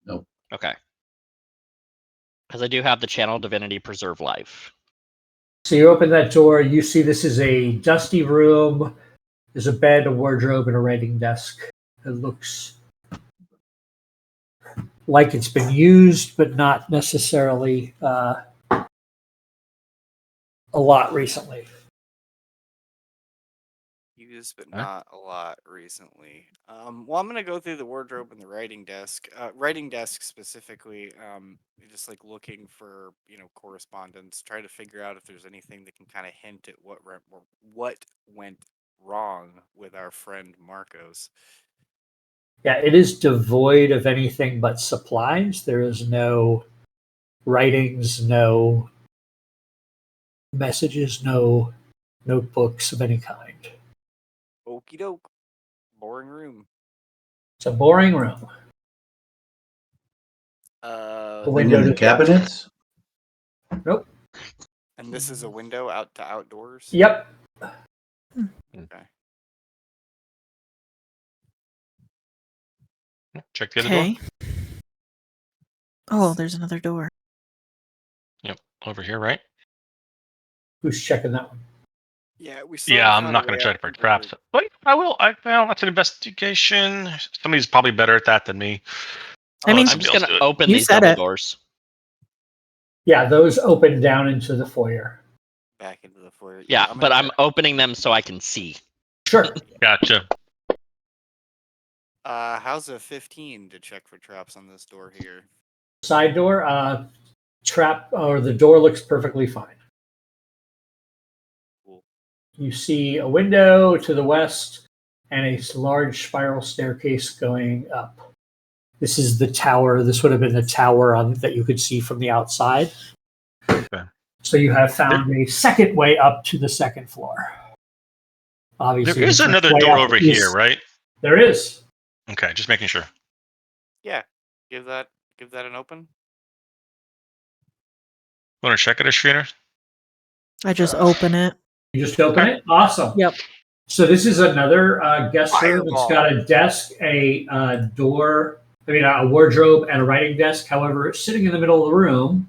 Nope. Okay. Because I do have the channel divinity preserve life. So you open that door. You see this is a dusty room. There's a bed, a wardrobe, and a writing desk. It looks like it's been used, but not necessarily a lot recently. Used, but Huh? not a lot recently. Well, I'm gonna go through the wardrobe and the writing desk. Writing desk specifically. Just like looking for correspondence. Try to figure out if there's anything that can kind of hint at what went wrong with our friend Marcos. Yeah, it is devoid of anything but supplies. There is no writings, no messages, no notebooks of any kind. Okie doke. Boring room. It's a boring room. The Anything window in the to cabinets? Nope. And this is a window out to outdoors. Yep. Okay. Check the other door. Okay. Oh, there's another door. Yep, over here, right? Who's checking that one? Yeah, we. Yeah, I'm not going to try to break traps, but I will. Well, that's an investigation. Somebody's probably better at that than me. I mean, I'm just going to open You these said double it. doors. Yeah, those open down into the foyer. Back into the foyer. Yeah, I'm but gonna I'm opening them so I can see. Sure. Gotcha. How's a 15 to check for traps on this door here? Side door, trap, or the door looks perfectly fine. Cool. You see a window to the west and a large spiral staircase going up. This is the tower. This would have been the tower that you could see from the outside. Okay. So you have found a second way up to the second floor. Obviously, There is the first another way door up over is- here, right? There is. Okay, just making sure. Yeah. Give that an open. Want to check it, Shreener? I just open it. You just open it? Awesome. Yep. So this is another guest room. It's Fireball. got a desk, a door, a wardrobe, and a writing desk. However, sitting in the middle of the room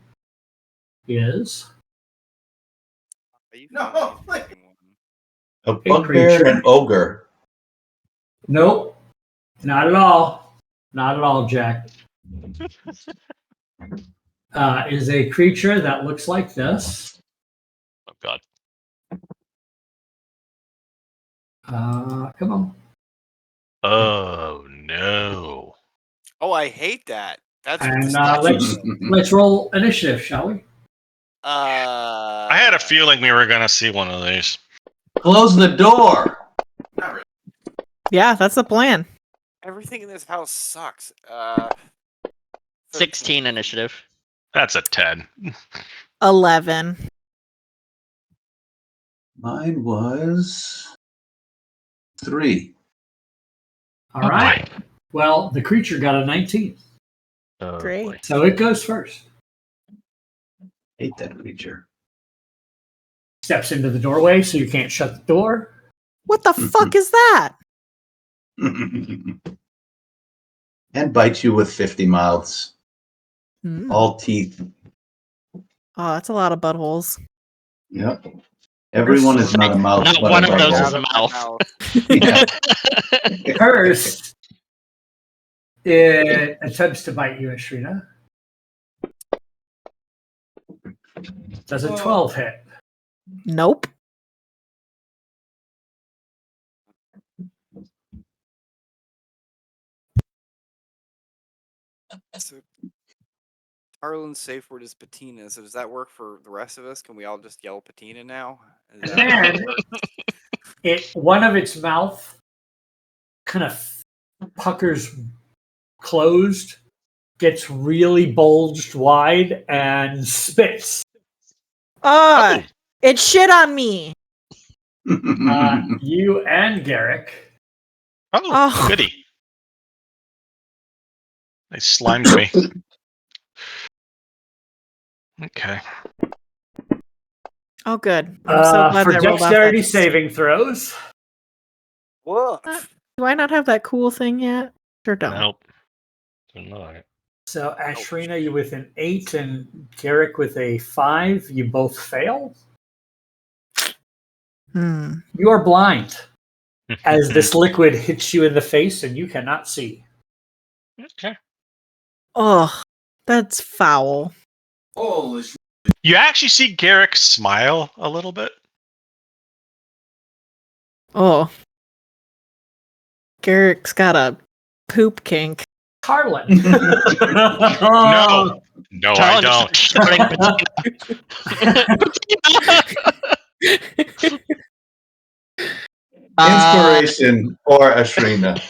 is No. A bugbear and an ogre. nope, not at all, not at all, Jack. Is a creature that looks like this. Oh God. Come on. Oh no. Oh, I hate that. That's what And the statue let's roll initiative, shall we? I had a feeling we were gonna see one of these. Close the door. Yeah, that's the plan. Everything in this house sucks. 16 initiative. That's a 10. 11. Mine was 3. All right. Well, the creature got a 19. Oh, Great. boy. So it goes first. Hate that creature. Steps into the doorway so you can't shut the door. What the fuck is that? And bites you with 50 mouths. Hmm. All teeth. Oh, that's a lot of buttholes. Yep. Everyone is not a mouth, Not but one a of those butthole. is a mouth. Yeah. First, it attempts to bite you, Ashrina. Does a 12 hit? Nope. So Harlan's safe word is patina. So does that work for the rest of us? Can we all just yell patina now? Is And that how it then works? one of its mouth kind of puckers closed, gets really bulged wide, and spits. Ah, it shit on me. You and Garrick. Oh. Goody. They slimed me. Okay. Oh, good. I'm so glad For I rolled off dexterity that. saving throws. Woof. Do I not have that cool thing yet? Sure don't. Nope. No. So Ashrina, you with an 8 and Garrick with a 5. You both fail. Hmm. You are blind as this liquid hits you in the face and you cannot see. Okay. Oh, that's foul. Holy shit. You actually see Garrick smile a little bit. Oh. Garrick's got a poop kink. Carlin. No. No, I Talon don't. just starting Inspiration for Ashrina.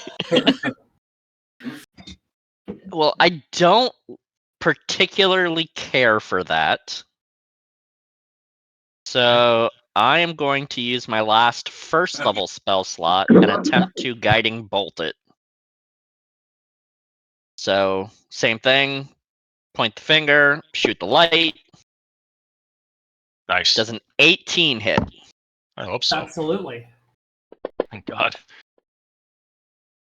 Well, I don't particularly care for that. So I am going to use my last first level spell slot and attempt to guiding bolt it. So same thing, point the finger, shoot the light. Nice. Does an 18 hit? I hope so. Absolutely. Thank God.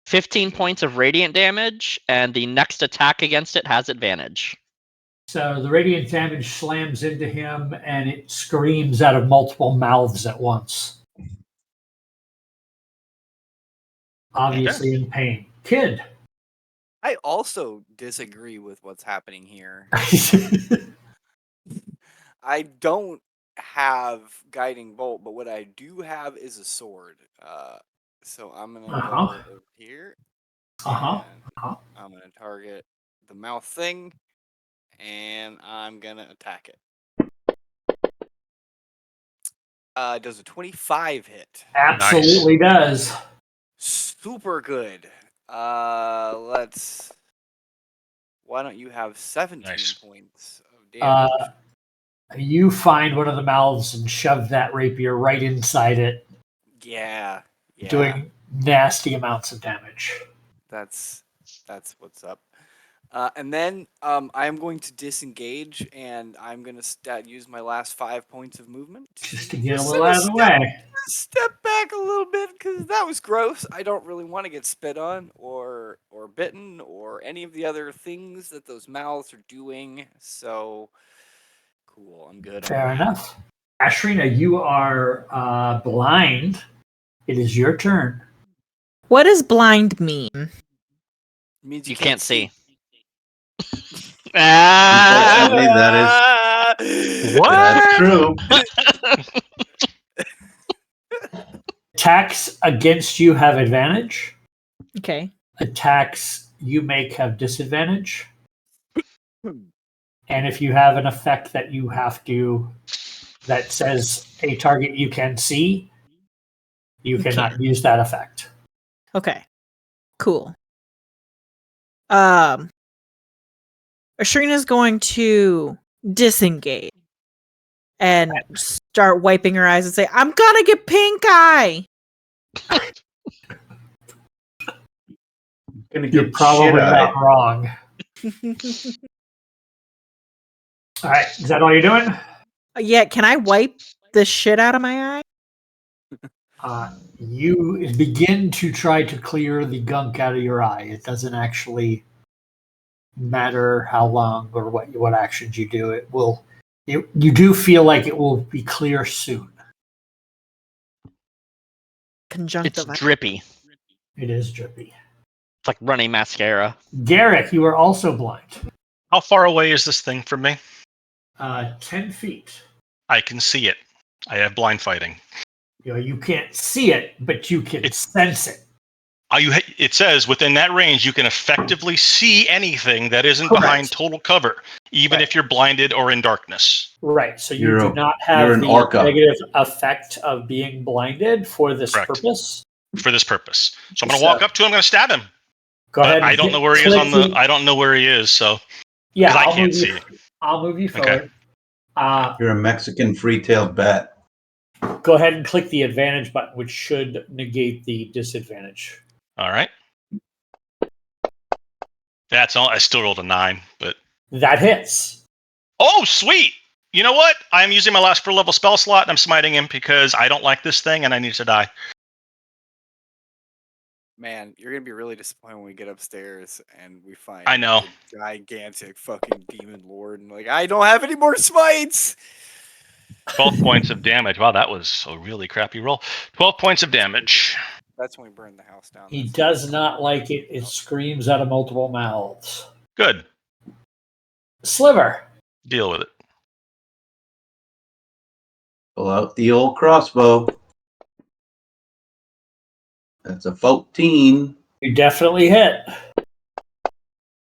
15 points of radiant damage, and the next attack against it has advantage. So the radiant damage slams into him and it screams out of multiple mouths at once. Obviously in pain. Kid. I also disagree with what's happening here. I don't have guiding bolt, but what I do have is a sword. So I'm gonna Uh-huh. go over here. Uh-huh. And Uh-huh. I'm gonna target the mouth thing, and I'm gonna attack it. Does a 25 hit? Absolutely does. Super good. Let's. Why don't you have 17 Nice. points of damage? You find one of the mouths and shove that rapier right inside it, Yeah. doing nasty amounts of damage. That's what's up. And then I am going to disengage, and I'm going to use my last 5 points of movement. Just to get a little out of the way. Step back a little bit, because that was gross. I don't really want to get spit on or bitten or any of the other things that those mouths are doing. So, cool. I'm good. Fair enough. Ashrina, you are blind. It is your turn. What does blind mean? It means You can't see. Unfortunately, that is What? That's true. Attacks against you have advantage. Okay. Attacks you make have disadvantage. And if you have an effect that you have to, that says a target you can see, you cannot use that effect. Okay. Cool. Ashrina's going to disengage. and start wiping her eyes and say, "I'm gonna get pink eye." Gonna You're get probably shit-eyed. not wrong. All right, is that all you're doing? Yeah, can I wipe the shit out of my eye? You begin to try to clear the gunk out of your eye. It doesn't actually matter how long or what actions you do. You do feel like it will be clear soon. It's Conjunctivitis. drippy. It is drippy. It's like running mascara. Garrick, you are also blind. How far away is this thing from me? 10 feet. I can see it. I have blind fighting. You can't see it, but you can sense it. It says within that range, you can effectively see anything that isn't Correct. behind total cover, even if you're blinded or in darkness. Right. So you do not have the negative effect of being blinded for this purpose. For this purpose. So I'm going to walk up to him. I'm going to stab him. Go ahead. I don't know where he is I don't know where he is. So yeah, I can't see. I'll move you forward. Okay. You're a Mexican free-tailed bat. Go ahead and click the advantage button, which should negate the disadvantage. All right. That's all. I still rolled a 9, but that hits. Oh, sweet! You know what? I'm using my last level spell slot, and I'm smiting him because I don't like this thing, and I need to die. Man, you're gonna be really disappointed when we get upstairs and we find I know the gigantic fucking demon lord, and like, I don't have any more smites. 12 points of damage. Wow, that was a really crappy roll. 12 points of damage. That's when we burn the house down. He does not like it. It screams out of multiple mouths. Good. Sliver. Deal with it. Pull out the old crossbow. That's a 14. You definitely hit.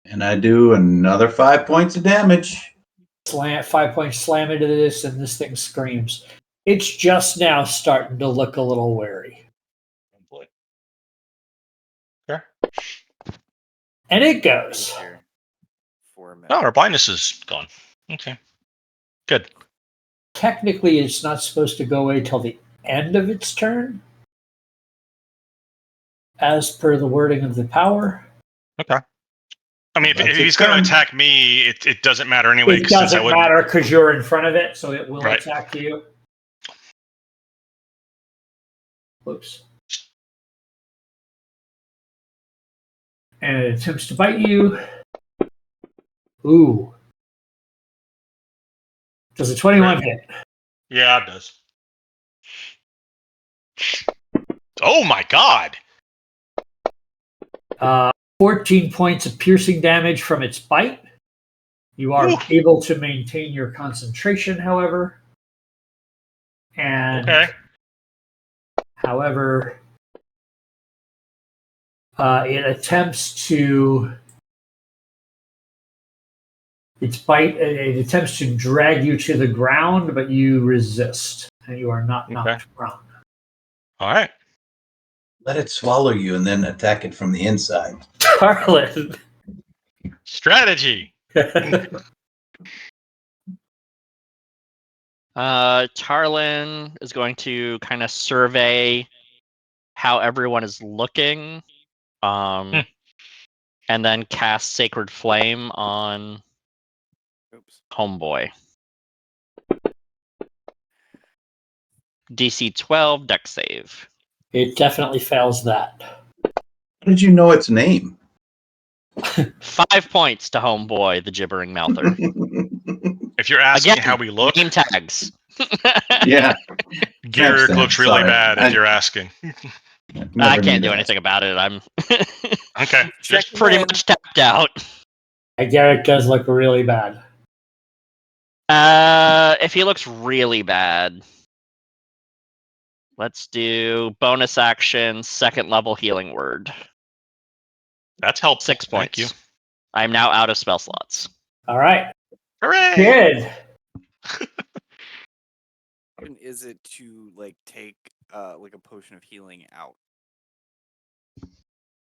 And I do another 5 points of damage. 5 points slam into this, and this thing screams. It's just now starting to look a little wary. Sure. And it goes. Oh, our blindness is gone. Okay. Good. Technically, it's not supposed to go away till the end of its turn, as per the wording of the power. Okay. I mean, if he's going to attack me, it doesn't matter anyway. It doesn't matter because you're in front of it, so it will attack you. Whoops. And it attempts to bite you. Ooh. Does a 21 hit? Yeah, it does. Oh my god! 14 points of piercing damage from its bite. You are able to maintain your concentration, however. And however, it attempts to drag you to the ground, but you resist, and you are not knocked prone. All right. Let it swallow you and then attack it from the inside. Tarlin. Strategy. Tarlin is going to kind of survey how everyone is looking, and then cast Sacred Flame on Homeboy. DC 12, Dex save. It definitely fails that. How did you know its name? 5 points to Homeboy, the gibbering mouther. If you're asking Again, how we look, name tags. Yeah. Garrick looks really bad if you're asking. I can't do anything about it. I'm okay. Just pretty much tapped out. Garrick does look really bad. If he looks really bad, let's do bonus action, second level healing word. That's helpful. 6 points. Thank you. I am now out of spell slots. All right. Hooray! Good. Is it to like take like a potion of healing out?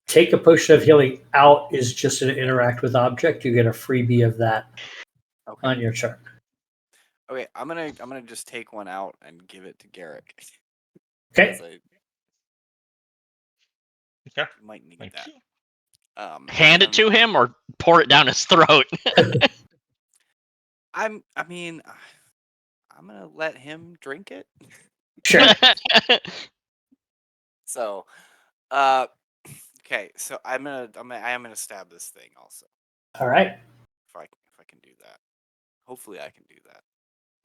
Take a potion of healing out is just an interact with object. You get a freebie of that on your turn. Okay, I'm gonna just take one out and give it to Garrick. Okay. Okay. You might need Thank that. you. Hand it to him or pour it down his throat. I'm gonna let him drink it. Sure. So, okay. So I am gonna stab this thing also. All right. If I can do that. Hopefully I can do that.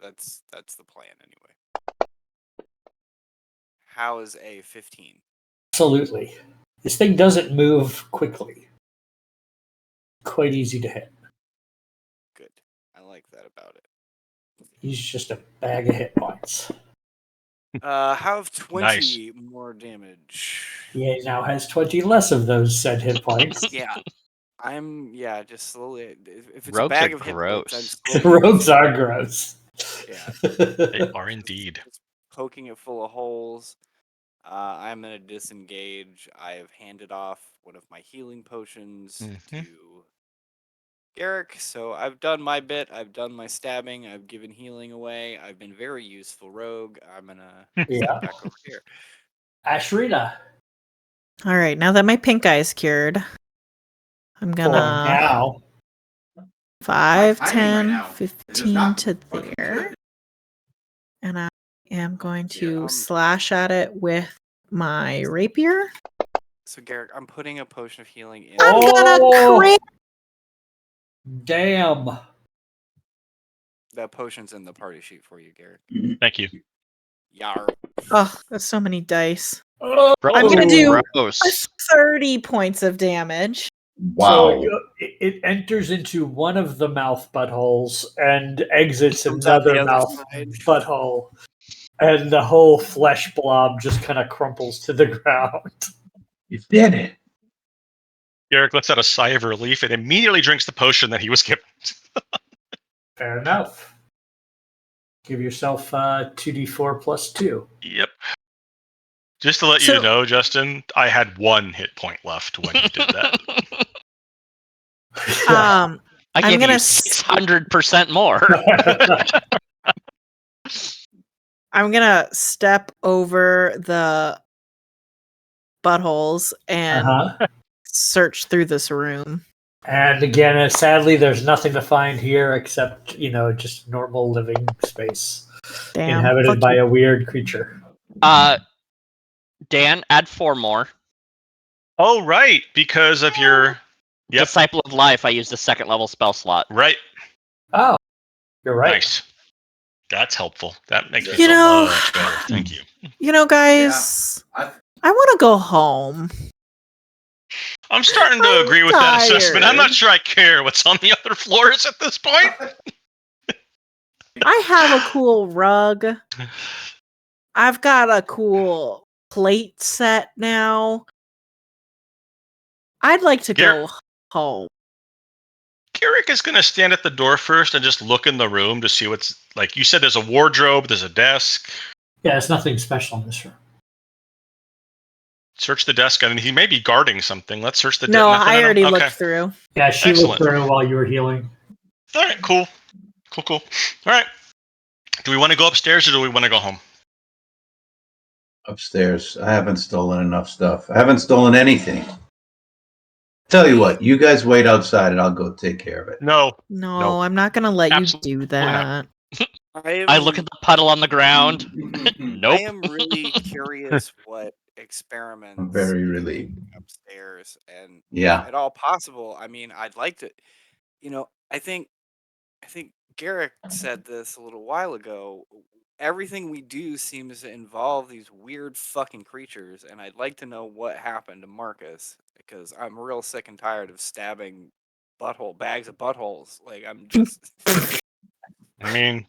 That's the plan anyway. How is a 15? Absolutely. This thing doesn't move quickly. Quite easy to hit. Good. I like that about it. He's just a bag of hit points. Have 20 Nice. more damage. He now has 20 less of those said hit points. Yeah. I'm just slowly. If it's a Rogues bag are of hit points, I'm gross. slowly Rogues are gross. Yeah. They are indeed. just poking it full of holes. I'm gonna disengage. I have handed off one of my healing potions Mhm. to Garrick, so I've done my bit. I've done my stabbing. I've given healing away. I've been very useful rogue. I'm gonna Yeah. step back over here. Ashrita. All right, now that my pink eye is cured, I'm For gonna now. 5, My timing right 10, now is 15 not to fucking there. good. And I am going to Yeah, slash at it with my rapier. So Garrick, I'm putting a potion of healing in. I'm gonna Oh! crit. Damn. That potion's in the party sheet for you, Garrick. Thank you. Yar. Oh, that's so many dice. Oh! I'm gonna do Gross. 30 points of damage. So Wow. it enters into one of the mouth buttholes and exits Comes out the another other mouth side. butthole. And the whole flesh blob just kind of crumples to the ground. You did it. Garrick lets out a sigh of relief and immediately drinks the potion that he was given. Fair enough. Give yourself 2d4 plus 2. Yep. Just to let you know, Justin, I had 1 hit point left when you did that. I I I'm gave gonna you 600% more. I'm gonna step over the buttholes and search through this room. And again, sadly, there's nothing to find here except, just normal living space. Damn. Inhabited by a weird creature. Dan, add 4 more. Oh, right. Because of your Disciple of Life, I used a 2nd level spell slot. Right. Oh, you're right. Nice. That's helpful. That makes me You feel know- much better. Thank you. Guys, I want to go home. I'm starting to I'm agree with that assessment. I'm not tired. sure I care what's on the other floors at this point. I have a cool rug. I've got a cool plate set now. I'd like to go home. Garrick is going to stand at the door first and just look in the room to see what's like. You said there's a wardrobe, there's a desk. Yeah, there's nothing special in this room. Search the desk. I mean, he may be guarding something. Let's search the desk. No, I already looked through. Yeah, she Excellent. looked through while you were healing. All right, cool. All right. Do we want to go upstairs or do we want to go home? Upstairs. I haven't stolen enough stuff. I haven't stolen anything. Tell you what, you guys wait outside and I'll go take care of it. No, I'm not gonna let Absolutely you do that. I look at the puddle on the ground. Nope. I am really curious what experiments I'm very you're relieved. doing upstairs, and Yeah. if at all possible. I mean, I'd like to. I think Garrick said this a little while ago. Everything we do seems to involve these weird fucking creatures, and I'd like to know what happened to Marcus because I'm real sick and tired of stabbing bags of buttholes. Like I'm just. I mean,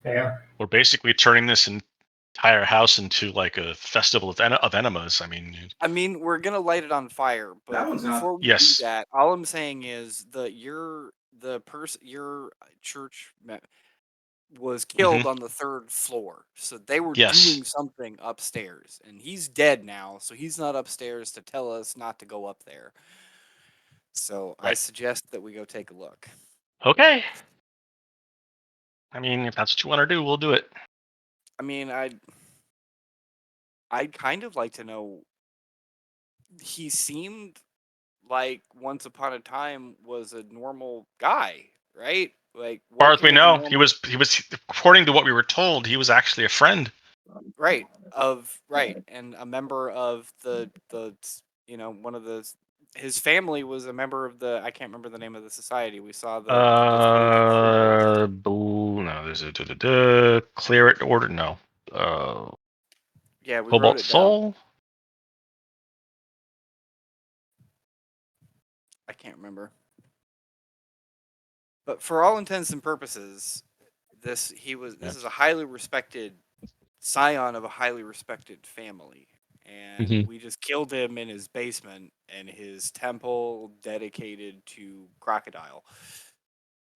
Fair. we're basically turning this entire house into like a festival of enemas. I mean, we're gonna light it on fire, but That one's not- before we Yes. do that, all I'm saying is your church was killed on the 3rd floor, so they were Yes. doing something upstairs, and he's dead now, so he's not upstairs to tell us not to go up there. So I Right. suggest that we go take a look. Okay. I mean, if that's what you want to do, we'll do it. I mean, I'd kind of like to know. He seemed like once upon a time was a normal guy, right? Like, As far what as we could a know, normal he was according to what we were told, he was actually a friend. right and a member of the one of the his family was a member of the I can't remember the name of the society. We saw the No, there's a clear it order. No, yeah, we wrote Cobalt it down. Soul. I can't remember. But for all intents and purposes, this is a highly respected scion of a highly respected family. And we just killed him in his basement and his temple dedicated to Crocodile.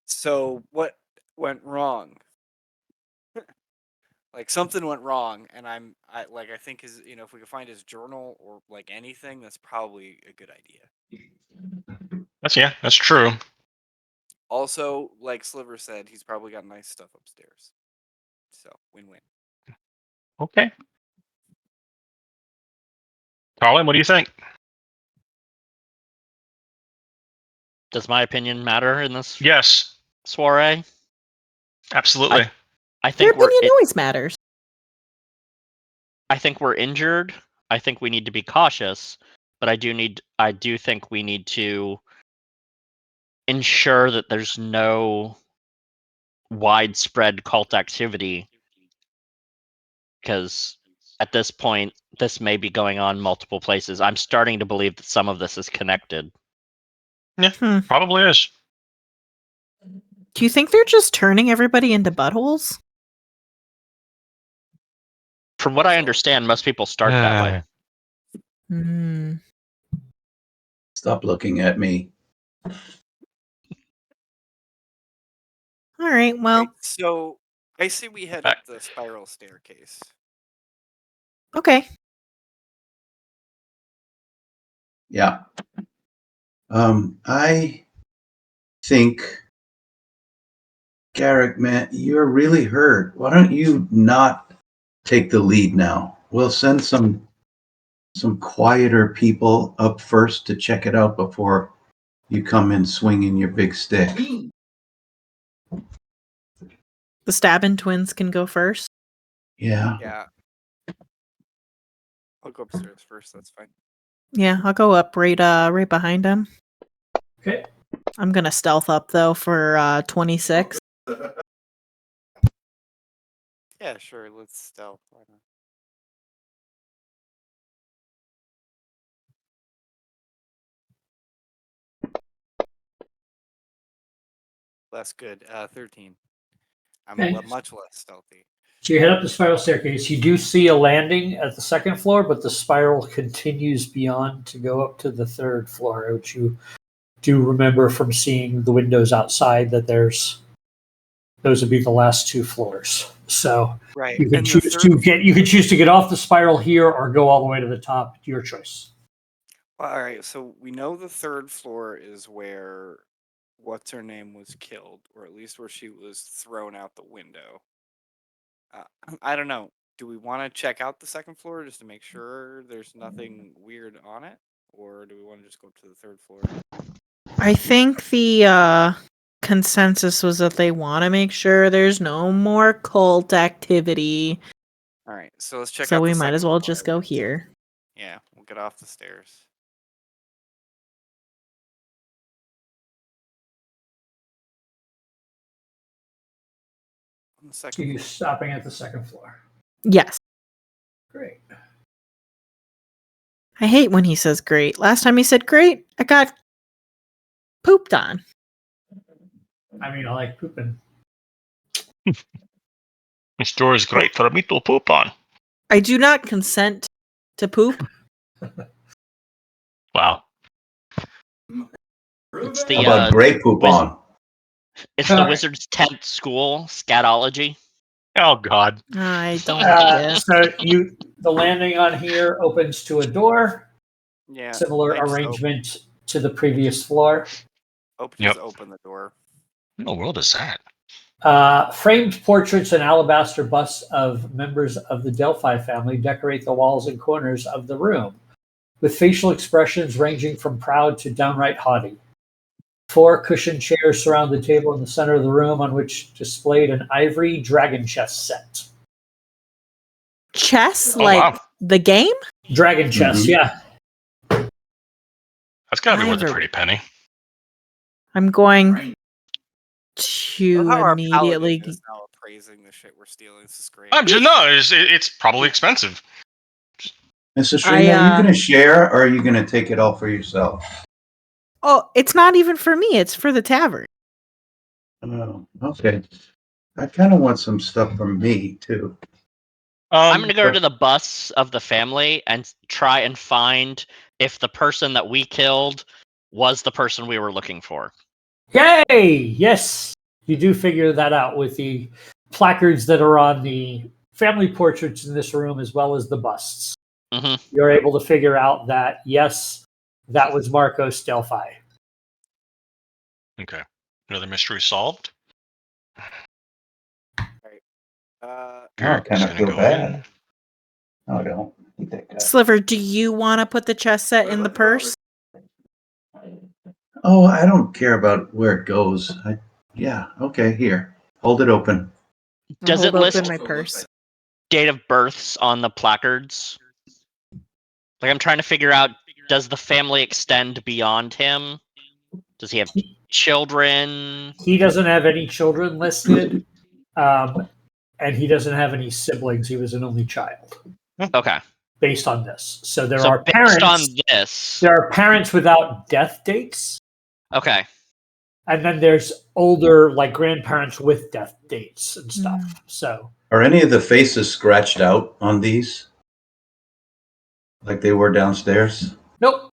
So what went wrong? Like something went wrong, and I think if we could find his journal or like anything, that's probably a good idea. That's true. Also, like Sliver said, he's probably got nice stuff upstairs. So win-win. Okay. Colin, what do you think? Does my opinion matter in this Yes, soiree? absolutely. I Your think opinion always matters. I think we're injured. I think we need to be cautious, but I do think we need to ensure that there's no widespread cult activity, because at this point this may be going on multiple places. I'm starting to believe that some of this is connected. Yeah, probably is. Do you think they're just turning everybody into buttholes? From what I understand, most people start that way. Hmm. Stop looking at me. All right, well, Right, so I say we head up the spiral staircase. okay. Yeah. I think, Garrick, man, you're really hurt. Why don't you not take the lead now? We'll send some quieter people up first to check it out before you come in swinging your big stick. The stabbing twins can go first. Yeah. Yeah. I'll go upstairs first, that's fine. Yeah, I'll go up right behind him. Okay. I'm gonna stealth up though for 26. Yeah, sure, let's stealth. Why not? Less good. 13. I'm Okay. much less stealthy. So you head up the spiral staircase. You do see a landing at the second floor, but the spiral continues beyond to go up to the third floor, which you do remember from seeing the windows outside that those would be the last two floors. So Right. you can and choose to get off the spiral here or go all the way to the top. Your choice. Well, all right, so we know the third floor is where what's her name was killed, or at least where she was thrown out the window. I don't know. Do we want to check out the second floor just to make sure there's nothing weird on it, or do we want to just go to the third floor? I think the consensus was that they want to make sure there's no more cult activity. All right, so let's check out So the we might as second well floor, just I go guess. here. Yeah, we'll get off the stairs. On the So second you're floor. stopping at the second floor. Yes. Great. I hate when he says great. Last time he said great, I got pooped on. I mean, I like pooping. This door is great for me to poop on. I do not consent to poop. Wow. It's How about gray poop on? It's the wizard's 10th school, scatology. Oh God. I don't like this. So the landing on here opens to a door. Yeah. Similar I just arrangement to the previous floor. Just open the door. What in the world is that? Framed portraits and alabaster busts of members of the Delphi family decorate the walls and corners of the room, with facial expressions ranging from proud to downright haughty. 4 cushioned chairs surround the table in the center of the room, on which displayed an ivory dragon chess set. Chess, Oh, like wow. the game? Dragon chess, yeah. That's got to be worth a Ivory. pretty penny. I'm going Love to how our immediately. paladin is now appraising the shit we're stealing. This is great. I'm just no. It's probably expensive. Mrs. Shrina, are you going to share or are you going to take it all for yourself? Oh, it's not even for me. It's for the tavern. Oh, okay. I kind of want some stuff from me, too. I'm going to go but- to the busts of the family and try and find if the person that we killed was the person we were looking for. Yay! Yes, you do figure that out with the placards that are on the family portraits in this room, as well as the busts. Mhm. You're able to figure out that, yes, that was Marcos Delphi. Okay. Another mystery solved. Uh, I kind of Gonna feel go bad. in. No, I don't. Eat that guy. Sliver, do you want to put the chess set in the purse? Oh, I don't care about where it goes. Yeah, okay, here. Hold it open. I'll Does it hold list open my purse? date of births on the placards? Like, I'm trying to figure out, does the family extend beyond him? Does he have children? He doesn't have any children listed, and he doesn't have any siblings. He was an only child, Okay. based on this. So there So are based parents. on this. There are parents without death dates, Okay. and then there's older, like grandparents with death dates and stuff. So Are any of the faces scratched out on these? Like they were downstairs? nope.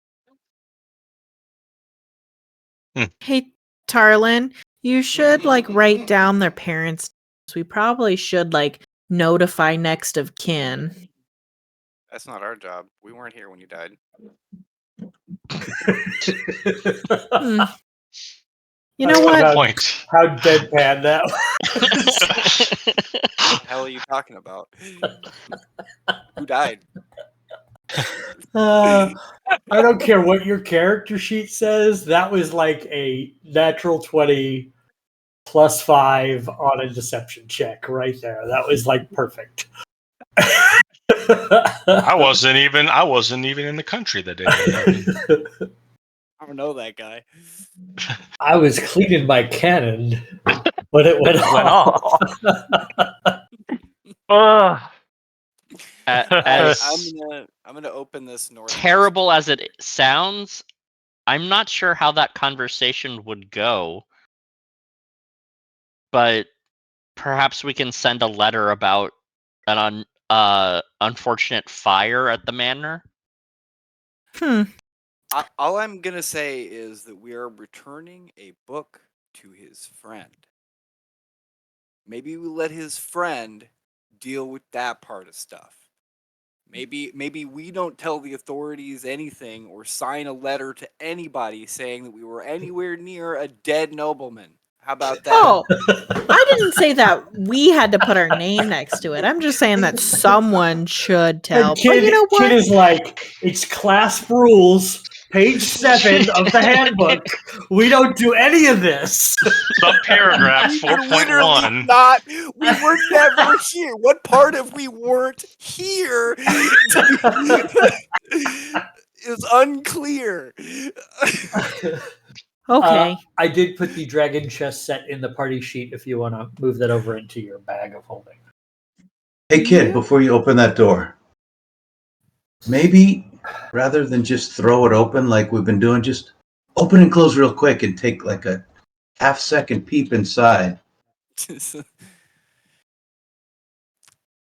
Hey, Tarlin, you should like write down their parents. We probably should like notify next of kin. that's not our job. We weren't here when you died. Hmm. You know what? How- Point. How deadpan that was. What the hell are you talking about? Who died? I don't care what your character sheet says. That was like a natural 20 plus 5 on a deception check right there. That was like perfect. I wasn't even in the country that day. I don't know that guy. I was cleaning my cannon, but it went off. As I'm gonna open this north. terrible as it sounds, I'm not sure how that conversation would go. But perhaps we can send a letter about an unfortunate fire at the manor. All I'm gonna say is that we are returning a book to his friend. Maybe we let his friend deal with that part of stuff. Maybe we don't tell the authorities anything or sign a letter to anybody saying that we were anywhere near a dead nobleman. How about that? Oh, I didn't say that we had to put our name next to it. I'm just saying that someone should tell. The But you know what? kid is like, it's class rules, page 7 of the handbook. We don't do any of this. Subparagraph We were literally 4.1. not. We were never here. What part of we weren't here is unclear. Okay. I did put the dragon chess set in the party sheet if you want to move that over into your bag of holding. Hey, kid, before you open that door, maybe rather than just throw it open like we've been doing, just open and close real quick and take like a half-second peep inside.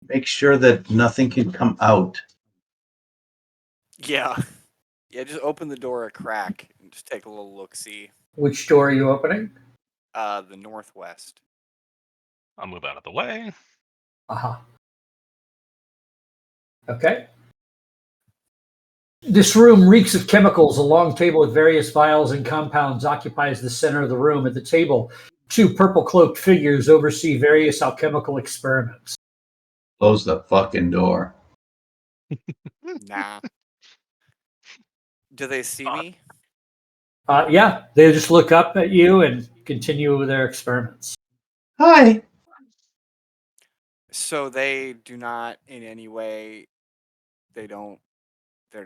Make sure that nothing can come out. Yeah. Yeah, just open the door a crack and just take a little look-see. Which door are you opening? The northwest. I'll move out of the way. Uh-huh. Okay. This room reeks of chemicals. A long table with various vials and compounds occupies the center of the room. At the table, Two purple cloaked figures oversee various alchemical experiments. Close the fucking door. Nah. Do they see me? Yeah, they just look up at you and continue with their experiments. Hi. So they do not in any way. They're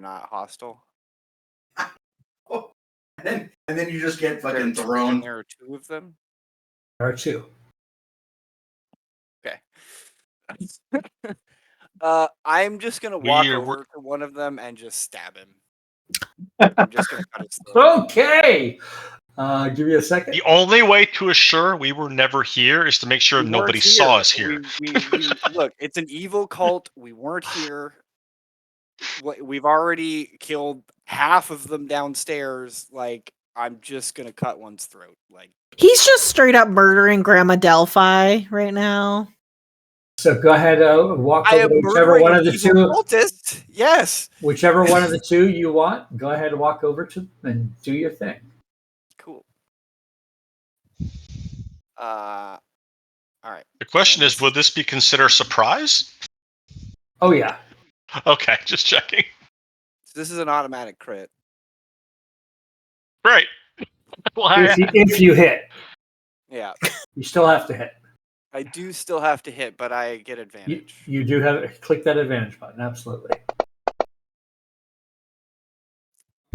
not hostile. And then you just get fucking And thrown. there are two of them. There are two. Okay. I'm just gonna walk over to one of them and just stab him. I'm just gonna cut his throat. Okay. Give me a second. The only way to assure we were never here is to make sure We nobody weren't saw us here. We look. It's an evil cult. We weren't here. We've already killed half of them downstairs. Like, I'm just gonna cut one's throat. Like, He's just straight up murdering Grandma Delphi right now. So go ahead, walk I over am to whichever one of the evil two. cultist. Yes. Whichever one of the two you want, go ahead and walk over to them and do your thing. Cool. All right. The question is, would this be considered a surprise? Oh yeah. Okay, just checking. So this is an automatic crit. Right. Well, If you hit, Yeah. you still have to hit. I do still have to hit, but I get advantage. You do have click that advantage button. Absolutely.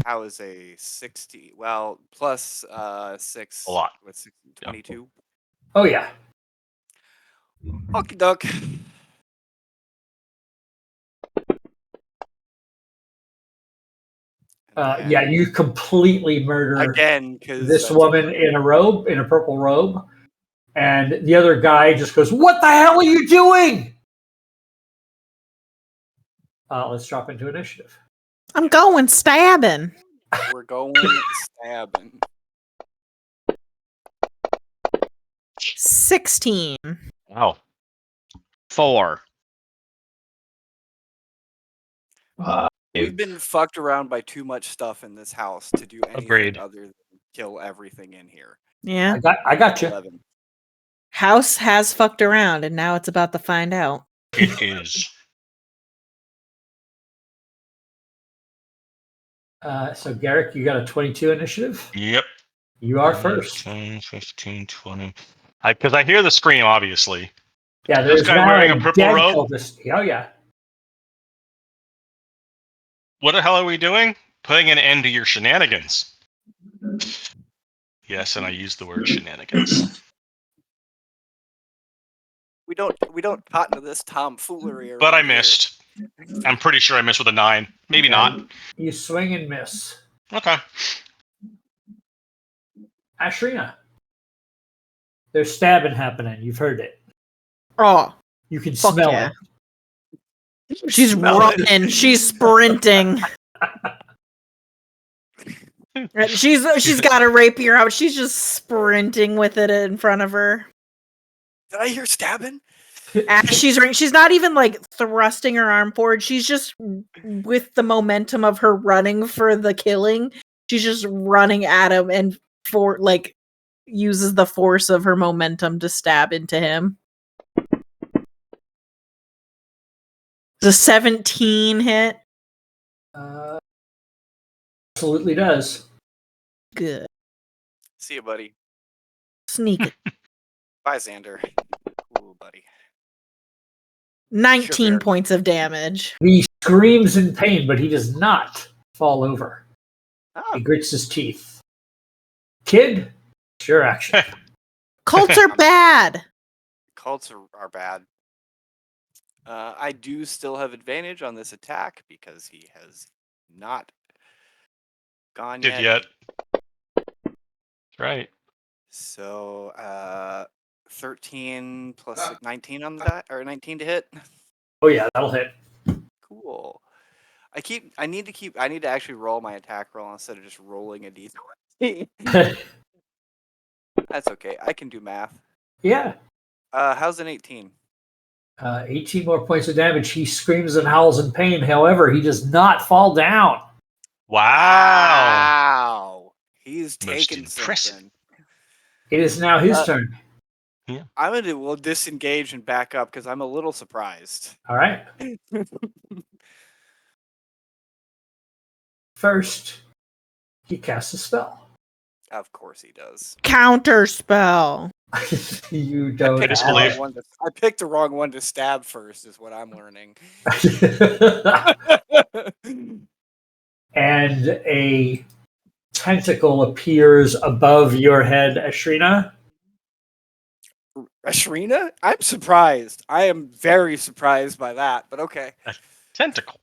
How is a 60? Well, plus 6. A lot. With 6, 22. Oh yeah. Okie doke. Yeah, you completely murder again because this woman in a purple robe, and the other guy just goes, "What the hell are you doing?" Let's drop into initiative. I'm going stabbing. We're going stabbing. 16. Oh. 4. We've been fucked around by too much stuff in this house to do anything Agreed. other than kill everything in here. Yeah. I got you. 11. House has fucked around, and now it's about to find out. It is. So Garrick, you got a 22 initiative. Yep. You are first. 10, 15, 20. Because I hear the scream, obviously. Yeah, This there's guy now wearing a purple dead robe? cultist. Oh yeah. What the hell are we doing? Putting an end to your shenanigans. Yes, and I use the word shenanigans. We don't cotton to this tomfoolery. But I around here. missed. I'm pretty sure I missed with a 9. Maybe not. You swing and miss. Okay. Ashrina. There's stabbing happening. You've heard it. Oh, You can fuck smell yeah. it. She's running. She's sprinting. She's got a rapier out. She's just sprinting with it in front of her. Did I hear stabbing? As she's not even like thrusting her arm forward. She's just with the momentum of her running for the killing. She's just running at him and uses the force of her momentum to stab into him. The 17 hit. Absolutely does. Good. See you, buddy. Sneak. Bye, Xander. Cool, buddy. 19 Sure. points of damage. He screams in pain, but he does not fall over. Oh. He grits his teeth. Kid, sure action. Cults are bad. Cults are bad. I do still have advantage on this attack because he has not gone Did yet. That's right. So 13 plus 19 on the die, or 19 to hit. Oh yeah, that'll hit. Cool. I need to actually roll my attack roll instead of just rolling a d20. That's okay. I can do math. Yeah. How's an 18? 18 more points of damage. He screams and howls in pain. However, he does not fall down. Wow. Wow. He's Most taking impressive. something. It is now his turn. I'm gonna disengage and back up because I'm a little surprised. All right. First, he casts a spell. Of course he does. Counter spell. You don't I Disbelief. picked the wrong one to stab first, is what I'm learning. And a tentacle appears above your head, Ashrina. Ashrina? I'm surprised. I am very surprised by that, but okay. Tentacle.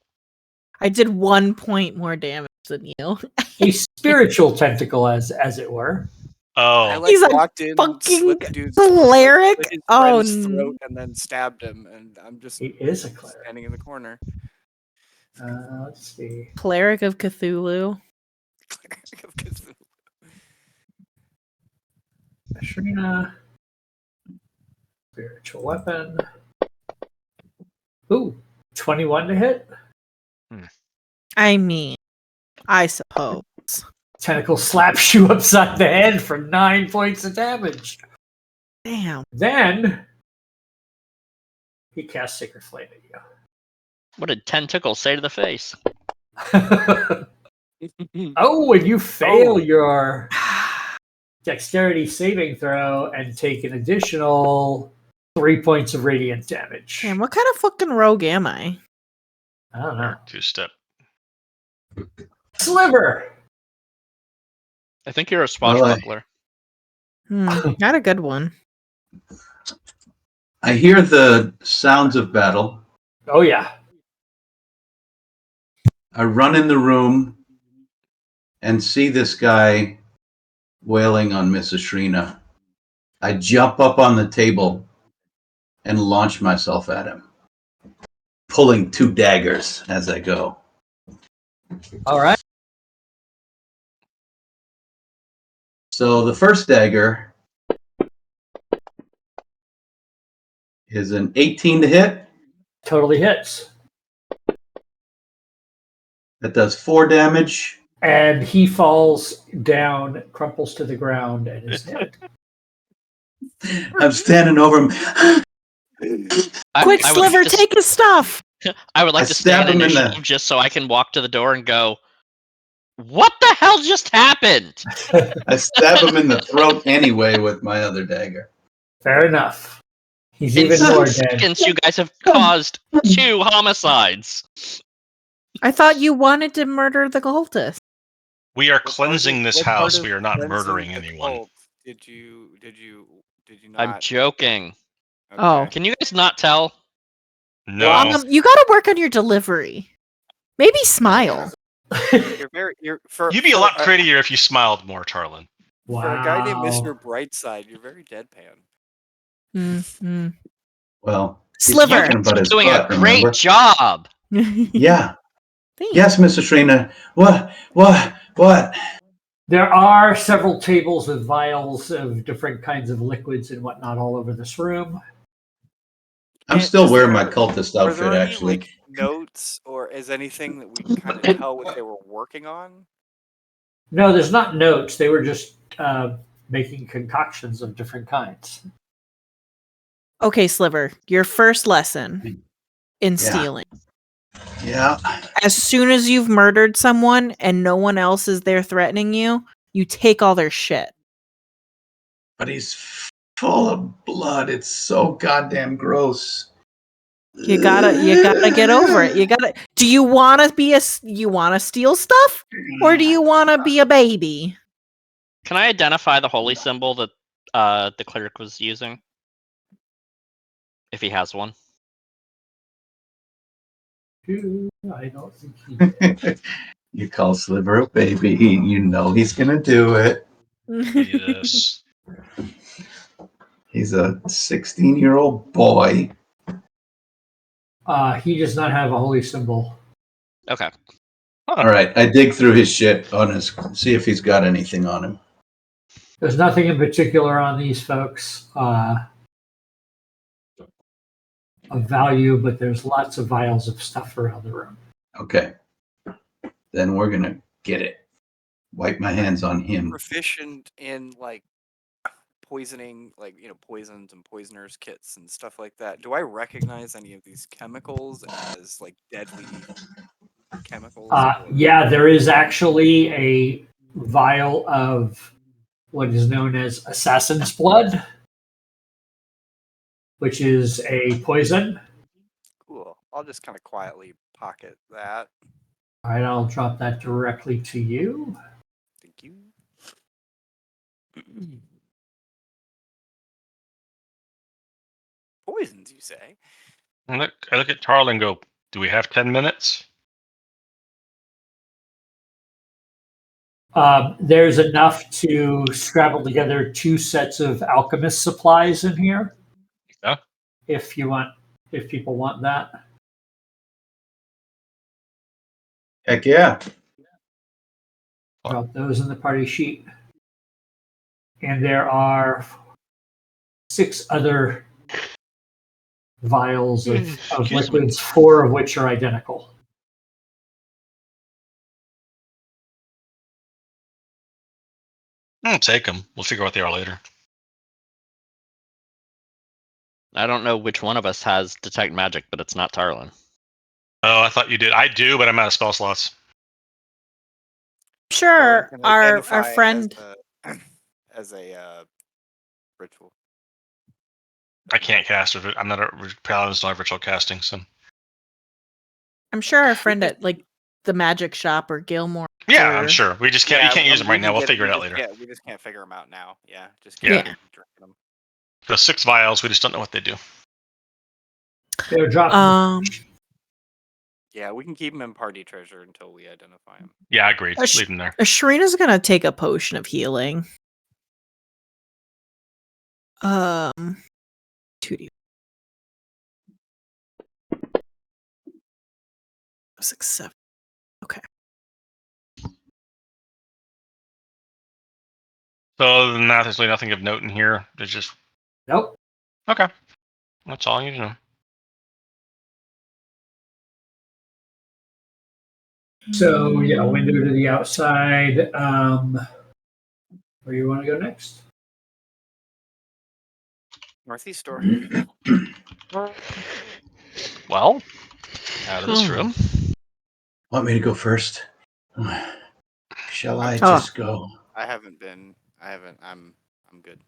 I did 1 point more damage than you. A spiritual tentacle, as it were. I Oh, He's a walked in, fucking slit the dude's cleric? slit his Oh, friend's throat, and then stabbed him, and I'm just He is a cleric. standing in the corner. Let's see. Cleric of Cthulhu. Ashrina. Spiritual weapon. Ooh, 21 to hit. I mean, I suppose. Tentacle slaps you upside the head for 9 points of damage. Damn. Then he casts Sacred Flame at What did tentacle say to the face? you. Oh, and you fail your dexterity saving throw and take an additional 3 points of radiant damage. Damn, what kind of fucking rogue am I? I don't know. two-step. Sliver! I think you're a swashbuckler. Not a good one. I hear the sounds of battle. Oh, yeah. I run in the room and see this guy wailing on Miss Ashrina. I jump up on the table and launch myself at him, pulling 2 daggers as I go. All right. So the first dagger is an 18 to hit. Totally hits. That does 4 damage. And he falls down, crumples to the ground, and is dead. I'm standing over him. Quick, I would Sliver, like to- take his stuff! I would like I to stab stand him in the- initiative just so I can walk to the door and go, what the hell just happened? I stab him in the throat anyway with my other dagger. Fair enough. He's In even more 6 dead. seconds, you guys have caused 2 homicides. I thought you wanted to murder the cultist. We are cleansing this What part house. of We are not cleansing murdering the anyone. cult Did you not? I'm joking. Oh. Can you guys not tell? No. You gotta work on your delivery. Maybe smile. You'd be a lot prettier if you smiled more, Tarlin. Wow. For a guy named Mr. Brightside, you're very deadpan. Mm-hmm. Well, he's Sliver. talking about his Doing butt, a great remember? job. Yeah. Thanks. Yes, Miss Ashrina. What? There are several tables with vials of different kinds of liquids and whatnot all over this room. I'm And still is wearing there- my cultist Are outfit, there any actually. like notes or is anything that we can kind of tell what they were working on? No, there's not notes. They were just making concoctions of different kinds. Okay, Sliver, your first lesson in stealing. Yeah. As soon as you've murdered someone and no one else is there threatening you, you take all their shit. But he's full of blood. It's so goddamn gross. You gotta get over it. Do you want to steal stuff, or do you want to be a baby? Can I identify the holy symbol that the cleric was using? If he has one. I don't think he did. You call Sliver a baby. You know he's gonna do it. Yes. He's a 16-year-old boy. He does not have a holy symbol. Okay. All right, I dig through his shit on his, see if he's got anything on him. There's nothing in particular on these folks of value, but there's lots of vials of stuff around the room. Okay. Then we're gonna get it. Wipe my hands on him. Proficient in like poisoning, like poisons and poisoners kits and stuff like that. Do I recognize any of these chemicals as like deadly chemicals? Yeah, there is actually a vial of what is known as assassin's blood, which is a poison. Cool. I'll just kind of quietly pocket that. All right, I'll drop that directly to you. Thank you. Poisons, you say? I look at Tarl and go, do we have 10 minutes? There's enough to scrabble together 2 sets of alchemist supplies in here. Yeah. If people want that. Heck yeah. Drop those in the party sheet. And there are 6 other vials of Excuse liquids, 4 of which are identical. I'll take them. We'll figure out what they are later. I don't know which one of us has detect magic, but it's not Tarlin. Oh, I thought you did. I do, but I'm out of spell slots. Sure, Can our identify friend. as a ritual. I can't cast it. I'm not a paladin, so I have ritual casting. So I'm sure our friend at like the magic shop or Gilmore. yeah, I'm sure. We just can't. You can't use them right now. We'll figure it out later. Yeah, we just can't figure them out now. Yeah, just Yeah. keep drinking them. The 6 vials, we just don't know what they do. They're dropping. Yeah, we can keep them in party treasure until we identify them. Yeah, agreed. Leave them there. Sharina's gonna take a potion of healing. 2d. 6, 7. Okay. So other than that, there's really nothing of note in here. There's just Nope. okay. That's all you need to know. So yeah, window to the outside. Where you want to go next? Northeast door. Well, out of this room. Want me to go first? Shall I just go? I haven't. I'm good.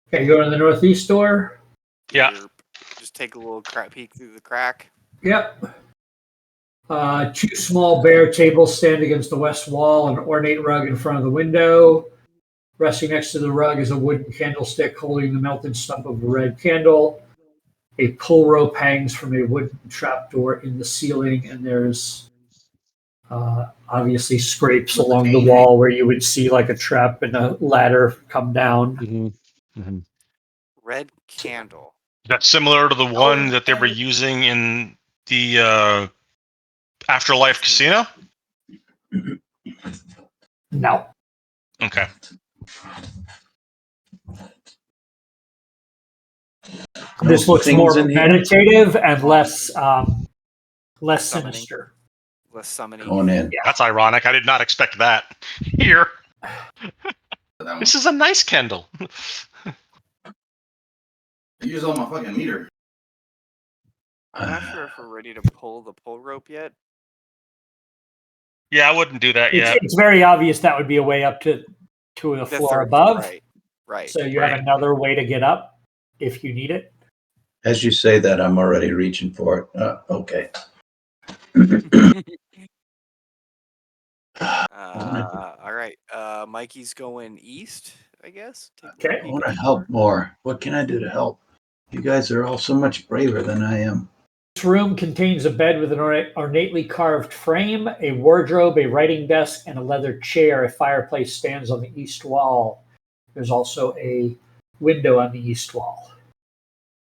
Okay, you go to the northeast door. Yeah. Just take a little peek through the crack. Yep. 2 small bare tables stand against the west wall, an ornate rug in front of the window. Resting next to the rug is a wooden candlestick holding the melted stump of a red candle. A pull rope hangs from a wooden trapdoor in the ceiling, and there's obviously scrapes along the wall where you would see like a trap and a ladder come down. Mm-hmm. Red candle. That's similar to the one that they were using in the Afterlife Casino? No. Okay. This looks more meditative and less sinister. Less summoning. Going in. Yeah. That's ironic. I did not expect that here. This is a nice candle. I use all my fucking meter. I'm not sure if we're ready to pull the pull rope yet. Yeah, I wouldn't do that yet. It's very obvious that would be a way up to the floor above. Right. So you have another way to get up if you need it. As you say that, I'm already reaching for it. Okay. All right. Mikey's going east, I guess. Okay. I want to help more. What can I do to help? You guys are all so much braver than I am. This room contains a bed with an ornately carved frame, a wardrobe, a writing desk, and a leather chair. A fireplace stands on the east wall. There's also a window on the east wall.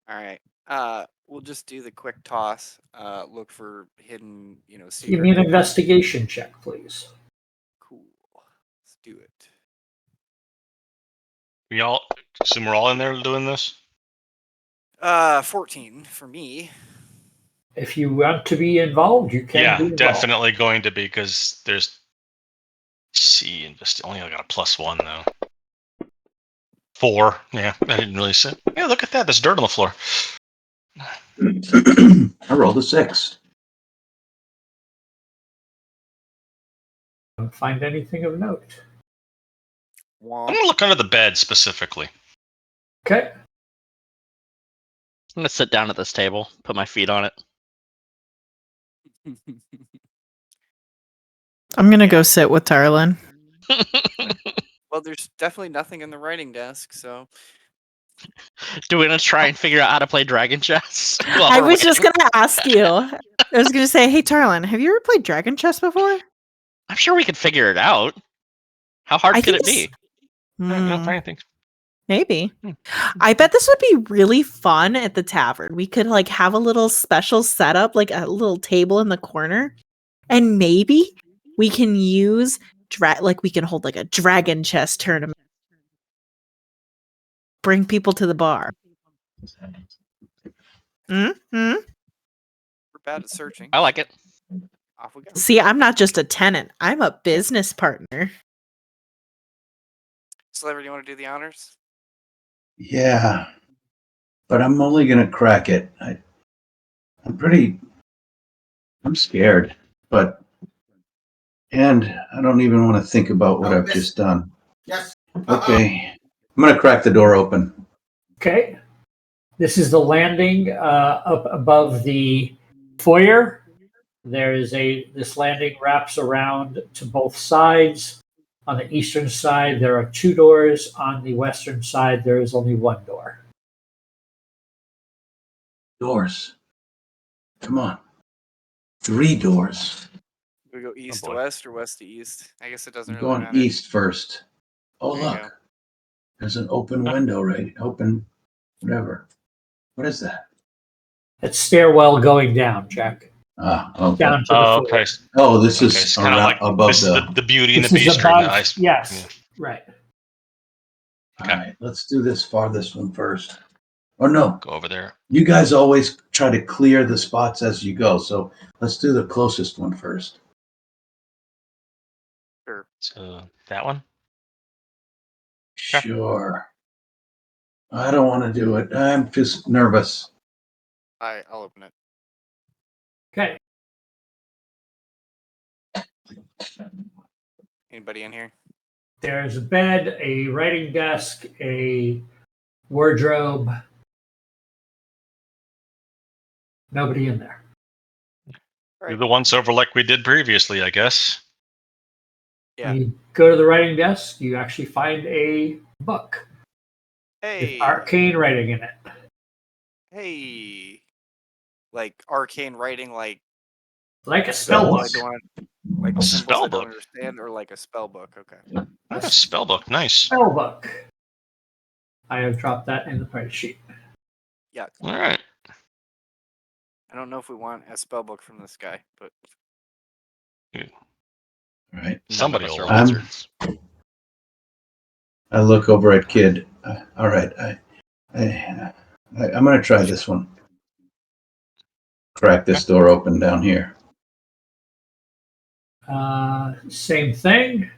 All right. We'll just do the quick toss. Look for hidden, secret. Give me an investigation check, please. Cool. Let's do it. We all assume we're all in there doing this? 14 for me. If you want to be involved, you can be involved. Definitely going to be, because there's only got a +1 though. 4. Yeah, I didn't really say. Yeah, look at that. There's dirt on the floor. I rolled a 6. Don't find anything of note. I'm Womp. gonna look under the bed specifically. Okay. I'm gonna sit down at this table, put my feet on it. I'm gonna go sit with Tarlin. Well, there's definitely nothing in the writing desk, so Do we want to try and figure out how to play Dragon Chess? while I we're was just waiting? gonna ask you. I was gonna say, hey Tarlin, have you ever played Dragon Chess before? I'm sure we could figure it out. How hard I could think it be? You don't Hmm, find anything. maybe. Hmm. I bet this would be really fun at the tavern. We could like have a little special setup, like a little table in the corner, and maybe we can use like we can hold like a dragon chess tournament. Bring people to the bar. Hmm. we're bad at searching. I like it. Off we go. See, I'm not just a tenant. I'm a business partner. Sliver, do you want to do the honors? Yeah, but I'm only gonna crack it. I'm scared, and I don't even want to think about what I've just done. Yes. Okay, I'm gonna crack the door open. Okay. This is the landing up above the foyer. This landing wraps around to both sides. On the eastern side, there are 2 doors. On the western side, there is only 1 door. Doors. Come on. 3 doors. Do we go east to boy. west or west to east? I guess it doesn't I'm really going matter. east first. Oh, There you look. go. There's an open window, right? Open, whatever. What is that? It's stairwell going down, Jack. Ah, okay. Down to the Oh, foyer. okay. Oh, this Okay, is it's kind of around like above this is the Beauty and This the is Beast above. dream. Yes. Right. All right, let's do this farthest one first. Or no, Go over there. you guys always try to clear the spots as you go, so let's do the closest one first. Sure. So that one. Sure. I don't want to do it. I'm just nervous. I'll open it. Okay. Anybody in here? There's a bed, a writing desk, a wardrobe. Nobody in there. Do the once over like we did previously, I guess. Yeah. You go to the writing desk, you actually find a book Hey. with arcane writing in it. Hey. Like arcane writing, like Like a spell book. I don't want, like A symbols spell I don't book. understand, or like a spell book. Okay. Oh, a spell book. Nice. Spell book. I have dropped that in the price sheet. Yeah. All right. I don't know if we want a spell book from this guy, but All right. Somebody None of us will. are wizards. I look over at Kid. All right. I'm going to try this one. Crack this door open down here. Same thing.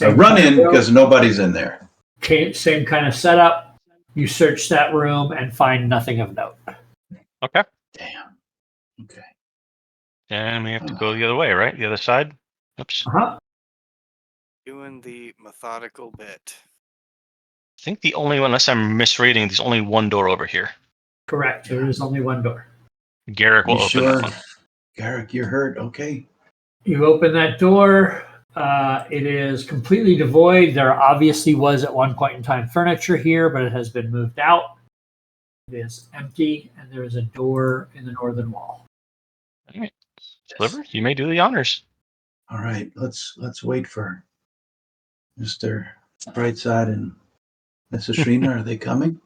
I run in because nobody's in there. Same kind of setup. You search that room and find nothing of note. Okay. Damn. Okay. And we have to go the other way, right? The other side. Oops. Uh-huh. doing the methodical bit. I think the only one, unless I'm misreading, there's only 1 door over here. Correct. There is only 1 door. Garrick will You open sure? that one. Garrick, you're hurt. Okay. You open that door. It is completely devoid. There obviously was at one point in time furniture here, but it has been moved out. It is empty, and there is a door in the northern wall. All right. Sliver, you may do the honors. All right. Let's wait for Mr. Brightside and Miss Ashrina. Are they coming?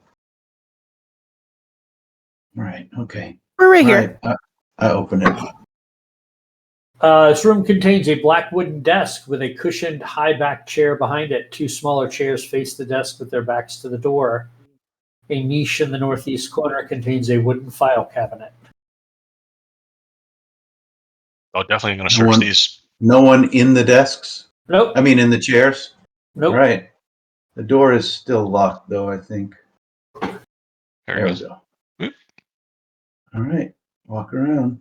All right. Okay. We're right All here. right, I open it. This room contains a black wooden desk with a cushioned high-backed chair behind it. 2 smaller chairs face the desk with their backs to the door. A niche in the northeast corner contains a wooden file cabinet. Oh, definitely going to No search one- these. No one in the desks? Nope. I mean, in the chairs? Nope. All right. The door is still locked, though, I think. There we go. go. Oop. All right. Walk around.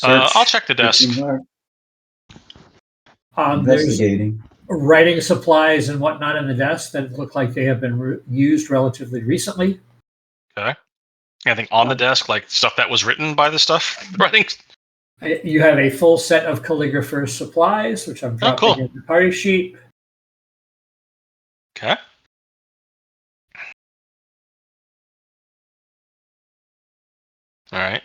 I'll check the desk. Searching hard. There's Investigating. writing supplies and whatnot in the desk that look like they have been used relatively recently. Okay. Anything on the desk, like stuff that was written by the stuff writing? You have a full set of calligrapher's supplies, which I'm dropping cool. in the party sheet. Okay. All right.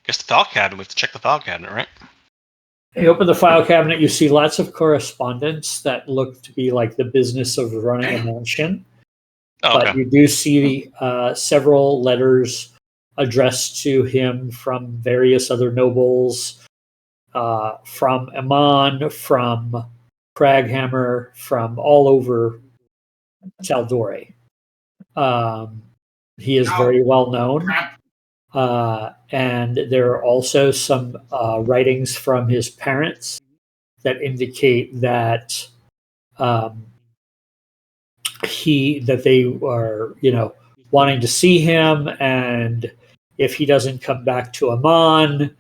Guess the file cabinet. We have to check the file cabinet, right? You open the file cabinet, you see lots of correspondence that look to be like the business of running a mansion. Oh, okay. But you do see several letters addressed to him from various other nobles, from Amon, from Craghammer, from all over Taldore. He is very well known. And there are also some writings from his parents that indicate that they are, wanting to see him, and if he doesn't come back to Amon,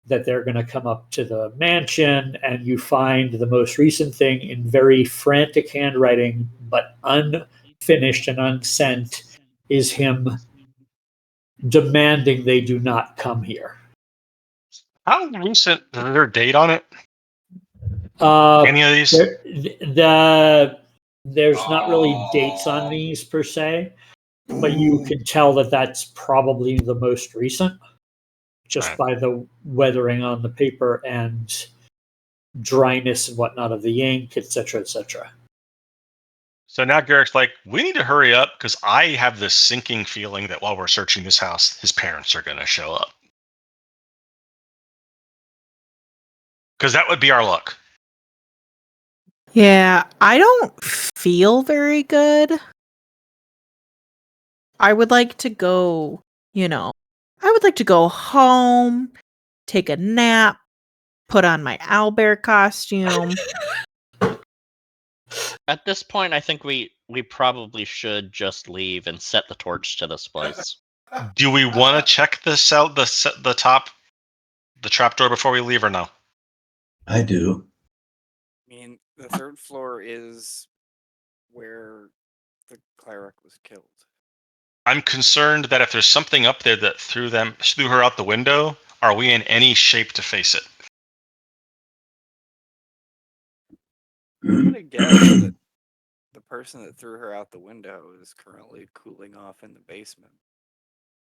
that they're going to come up to the mansion. And you find the most recent thing in very frantic handwriting, but unfinished and unsent, is him demanding they do not come here. How recent is there a date on it? Any of these? There's not really dates on these per se, but you can tell that that's probably the most recent, just by the weathering on the paper and dryness and whatnot of the ink, etc., etc. So now Garrick's like, we need to hurry up because I have this sinking feeling that while we're searching this house, his parents are going to show up. Because that would be our luck. Yeah, I don't feel very good. I would like to go, I would like to go home, take a nap, put on my owlbear costume. At this point, I think we probably should just leave and set the torch to this place. Do we want to check the trapdoor before we leave, or no? I do. I mean, the third floor is where the cleric was killed. I'm concerned that if there's something up there that threw her out the window, are we in any shape to face it? I'm gonna guess that the person that threw her out the window is currently cooling off in the basement.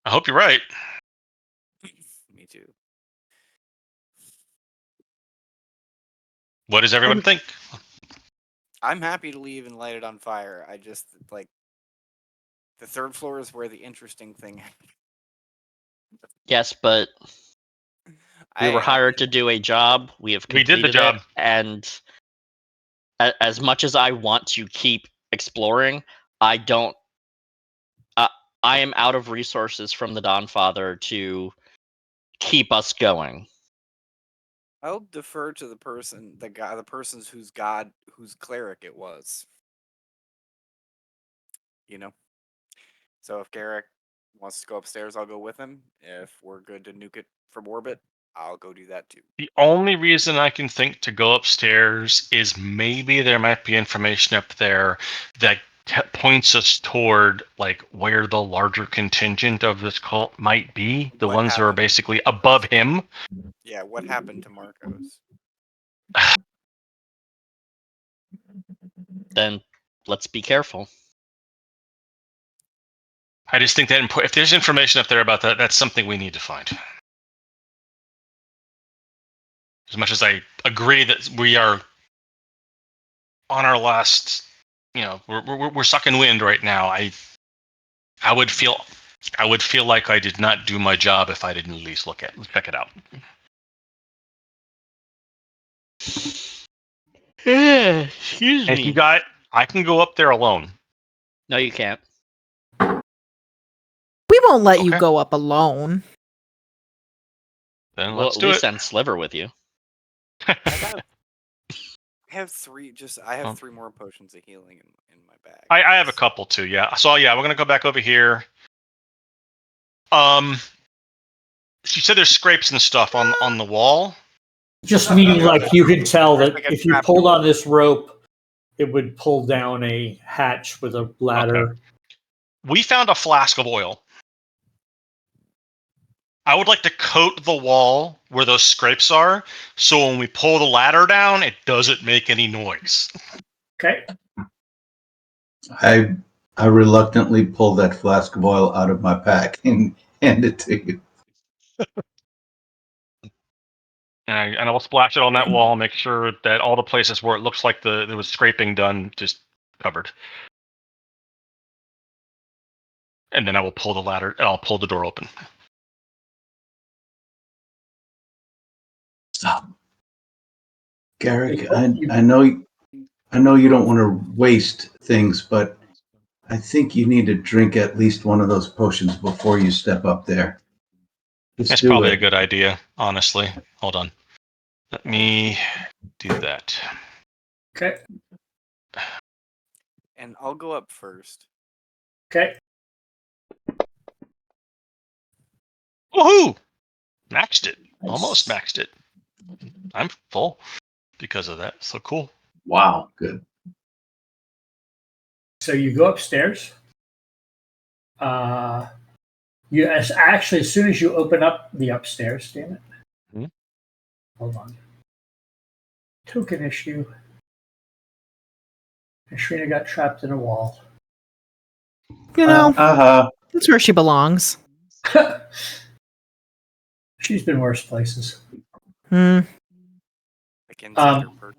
I hope you're right. Me too. What does everyone think? I'm happy to leave and light it on fire. I just the third floor is where the interesting thing happened. Yes, but we were hired to do a job. We have completed We did the job. it, and as much as I want to keep exploring, I don't. I am out of resources from the Dawnfather to keep us going. I'll defer to the person whose cleric it was. So if Garrick wants to go upstairs, I'll go with him. If we're good to nuke it from orbit, I'll go do that too. The only reason I can think to go upstairs is maybe there might be information up there that points us toward where the larger contingent of this cult might be. The ones who are basically above him. Yeah, what happened to Marcos? Then let's be careful. I just think that if there's information up there about that, that's something we need to find. As much as I agree that we are on our last, we're sucking wind right now. I would feel like I did not do my job if I didn't at least check it out. Excuse and me. I can go up there alone. No, you can't. We won't let you go up alone. Then Well, let's at do least it. send Sliver with you. have three. I have Oh. 3 more potions of healing in my bag. I have a couple too. Yeah. So yeah, we're gonna go back over here. You said there's scrapes and stuff on the wall. Just meaning like you can tell There's that like a if you trap pulled door. on this rope, it would pull down a hatch with a ladder. Okay. We found a flask of oil. I would like to coat the wall where those scrapes are, so when we pull the ladder down, it doesn't make any noise. Okay. I reluctantly pulled that flask of oil out of my pack and hand it to you. And I will splash it on that wall, make sure that all the places where it looks like there was scraping done, just covered. And then I will pull the ladder, and I'll pull the door open. Stop. Garrick, I know you don't want to waste things, but I think you need to drink at least one of those potions before you step up there. Just That's do probably it. a good idea, honestly. Hold on. Let me do that. Okay. And I'll go up first. Okay. Woohoo! Maxed it. Nice. Almost maxed it. I'm full because of that. So cool. Wow, good. So you go upstairs. Actually, as soon as you open up the upstairs, damn it. Hmm? Hold on. Token issue. And Shrina got trapped in a wall. You know, Uh-huh. that's where she belongs. She's been worse places. Like inside her purse.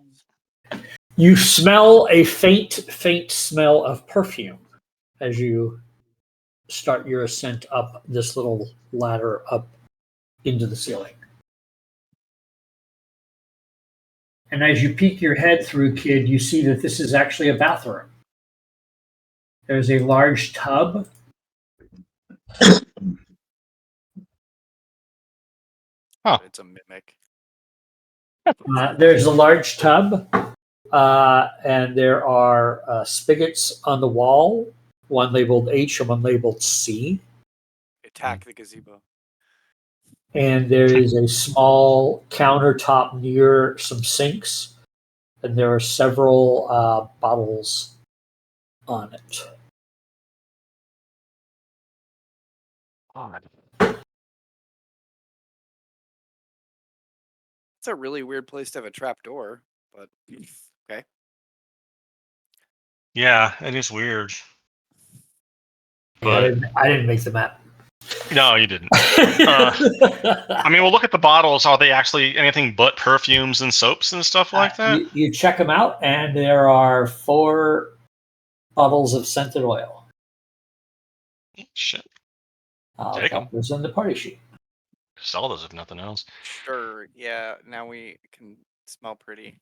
You smell a faint smell of perfume as you start your ascent up this little ladder up into the ceiling. And as you peek your head through, kid, you see that this is actually a bathroom. There's a large tub. Huh. It's a mimic. There's a large tub, and there are spigots on the wall, one labeled H and one labeled C. Attack the gazebo. And there is a small countertop near some sinks, and there are several bottles on it. Odd. It's a really weird place to have a trap door, but okay. Yeah, it is weird. Yeah, But I didn't make the map. no, you didn't. I mean, we'll look at the bottles. Are they actually anything but perfumes and soaps and stuff like that? You check them out, and there are 4 bottles of scented oil. Shit. I'll Take 'em. count those on the party sheet. Sell those if nothing else. Sure, yeah, now we can smell pretty.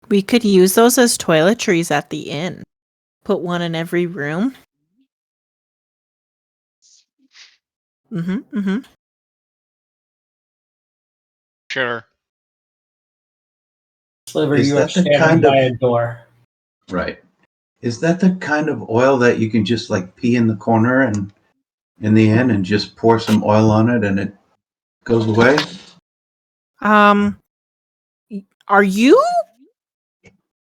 We could use those as toiletries at the inn. Put one in every room. Mm-hmm. Sure. Sliver, Is you are that the standing kind by of- a door. Right. Is that the kind of oil that you can just like pee in the corner and in the end and just pour some oil on it and it goes away? Are you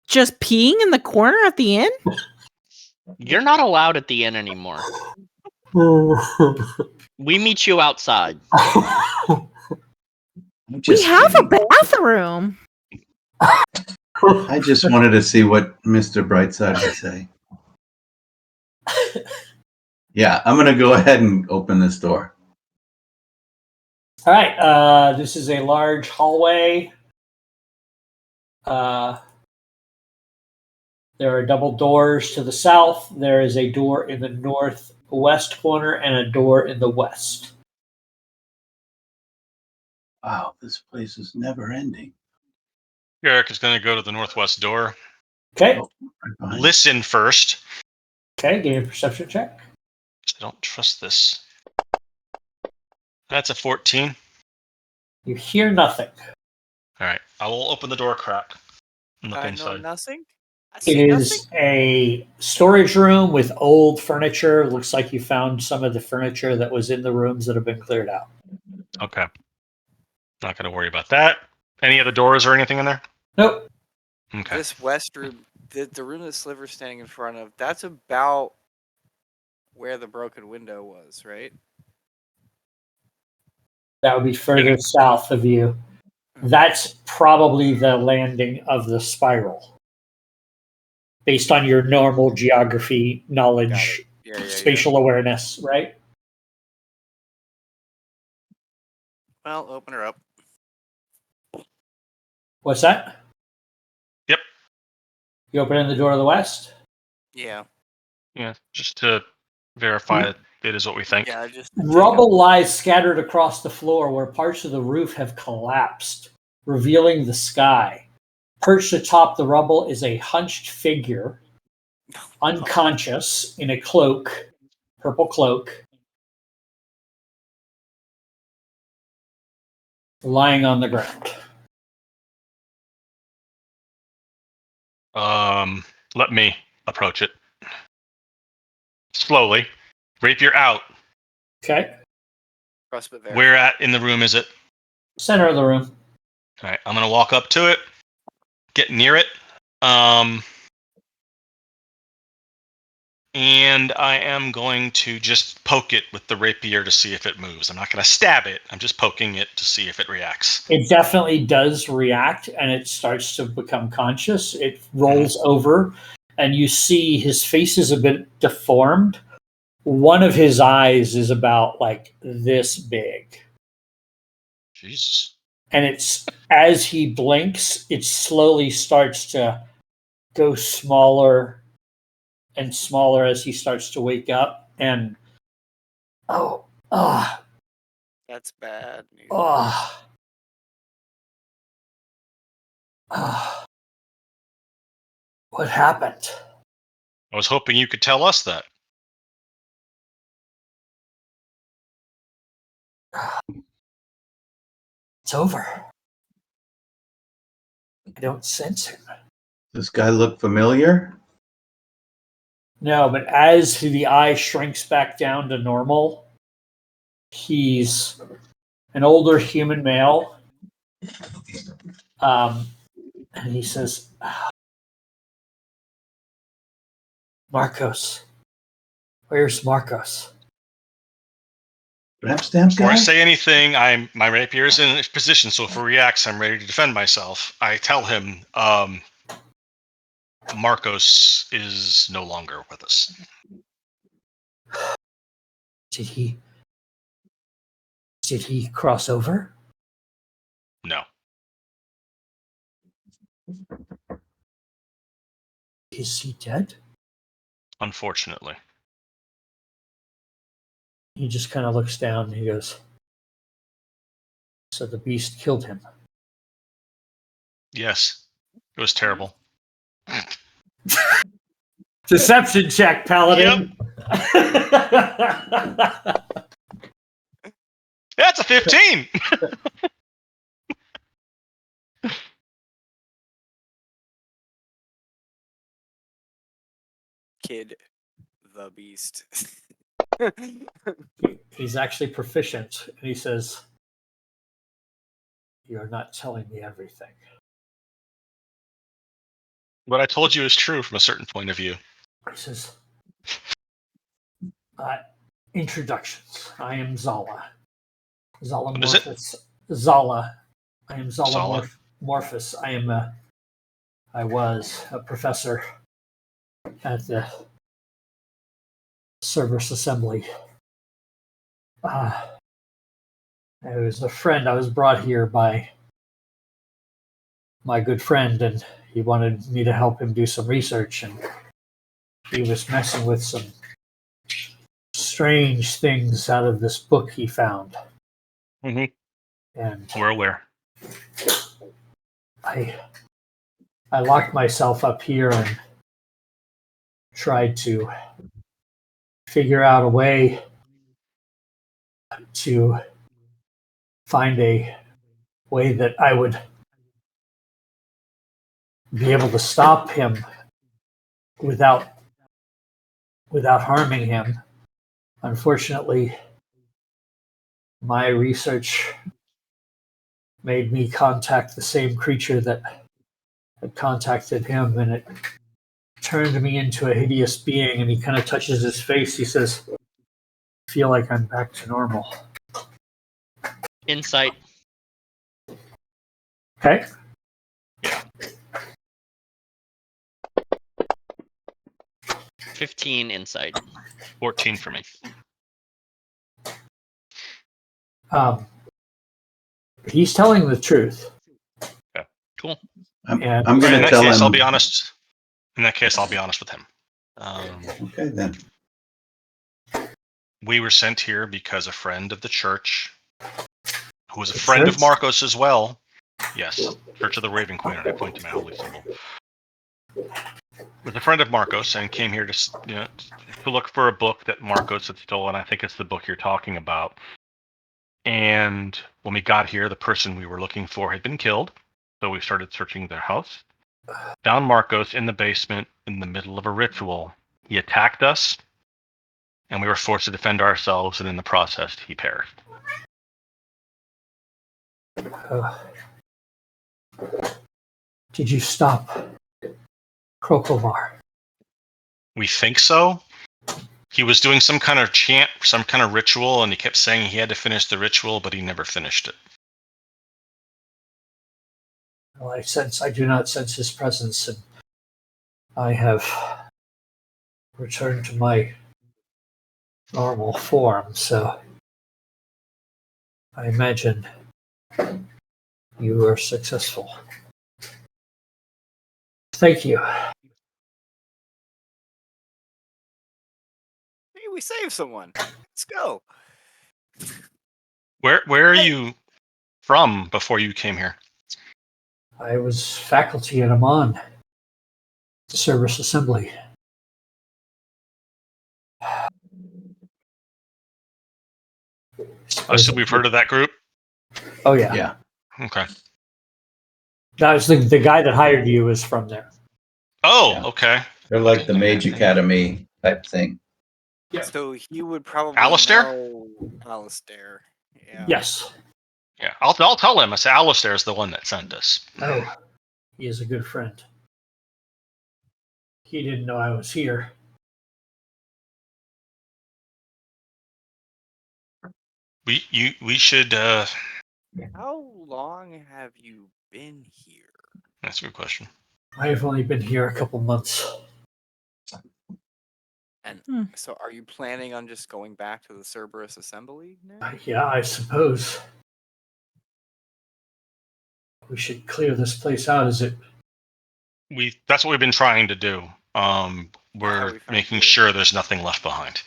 just peeing in the corner at the inn? You're not allowed at the inn anymore. We meet you outside. We have a bathroom. I just wanted to see what Mr. Brightside would say. Yeah, I'm going to go ahead and open this door. All right. This is a large hallway. There are double doors to the south. There is a door in the northwest corner and a door in the west. Wow, this place is never ending. Eric is going to go to the northwest door. Okay. Oh, right behind. Listen first. Okay. Give me a perception check. I don't trust this. That's a 14. You hear nothing. All right. I will open the door crack and look I know inside. nothing. I It see nothing. is a storage room with old furniture. Looks like you found some of the furniture that was in the rooms that have been cleared out. Okay. Not going to worry about that. Any other doors or anything in there? Nope. Okay. This west room, the room that Sliver's standing in front of, that's about where the broken window was, right? That would be further south of you. That's probably the landing of the spiral. Based on your normal geography knowledge, Yeah. spatial awareness, right? Well, open her up. What's that? Yep. You open in the door to the west? Yeah. Yeah, just to verify that it is what we think. Yeah, just Rubble lies scattered across the floor where parts of the roof have collapsed, revealing the sky. Perched atop the rubble is a hunched figure, unconscious, in a cloak, purple cloak, lying on the ground. Let me approach it. Slowly. Rapier out. Okay. Crossbow there. Where at in the room is it? Center of the room. All right, I'm going to walk up to it, get near it, and I am going to just poke it with the rapier to see if it moves. I'm not going to stab it. I'm just poking it to see if it reacts. It definitely does react, and it starts to become conscious. It rolls over, and you see his face is a bit deformed. One of his eyes is about like this big. Jesus. And it's as he blinks, it slowly starts to go smaller and smaller as he starts to wake up. And That's bad news. What happened? I was hoping you could tell us that. It's over. I don't sense him. This guy look familiar? No, but as the eye shrinks back down to normal, he's an older human male. And he says, Marcos. Where's Marcos? Rap stamp Before guy? I say anything, my rapier is in position, so if he reacts, I'm ready to defend myself. I tell him, Marcos is no longer with us. Did he cross over? No. Is he dead? Unfortunately. He just kind of looks down and he goes, so the beast killed him. Yes. It was terrible. Deception check, Paladin. That's a 15! Kid the beast. He's actually proficient. And he says, you're not telling me everything. What I told you is true from a certain point of view. He says, introductions. I am Zala. Zala What is it? Morphus. Zala. I am Zala, Zala? Morphus. I was a professor at the Cerberus Assembly. I was a friend. I was brought here by my good friend, and he wanted me to help him do some research, and he was messing with some strange things out of this book he found. Mm-hmm. And We're aware. I locked myself up here and tried to figure out a way to find a way that I would be able to stop him without harming him. Unfortunately, my research made me contact the same creature that had contacted him, and it turned me into a hideous being. And he kind of touches his face. He says, I feel like I'm back to normal. Insight. Okay. 15 insight. 14 for me. He's telling the truth. Okay. Cool. I'm And- going In to that tell case, him. I'll be honest. In that case, I'll be honest with him. Okay, then. We were sent here because a friend of the church, who was a The friend of church? Marcos as well. Yes, Church of the Raven Queen, and I point to my holy symbol. Was a friend of Marcos and came here to look for a book that Marcos had stolen. I think it's the book you're talking about. And when we got here, the person we were looking for had been killed. So we started searching their house. Found Marcos in the basement in the middle of a ritual. He attacked us, and we were forced to defend ourselves, and in the process, he perished. Did you stop Krokomar? We think so. He was doing some kind of chant, some kind of ritual, and he kept saying he had to finish the ritual, but he never finished it. Well, I do not sense his presence, and I have returned to my normal form, so I imagine you were successful. Thank you. Hey, we saved someone. Let's go. Where are you from before you came here? I was faculty at Amman, the Service Assembly. So we've heard of that group? Oh, yeah. Yeah. Okay. That was the guy that hired you is from there. Oh, Yeah. okay. They're like the Mage Academy type thing. Yeah. So he would probably Alistair? know Alistair. Yeah. Yes. Yeah, I'll tell him. I say Alistair's the one that sent us. Oh, he is a good friend. He didn't know I was here. We should. How long have you been here? That's a good question. I've only been here a couple months. And Hmm. so are you planning on just going back to the Cerberus Assembly now? Yeah, I suppose. We should clear this place out. Is it? That's what we've been trying to do. How We're we found making you. sure there's nothing left behind.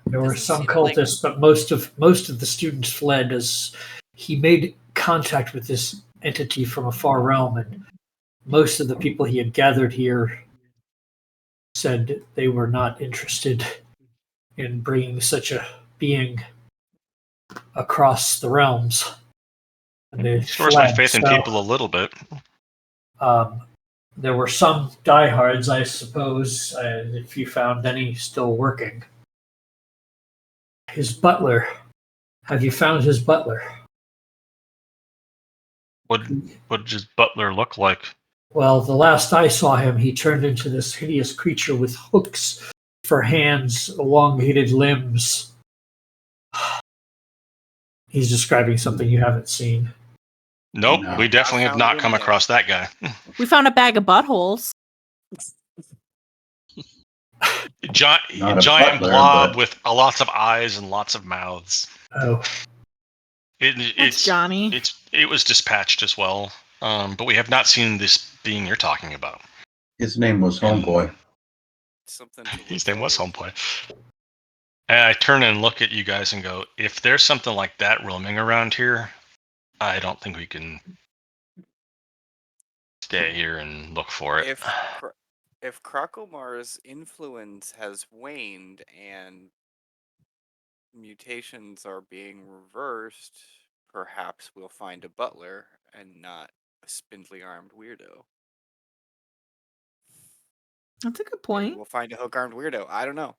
There were Doesn't some seem like- cultists, but most of the students fled as he made contact with this entity from a far realm, and most of the people he had gathered here said they were not interested in bringing such a being across the realms. And they Restores my fled. faith in So, people a little bit. there were some diehards, I suppose, if you found any still working. His butler. Have you found his butler? What does Butler look like? Well, the last I saw him, he turned into this hideous creature with hooks for hands, elongated limbs. He's describing something you haven't seen. Nope, No. we definitely have found not him come yet. across that guy. We found a bag of buttholes. Giant Not a butler, blob but- with lots of eyes and lots of mouths. Oh, That's Johnny. It was dispatched as well, but we have not seen this being you're talking about. His name was Homeboy. Something to look His name was forward Homeplay. And I turn and look at you guys and go, if there's something like that roaming around here, I don't think we can stay here and look for it. If Krakomar's influence has waned and mutations are being reversed, perhaps we'll find a butler and not a spindly armed weirdo. That's a good Maybe point. we'll find a hook armed weirdo. I don't know.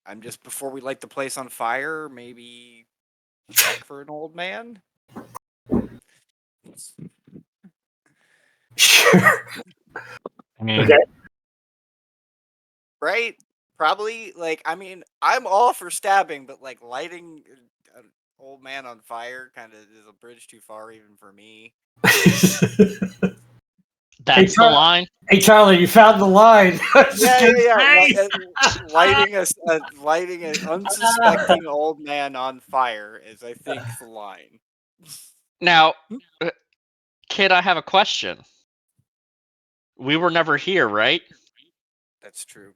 I'm just before we light the place on fire, maybe check for an old man. Sure. I mean, Okay. Right? Probably. Like, I mean, I'm all for stabbing, but like lighting an old man on fire kind of is a bridge too far even for me. That's the line. Hey, Charlie, you found the line. Yeah. Nice. Lighting an unsuspecting old man on fire is, I think, the line. Now, kid, I have a question. We were never here, right? That's true.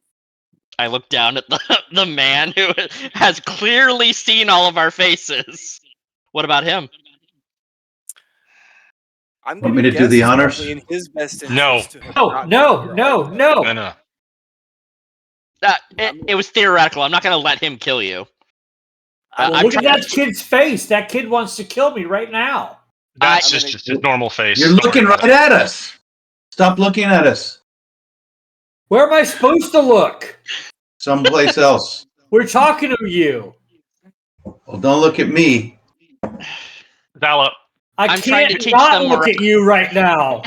I look down at the man who has clearly seen all of our faces. What about him? I'm Want gonna me to guess do the it's honors? probably in his best No. interest to have not been No. here either. no. It was theoretical. I'm not going to let him kill you. Well, I'm look at trying that kid's face. That kid wants to kill me right now. That's I'm just his normal face. You're Don't looking worry about right at us. Stop looking at us. Where am I supposed to look? Someplace else. We're talking to you. Well, don't look at me. it. Vala, I'm trying to can't teach not them look at you right now.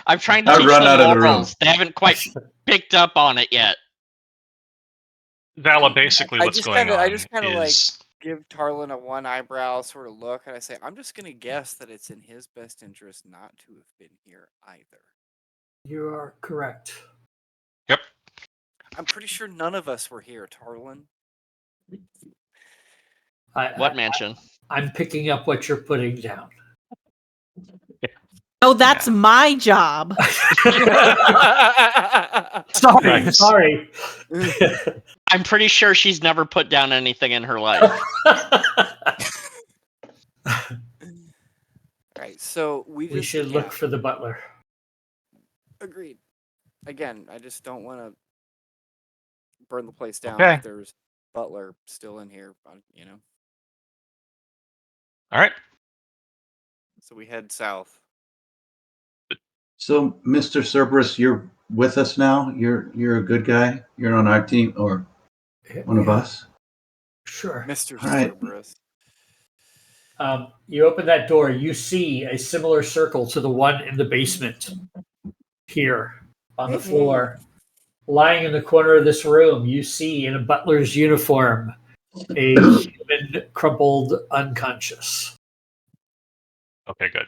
I'm trying to I'd teach run them out of the room. morals. They haven't quite picked up on it yet. basically I what's just going kinda- I on just kinda, like, is give Tarlin a one eyebrow sort of look, and I say, I'm just gonna guess that it's in his best interest not to have been here either. You are correct. Yep. I'm pretty sure none of us were here, Tarlin. What mansion? I'm picking up what you're putting down. Oh, that's my job. Nice. Sorry. I'm pretty sure she's never put down anything in her life. Right, so We should look for the butler. Agreed. Again, I just don't want to burn the place down Okay. if there's butler still in here, you know. All right. So we head south. So, Mr. Cerberus, you're with us now. You're a good guy. You're on our team, or one of us. Sure. Mr. All right. Cerberus. You open that door, you see a similar circle to the one in the basement here on the floor. Lying in the corner of this room, you see in a butler's uniform a human crumpled unconscious. Okay, good.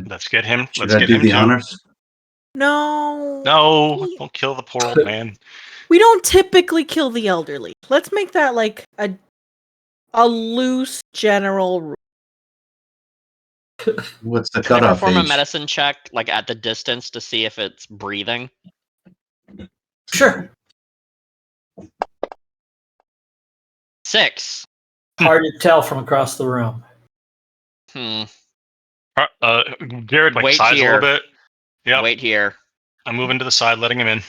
Let's get him. Should Let's I get do him the too. honors? No. No, don't kill the poor old man. We don't typically kill the elderly. Let's make that like a loose general rule. What's the Can I cutoff perform a age? medicine check, like at the distance, to see if it's breathing? Sure. 6. Hard to tell from across the room. Jared Wait sighs a here. little bit. Yep. Wait here. I'm moving to the side, letting him in.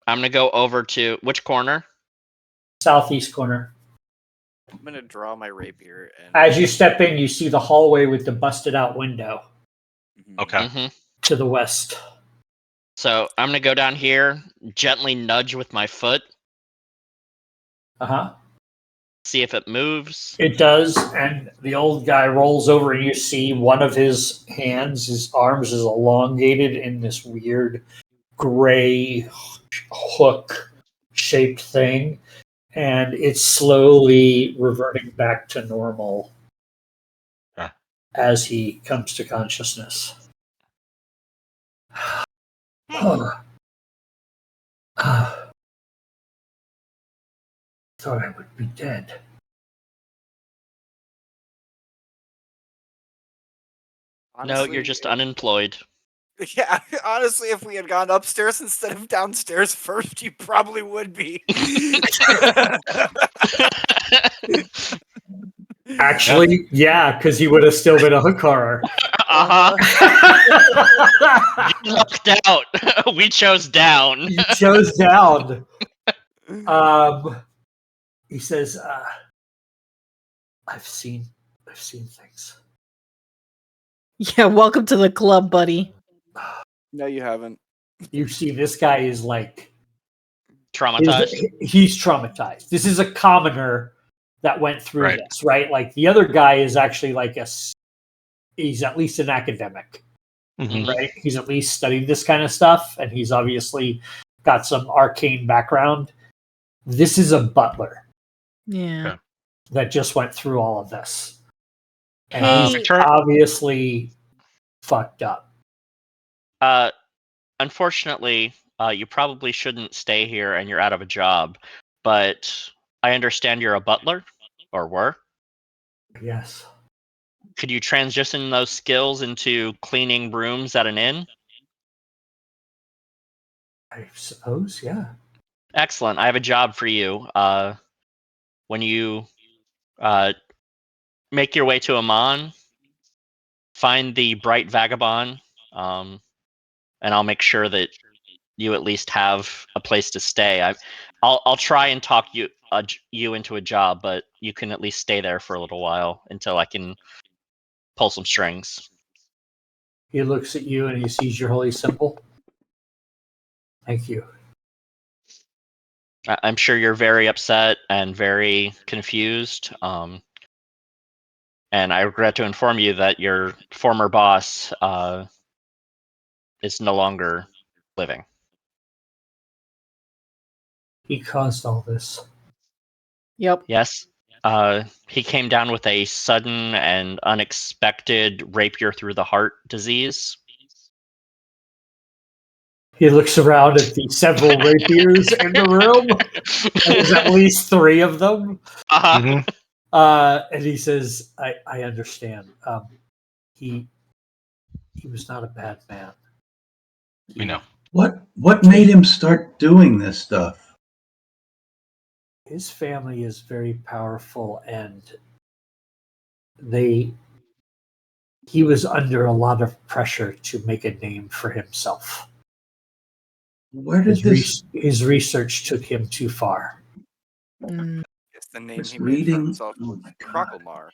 I'm gonna go over to which corner? Southeast corner. I'm gonna draw my rapier and As you step in, you see the hallway with the busted out window Okay. to the west. So I'm gonna go down here, gently nudge with my foot, see if it moves. It does, and the old guy rolls over, and you see one of his hands, his arms is elongated in this weird gray hook-shaped thing, and it's slowly reverting back to normal as he comes to consciousness. Thought I would be dead. No, you're just unemployed. Yeah, honestly, if we had gone upstairs instead of downstairs first, you probably would be. Actually, yeah, because he would have still been a hook horror. You lucked out. We chose down. You chose down. He says, I've seen things. Yeah, welcome to the club, buddy. No, you haven't. You see, this guy is like Traumatized. he's traumatized. This is a commoner that went through Right. this, right? Like the other guy is actually like he's at least an academic, Mhm. right? He's at least studied this kind of stuff, and he's obviously got some arcane background. This is a butler Yeah. Okay. that just went through all of this, and Hey, he's obviously fucked up. Unfortunately, you probably shouldn't stay here, and you're out of a job. But I understand you're a butler, or were. Yes, Could you transition those skills into cleaning rooms at an inn? I suppose. Yeah. Excellent. I have a job for you. When you make your way to Amman, find the Bright Vagabond, and I'll make sure that you at least have a place to stay. I'll try and talk you into a job, but you can at least stay there for a little while until I can pull some strings. He looks at you and he sees your holy symbol. Thank you. I'm sure you're very upset and very confused. And I regret to inform you that your former boss is no longer living. He caused all this. Yep. Yes. He came down with a sudden and unexpected rapier through the heart disease. He looks around at the several rapiers in the room. There's at least 3 of them. Uh-huh. Mhm. And he says, I understand. He was not a bad man. We know. What made him start doing this stuff? His family is very powerful, and he was under a lot of pressure to make a name for himself. Where did His research took him too far. Mm. It's the name this he made for reading? himself Oh was my God. Crockelmar.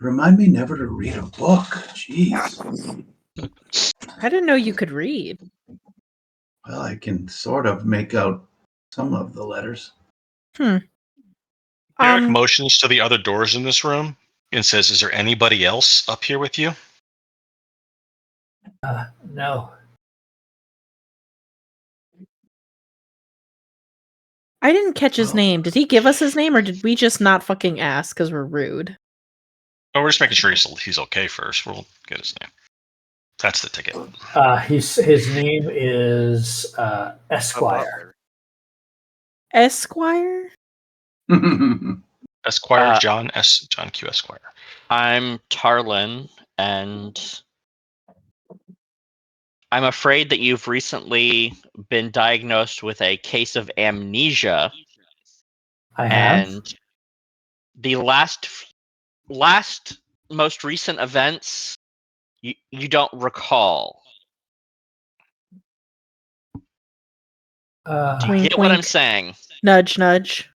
Remind me never to read a book. Jeez. I didn't know you could read. Well, I can sort of make out some of the letters. Derek Um, motions to the other doors in this room and says, "Is there anybody else up here with you?" No. I didn't catch his Oh. name. Did he give us his name, or did we just not fucking ask because we're rude? Oh, we're just making sure he's okay first. We'll get his name. That's the ticket. His name is A Esquire. butler. Esquire? Esquire John Q Esquire. I'm Tarlin, and I'm afraid that you've recently been diagnosed with a case of amnesia. I have. And the last most recent events you don't recall. Do you Wink, get what I'm wink. saying? Nudge, nudge.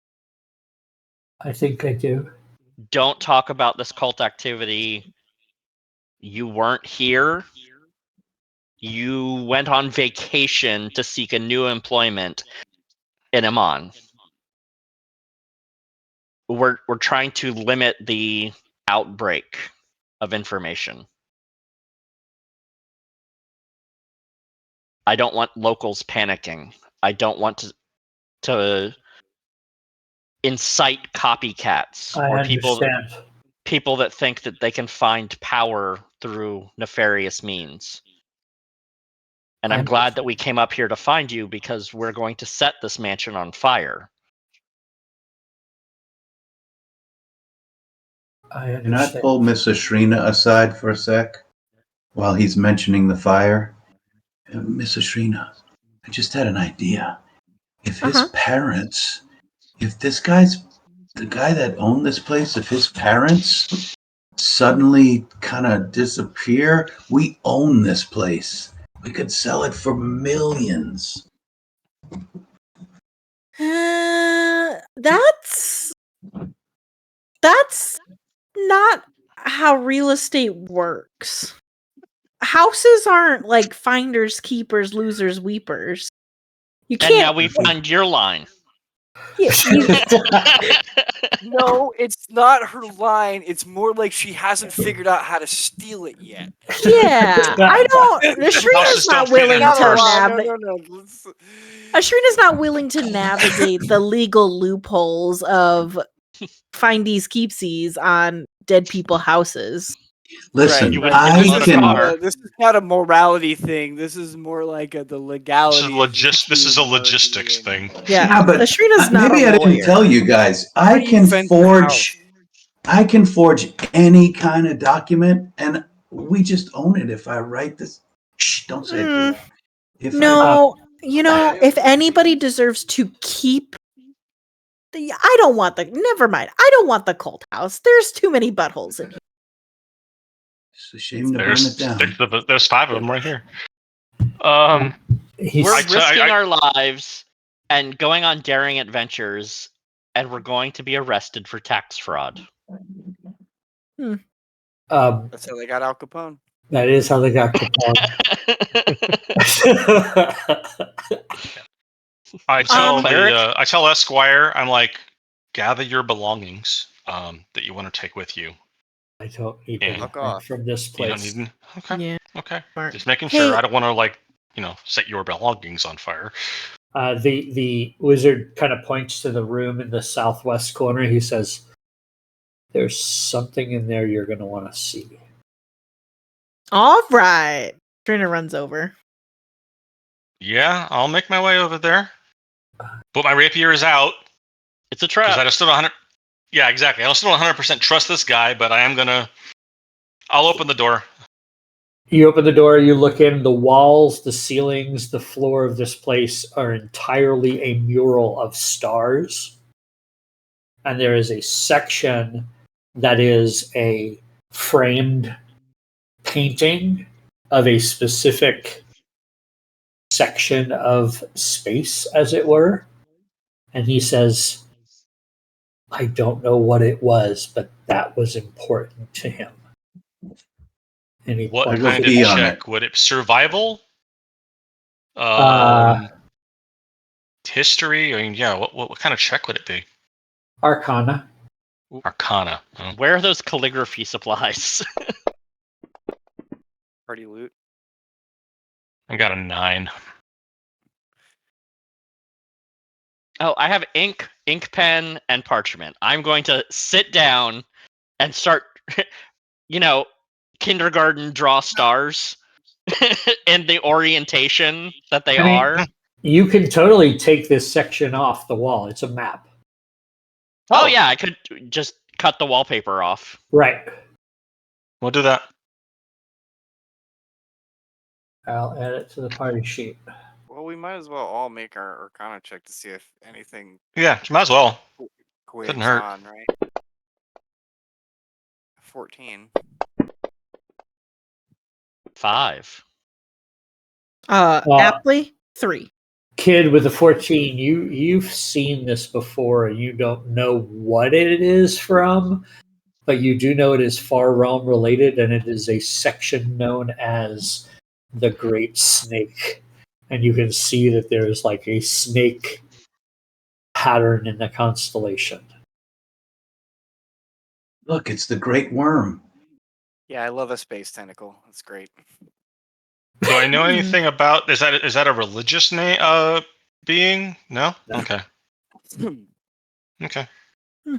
I think I do. Don't talk about this cult activity. You weren't here. You went on vacation to seek a new employment in Amman. We're trying to limit the outbreak of information. I don't want locals panicking. I don't want to incite copycats I or understand. people that think that they can find power through nefarious means. And I'm glad that we came up here to find you, because we're going to set this mansion on fire. I Can I understand. pull Miss Ashrina aside for a sec while he's mentioning the fire? Miss Ashrina, I just had an idea. If his parents, if this guy's the guy that owned this place, if his parents suddenly kind of disappear, we own this place. We could sell it for millions. That's not how real estate works. houses aren't like finders, keepers, losers, weepers. You And now can't. we find your line. No, it's not her line. It's more like she hasn't figured out how to steal it yet. Yeah, I don't. Houses Ashrina's don't not fit in willing her to purse. navigate. No. Ashrina's not willing to navigate the legal loopholes of findies keepsies on dead people houses. Listen, You would I give us a can. car. This is not a morality thing. This is more like the This legality. is a logistics thing. Yeah, but Ashrina's not maybe a I didn't lawyer. tell you guys. How do you fence your house? I can forge any kind of document, and we just own it. If I write this, shh, don't say it too loud. No, if anybody deserves to keep, I don't want the. Never mind. I don't want the cult house. There's too many buttholes in here. It's a shame to burn it down. There's 5 of them right here. We're I- risking I- our lives and going on daring adventures, and we're going to be arrested for tax fraud. Um, That's how they got Al Capone. that is how they got Capone. I tell Cleric? I tell Esquire, I'm like, gather your belongings that you want to take with you. I don't need Yeah. anything Fuck off. from this You don't place. need. Okay. Yeah. Okay. Smart. Just making Hey. sure. I don't want to set your belongings on fire. The wizard kind of points to the room in the southwest corner. He says, "There's something in there you're going to want to see." All right. Trina runs over. Yeah, I'll make my way over there. But my rapier is out It's a because I trap. just don't 100. Yeah, exactly. I don't still 100% trust this guy, but I am gonna. I'll open the door. You open the door, you look in, the walls, the ceilings, the floor of this place are entirely a mural of stars. And there is a section that is a framed painting of a specific section of space, as it were. And he says, "I don't know what it was, but that was important to him." And he What points go kind of pee on check would it? Survival? Uh, History? I mean, yeah. What kind of check would it be? Arcana. Arcana. Oh. Where are those calligraphy supplies? Party loot. I got a 9. Oh, I have ink pen, and parchment. I'm going to sit down and start, kindergarten draw stars in the orientation that they I mean, are. You can totally take this section off the wall. It's a map. Oh yeah, I could just cut the wallpaper off. Right. We'll do that. I'll add it to the party sheet. Well, we might as well all make our Arcana check to see if anything Yeah, might as well. quigs Couldn't hurt. on, right? 14. 5. Aptly 3. Kid with a 14, you've seen this before and you don't know what it is from, but you do know it is Far Realm related, and it is a section known as the Great Snake. And you can see that there's like a snake pattern in the constellation. Look, it's the Great Worm. Yeah, I love a space tentacle. That's great. Do I know anything about? Is that a religious being? No. No. Okay. Okay. Hmm.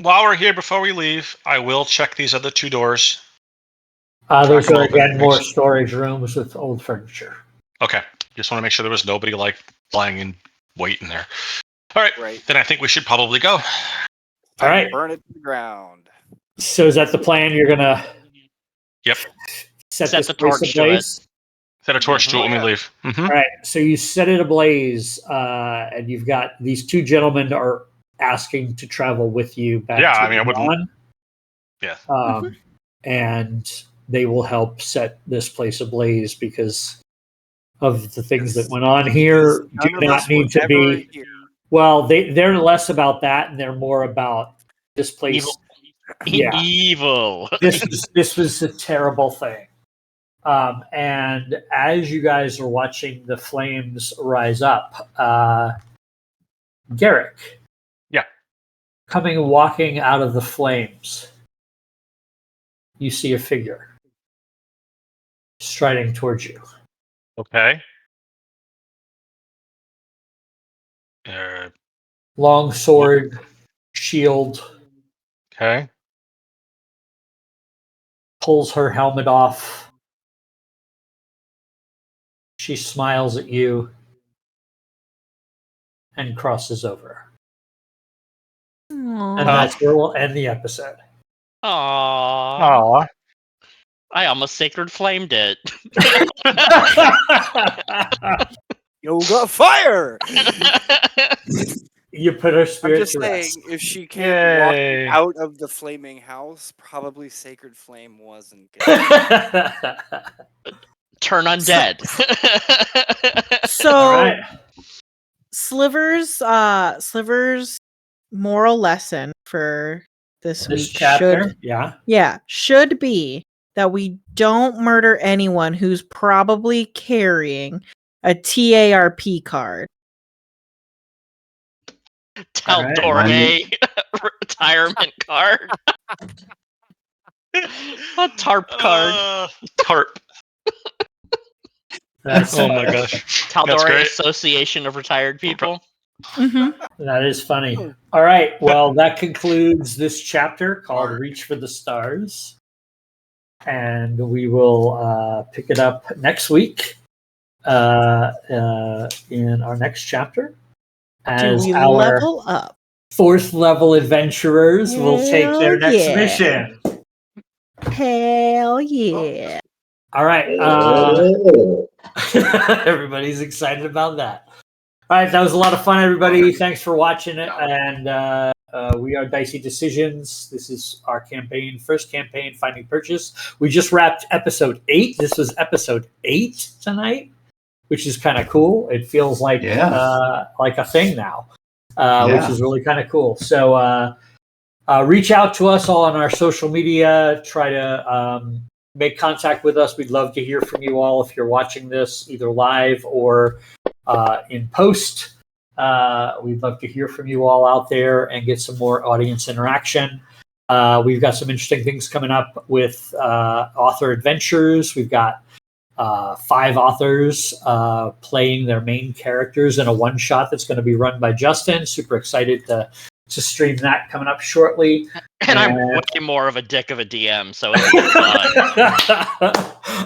While we're here, before we leave, I will check these other 2 doors. Those Track are them open. again more storage rooms with old furniture. Okay. Just want to make sure there was nobody lying in wait in there. All right. Right. Then I think we should probably go. All right. Burn it to the ground. So is that the plan? You're gonna Yep. set Set this the place torch to ablaze? Set a torch to it when we Yeah. leave. Mhm. All right, so you set it ablaze, and you've got these 2 gentlemen are asking to travel with you back. Yeah, to I mean, I wouldn't- Milan. Yeah. And they will help set this place ablaze because of the things that went on here. Do None of not us need were to ever be. here. Well, they're less about that, and they're more about this place. Evil. Yeah. Evil. This was a terrible thing. And as you guys are watching the flames rise up, Garrick. Yeah. Walking out of the flames, you see a figure striding towards you. Okay. Long sword, shield, Okay. pulls her helmet off. She smiles at you and crosses over. And that's where we'll end the episode. Aww. Aw. I almost sacred flamed it. Yoga fire! You put her I'm spirit just to saying, rest. if she came walking Yay. out of the flaming house, probably Sacred Flame wasn't good. Turn undead. So All right. Sliver's moral lesson for this This week chapter, should be that we don't murder anyone who's probably carrying a TARP card. Tell All right. doorway retirement card. A tarp card. Tarp. That's, Oh my gosh. That's Tal'Dorei great. Association of Retired People. that is funny. All right. Well, that concludes this chapter called Reach for the Stars. And we will pick it up next week in our next chapter. As we our level up? 4th level adventurers will take their Hell next yeah. mission. Hell yeah. All right. Everybody's excited about that. All right. That was a lot of fun, everybody. Thanks for watching it. And we are Dicey Decisions. This is our first campaign, Finding Purchase. We just wrapped episode 8. This was episode 8 tonight, which is kind of cool. It feels like a thing now, which is really kind of cool. So reach out to us all on our social media. Try to make contact with us. We'd love to hear from you all if you're watching this either live or in post. We'd love to hear from you all out there and get some more audience interaction. We've got some interesting things coming up with author adventures. We've got 5 authors playing their main characters in a one-shot that's going to be run by Justin. Super excited to stream that coming up shortly. And I'm way more of a dick of a DM, so it'll be fun.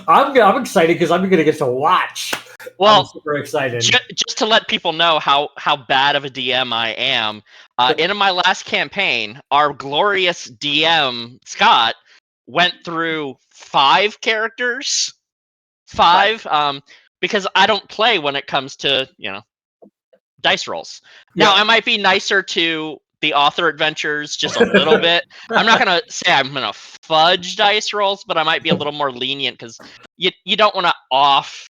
I'm excited because I'm going to get to watch. Well, I'm super excited. Just to let people know how bad of a DM I am, in my last campaign, our glorious DM, Scott, went through 5 characters. 5, because I don't play when it comes to, dice rolls. Now, I might be nicer to the author adventures just a little bit. I'm not going to say I'm going to fudge dice rolls, but I might be a little more lenient because you don't want to off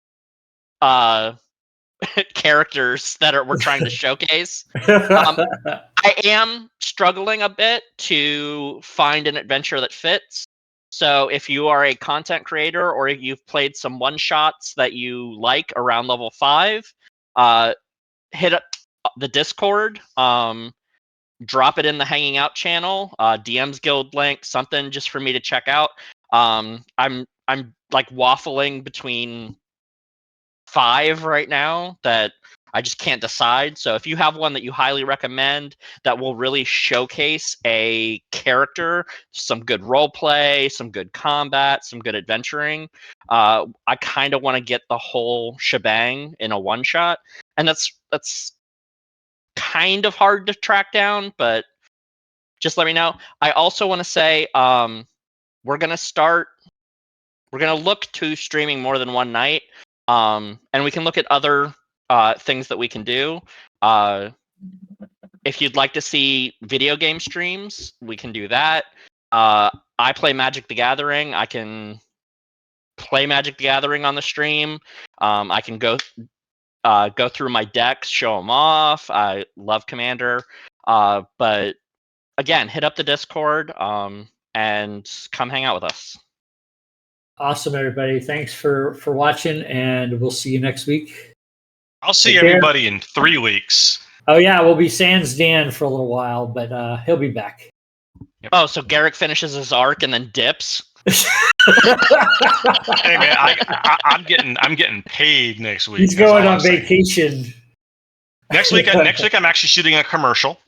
characters that we're trying to showcase. I am struggling a bit to find an adventure that fits. So if you are a content creator or if you've played some one-shots that you like around level 5, hit up the Discord, drop it in the Hanging Out channel, DM's Guild link, something just for me to check out. I'm like waffling between 5 right now that I just can't decide. So if you have one that you highly recommend that will really showcase a character, some good role play, some good combat, some good adventuring, I kind of want to get the whole shebang in a one shot, and that's kind of hard to track down, but just let me know. I also want to say we're gonna look to streaming more than one night. And we can look at other things that we can do. If you'd like to see video game streams, we can do that. I play Magic the Gathering. I can play Magic the Gathering on the stream. I can go through my decks, show them off. I love Commander. But again, hit up the Discord and come hang out with us. Awesome, everybody. Thanks for watching, and we'll see you next week. I'll see Take care. everybody in 3 weeks. Oh yeah, we'll be Sans Dan for a little while, but he'll be back. Oh, so Garrick finishes his arc and then dips. Hey man, I'm getting paid next week. He's That's going all on I'm saying. vacation. Next week I'm actually shooting a commercial.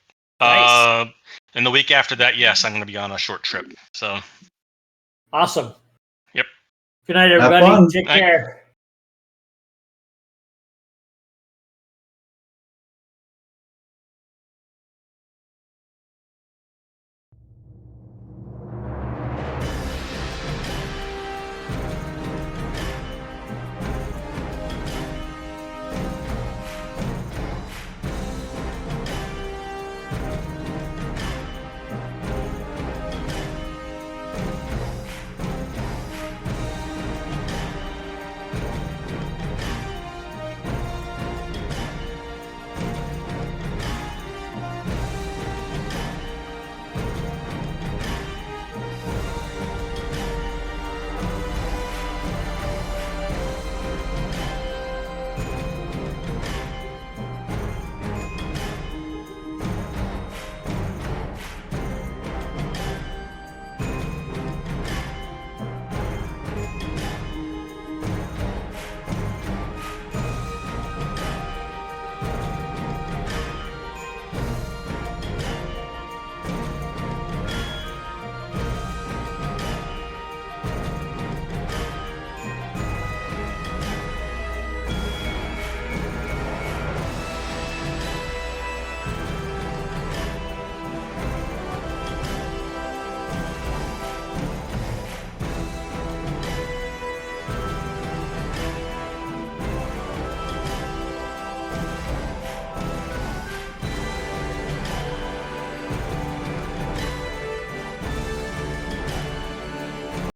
Nice. And the week after that, yes, I'm going to be on a short trip. So Awesome. Yep. Good night, Have everybody. fun. Take Night. care.